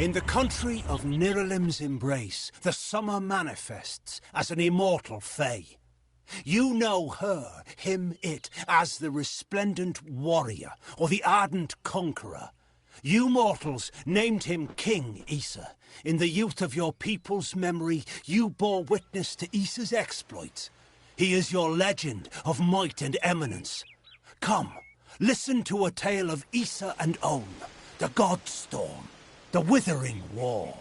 In the country of Niralim's embrace, the summer manifests as an immortal fae. You know her, him, it, as the resplendent warrior, or the ardent conqueror. You mortals named him King Issa. In the youth of your people's memory, you bore witness to Issa's exploits. He is your legend of might and eminence. Come, listen to a tale of Issa and On, the God Storm, the Withering War.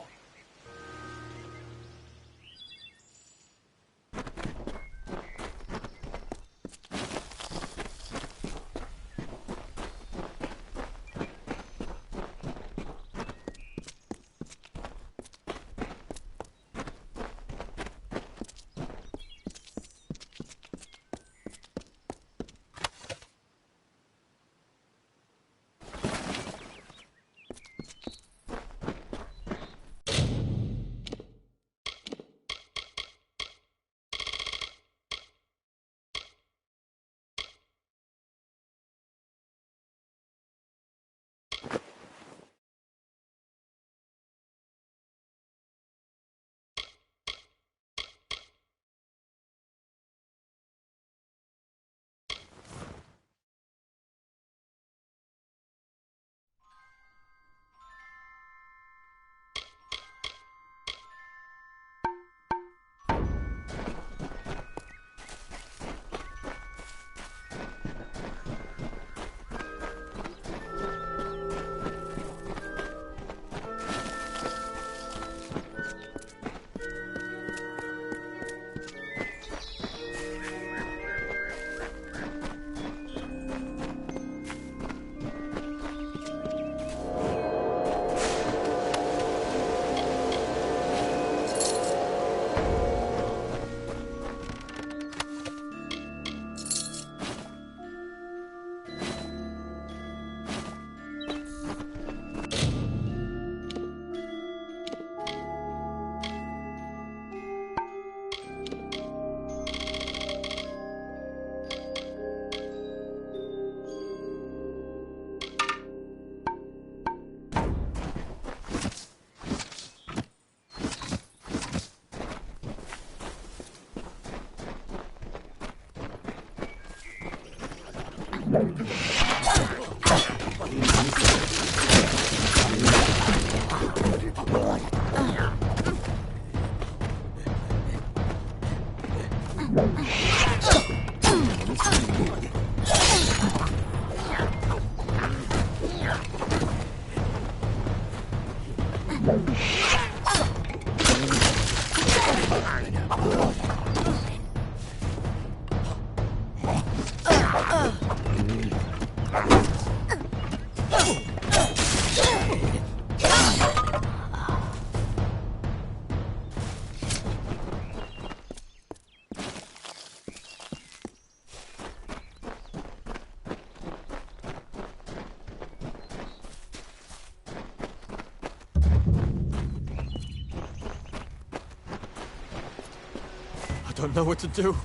I don't know what to do.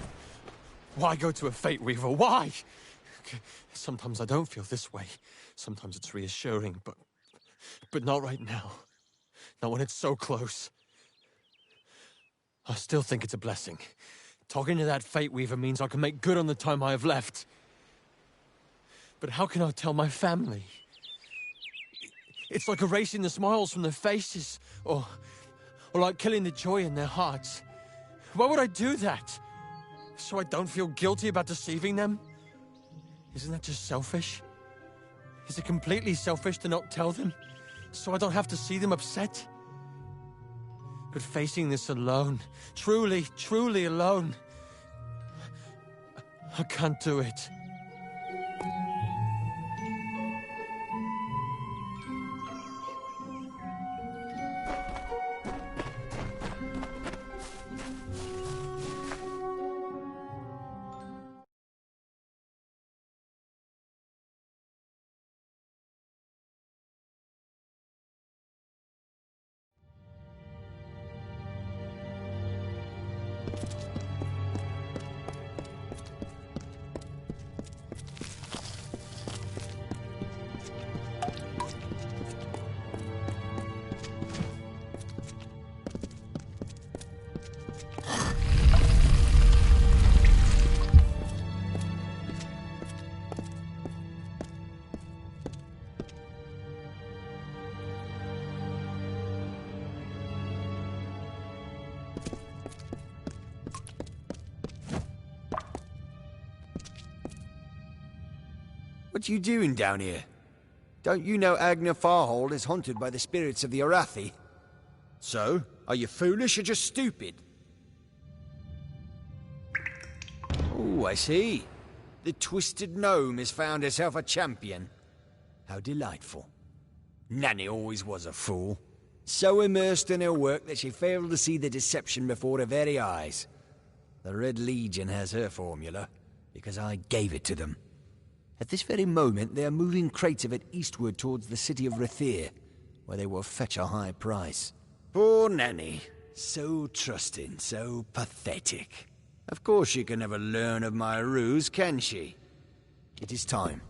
Why go to a Fate Weaver? Why? Sometimes I don't feel this way. Sometimes it's reassuring, but not right now. Not when it's so close. I still think it's a blessing. Talking to that Fate Weaver means I can make good on the time I have left. But how can I tell my family? It's like erasing the smiles from their faces, or like killing the joy in their hearts. Why would I do that? So I don't feel guilty about deceiving them? Isn't that just selfish? Is it completely selfish to not tell them, so I don't have to see them upset? But facing this alone, truly, truly alone, I can't do it. What you doing down here? Don't you know Agner Farhold is haunted by the spirits of the Arathi? So, are you foolish or just stupid? Oh, I see. The Twisted Gnome has found herself a champion. How delightful. Nanny always was a fool. So immersed in her work that she failed to see the deception before her very eyes. The Red Legion has her formula, because I gave it to them. At this very moment, they are moving crates of it eastward towards the city of Rathir, where they will fetch a high price. Poor Nanny. So trusting, so pathetic. Of course she can never learn of my ruse, can she? It is time.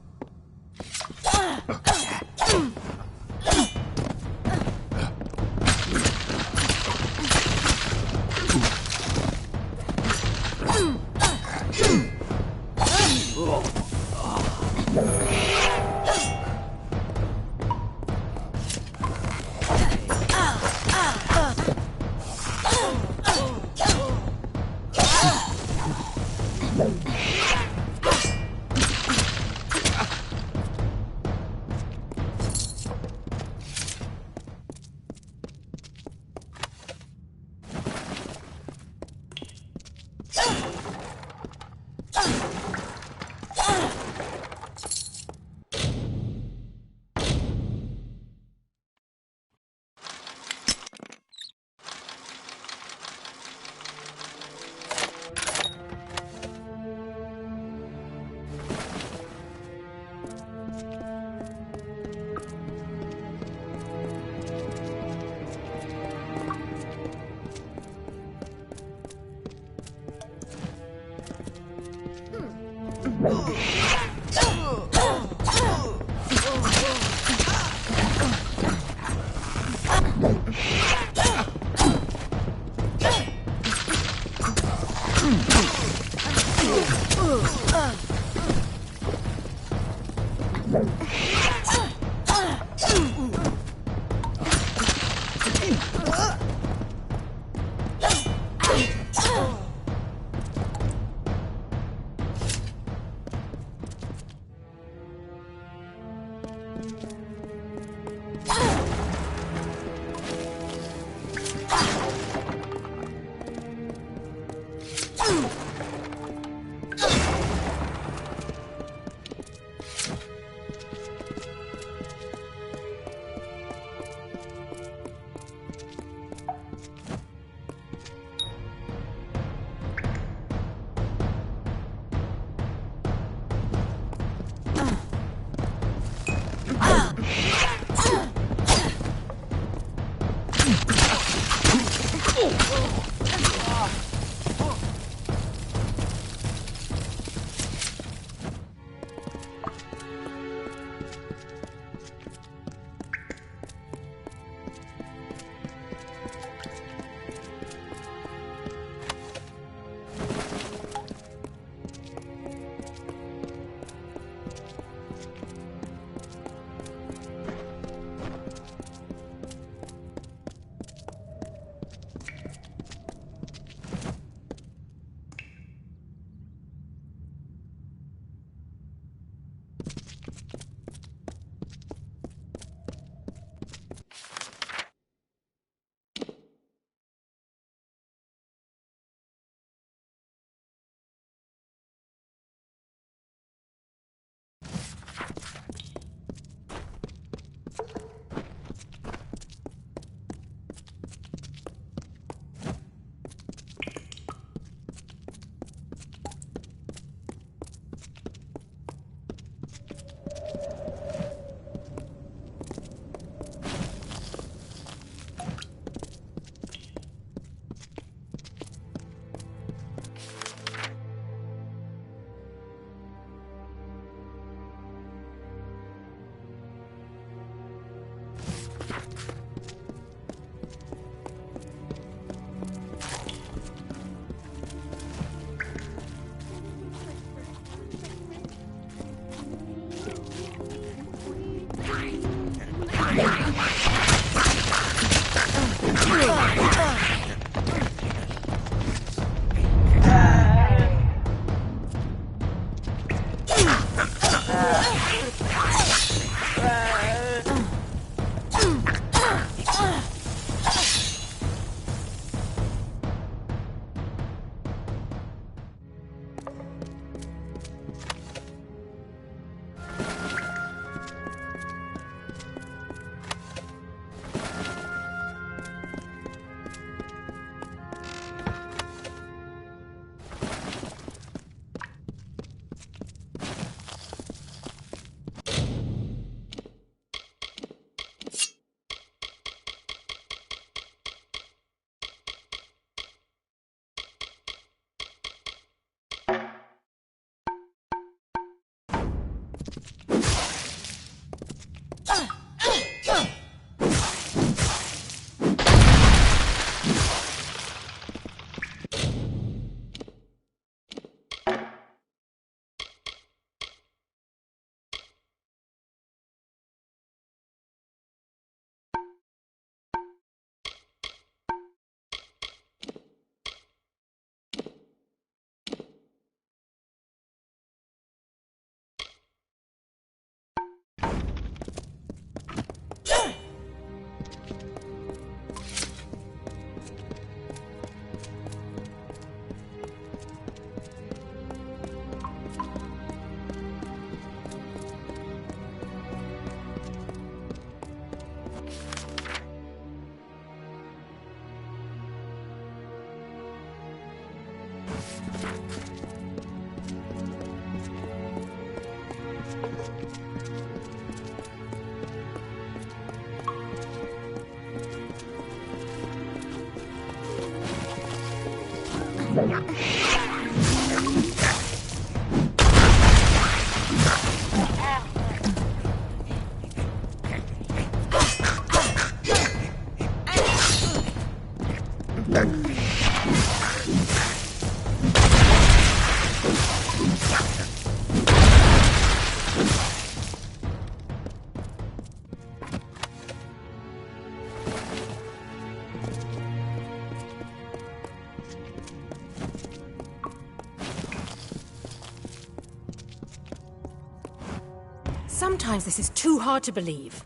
Sometimes this is too hard to believe.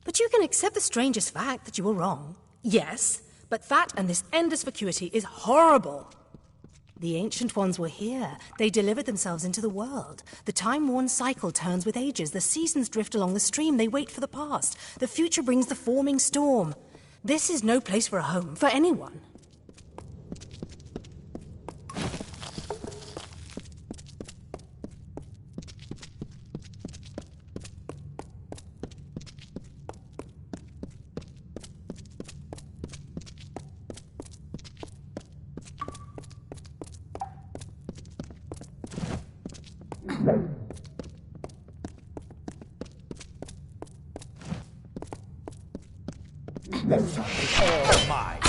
But you can accept the strangest fact that you were wrong. Yes, but that and this endless vacuity is horrible. The Ancient Ones were here. They delivered themselves into the world. The time-worn cycle turns with ages. The seasons drift along the stream. They wait for the past. The future brings the forming storm. This is no place for a home, for anyone. Oh my!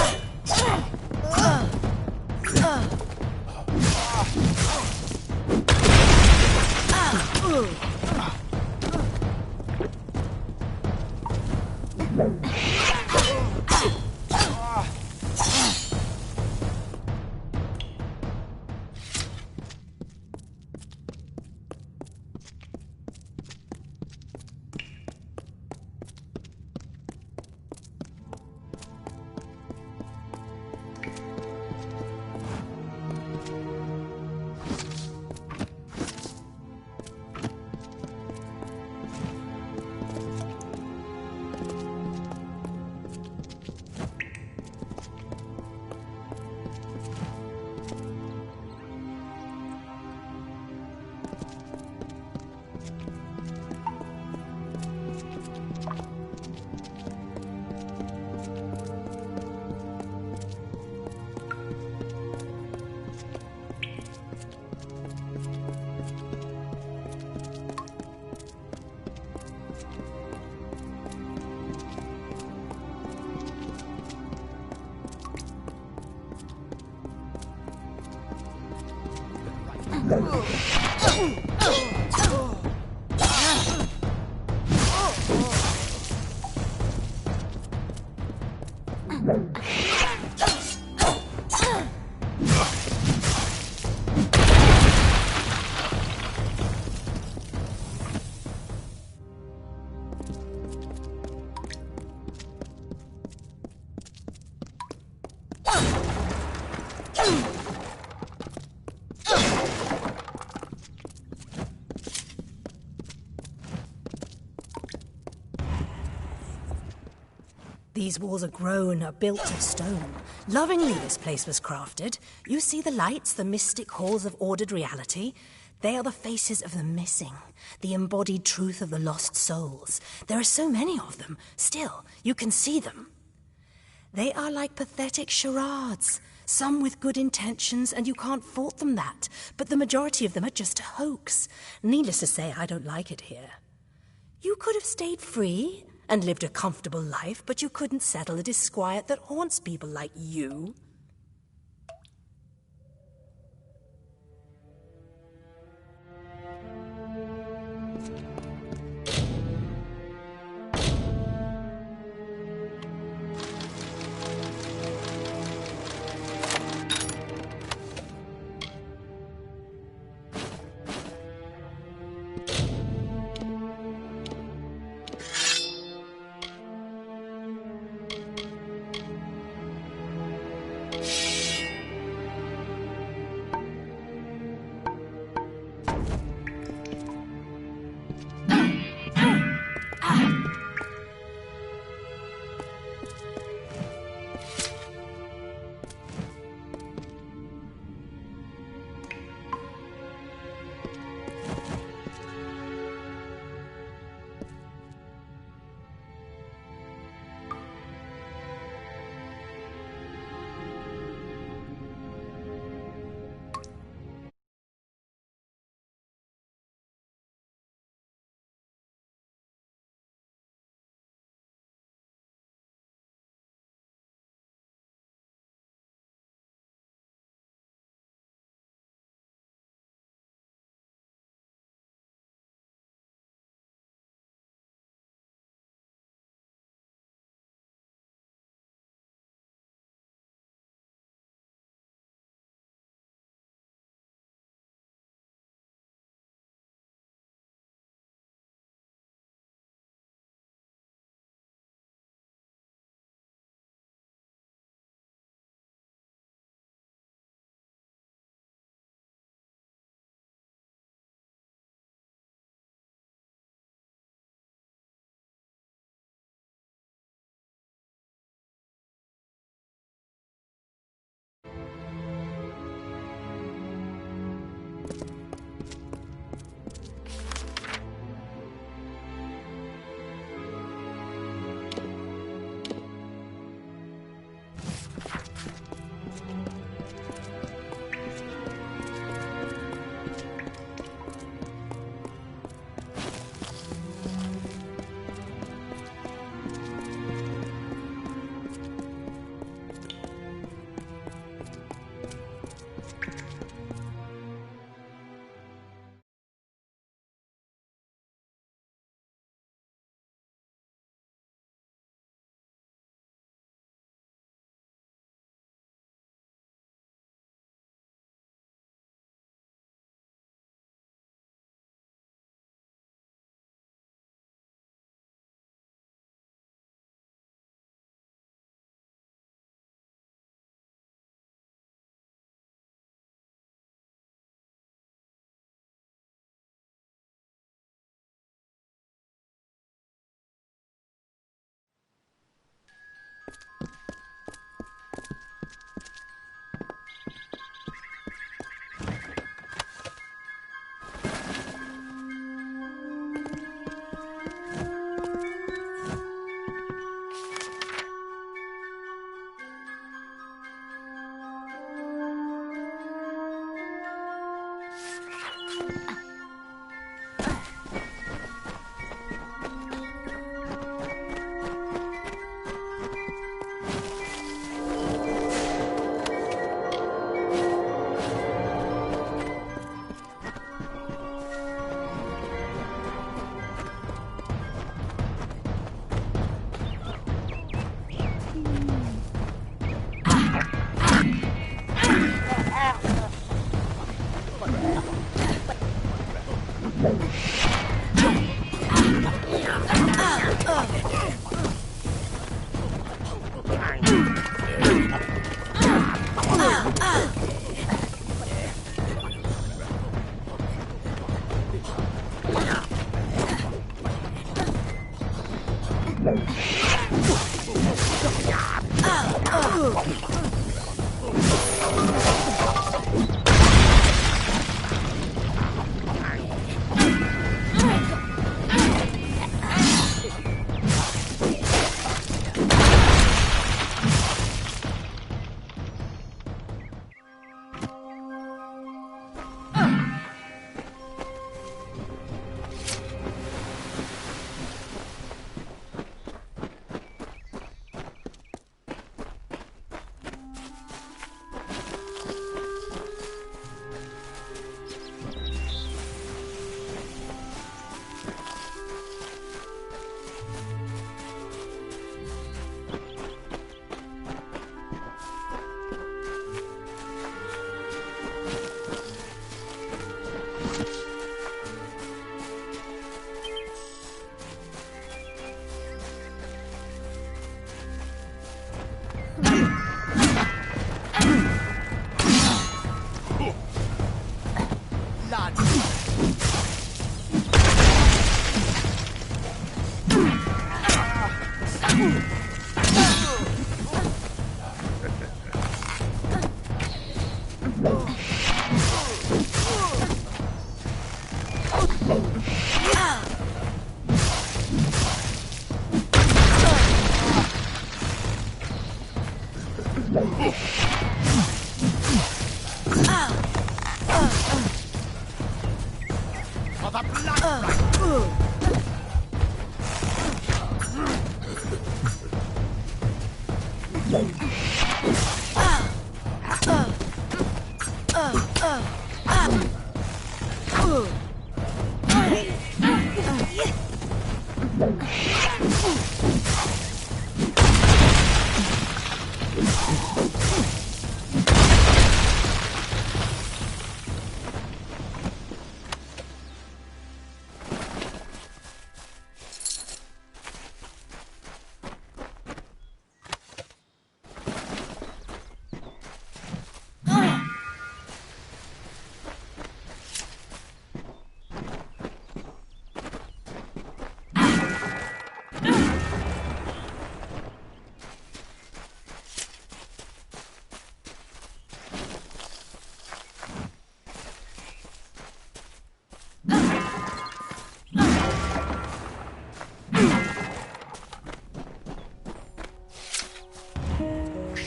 These walls are grown, are built of stone. Lovingly this place was crafted. You see the lights, the mystic halls of ordered reality? They are the faces of the missing, the embodied truth of the lost souls. There are so many of them. Still, you can see them. They are like pathetic charades, Some with good intentions, and you can't fault them that. But the majority of them are just a hoax. Needless to say, I don't like it here. You could have stayed free and lived a comfortable life, but you couldn't settle the disquiet that haunts people like you.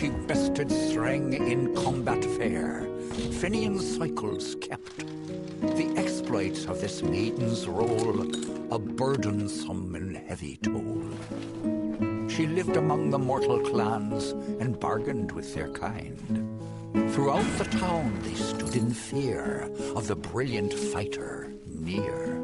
She bested Threng in combat fair. Finian's cycles kept. The exploits of this maiden's role, a burdensome and heavy toll. She lived among the mortal clans and bargained with their kind. Throughout the town they stood in fear of the brilliant fighter near.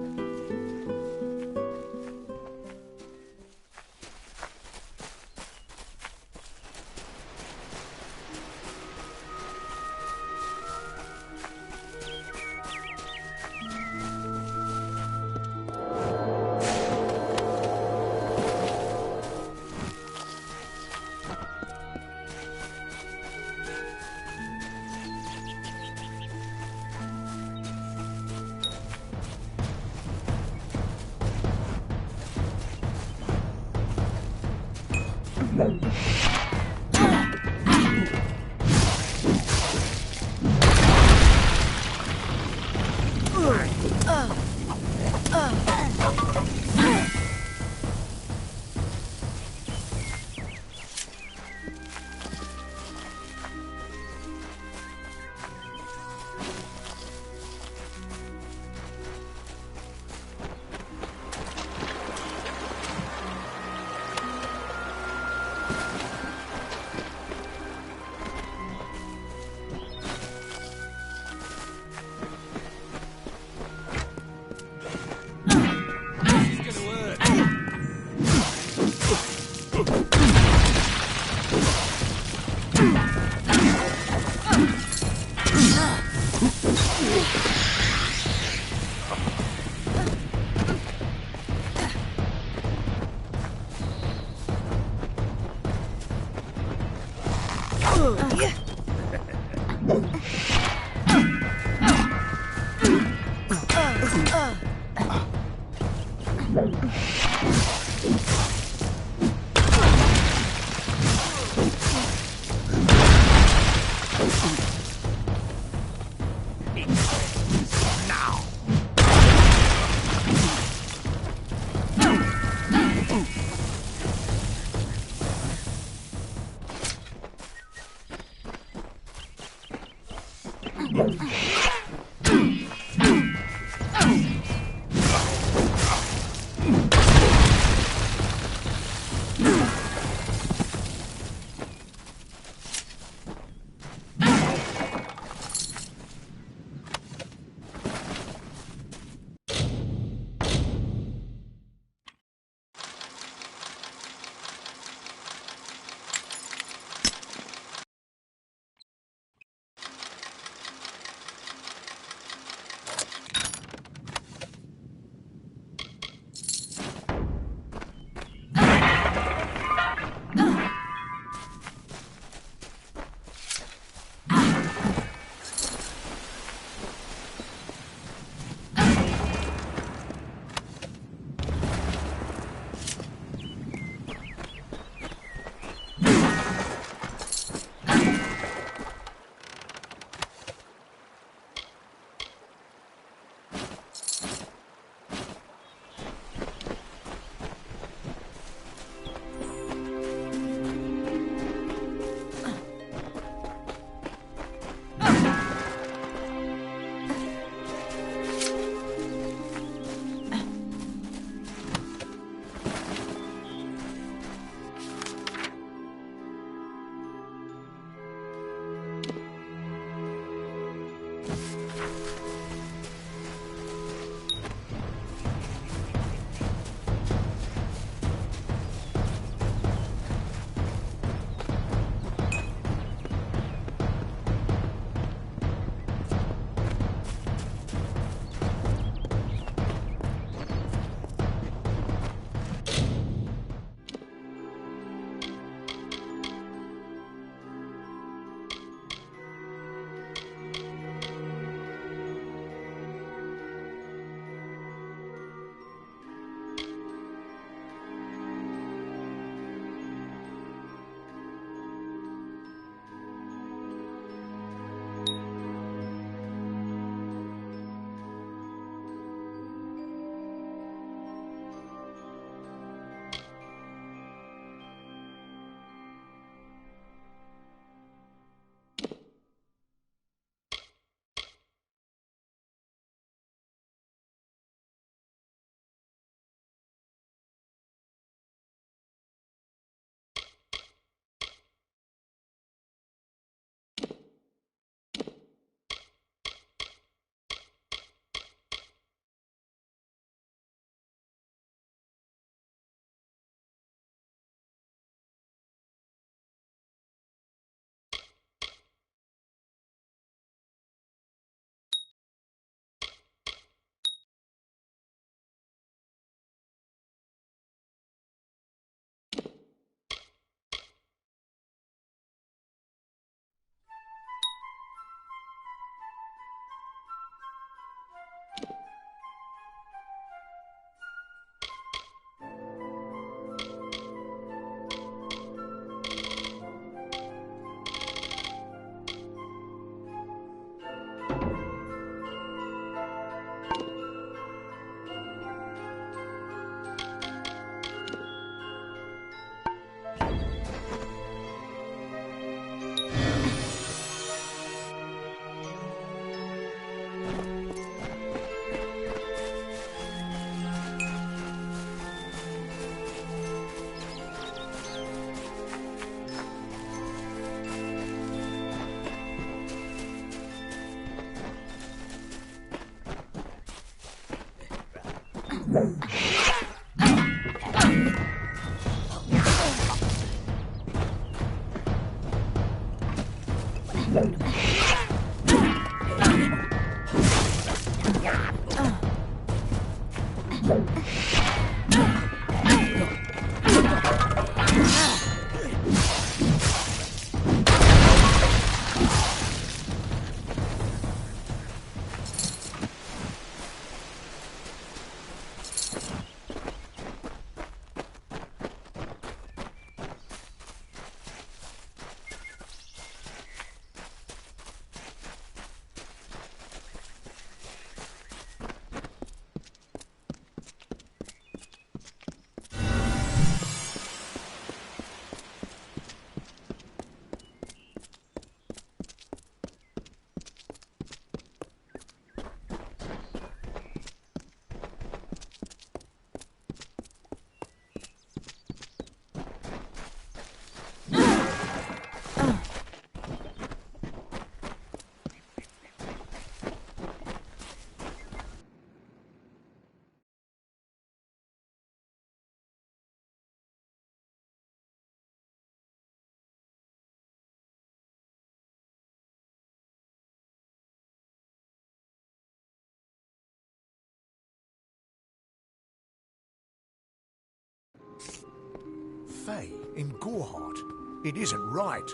Faye, in Goreheart. It isn't right.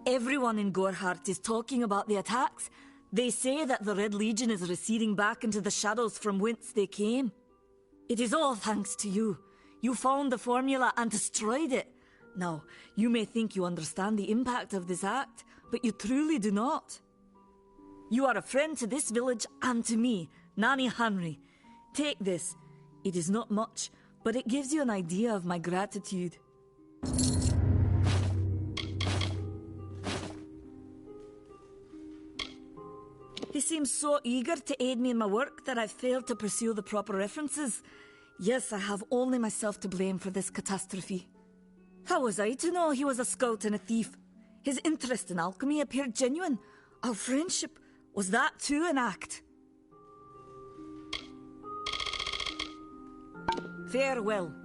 Everyone in Goreheart is talking about the attacks. They say that the Red Legion is receding back into the shadows from whence they came. It is all thanks to you. You found the formula and destroyed it. Now, you may think you understand the impact of this act, but you truly do not. You are a friend to this village and to me, Nanny Henry. Take this. It is not much, but it gives you an idea of my gratitude. He seems so eager to aid me in my work that I've failed to pursue the proper references. Yes, I have only myself to blame for this catastrophe. How was I to know he was a scout and a thief? His interest in alchemy appeared genuine. Our friendship, was that too an act? Farewell.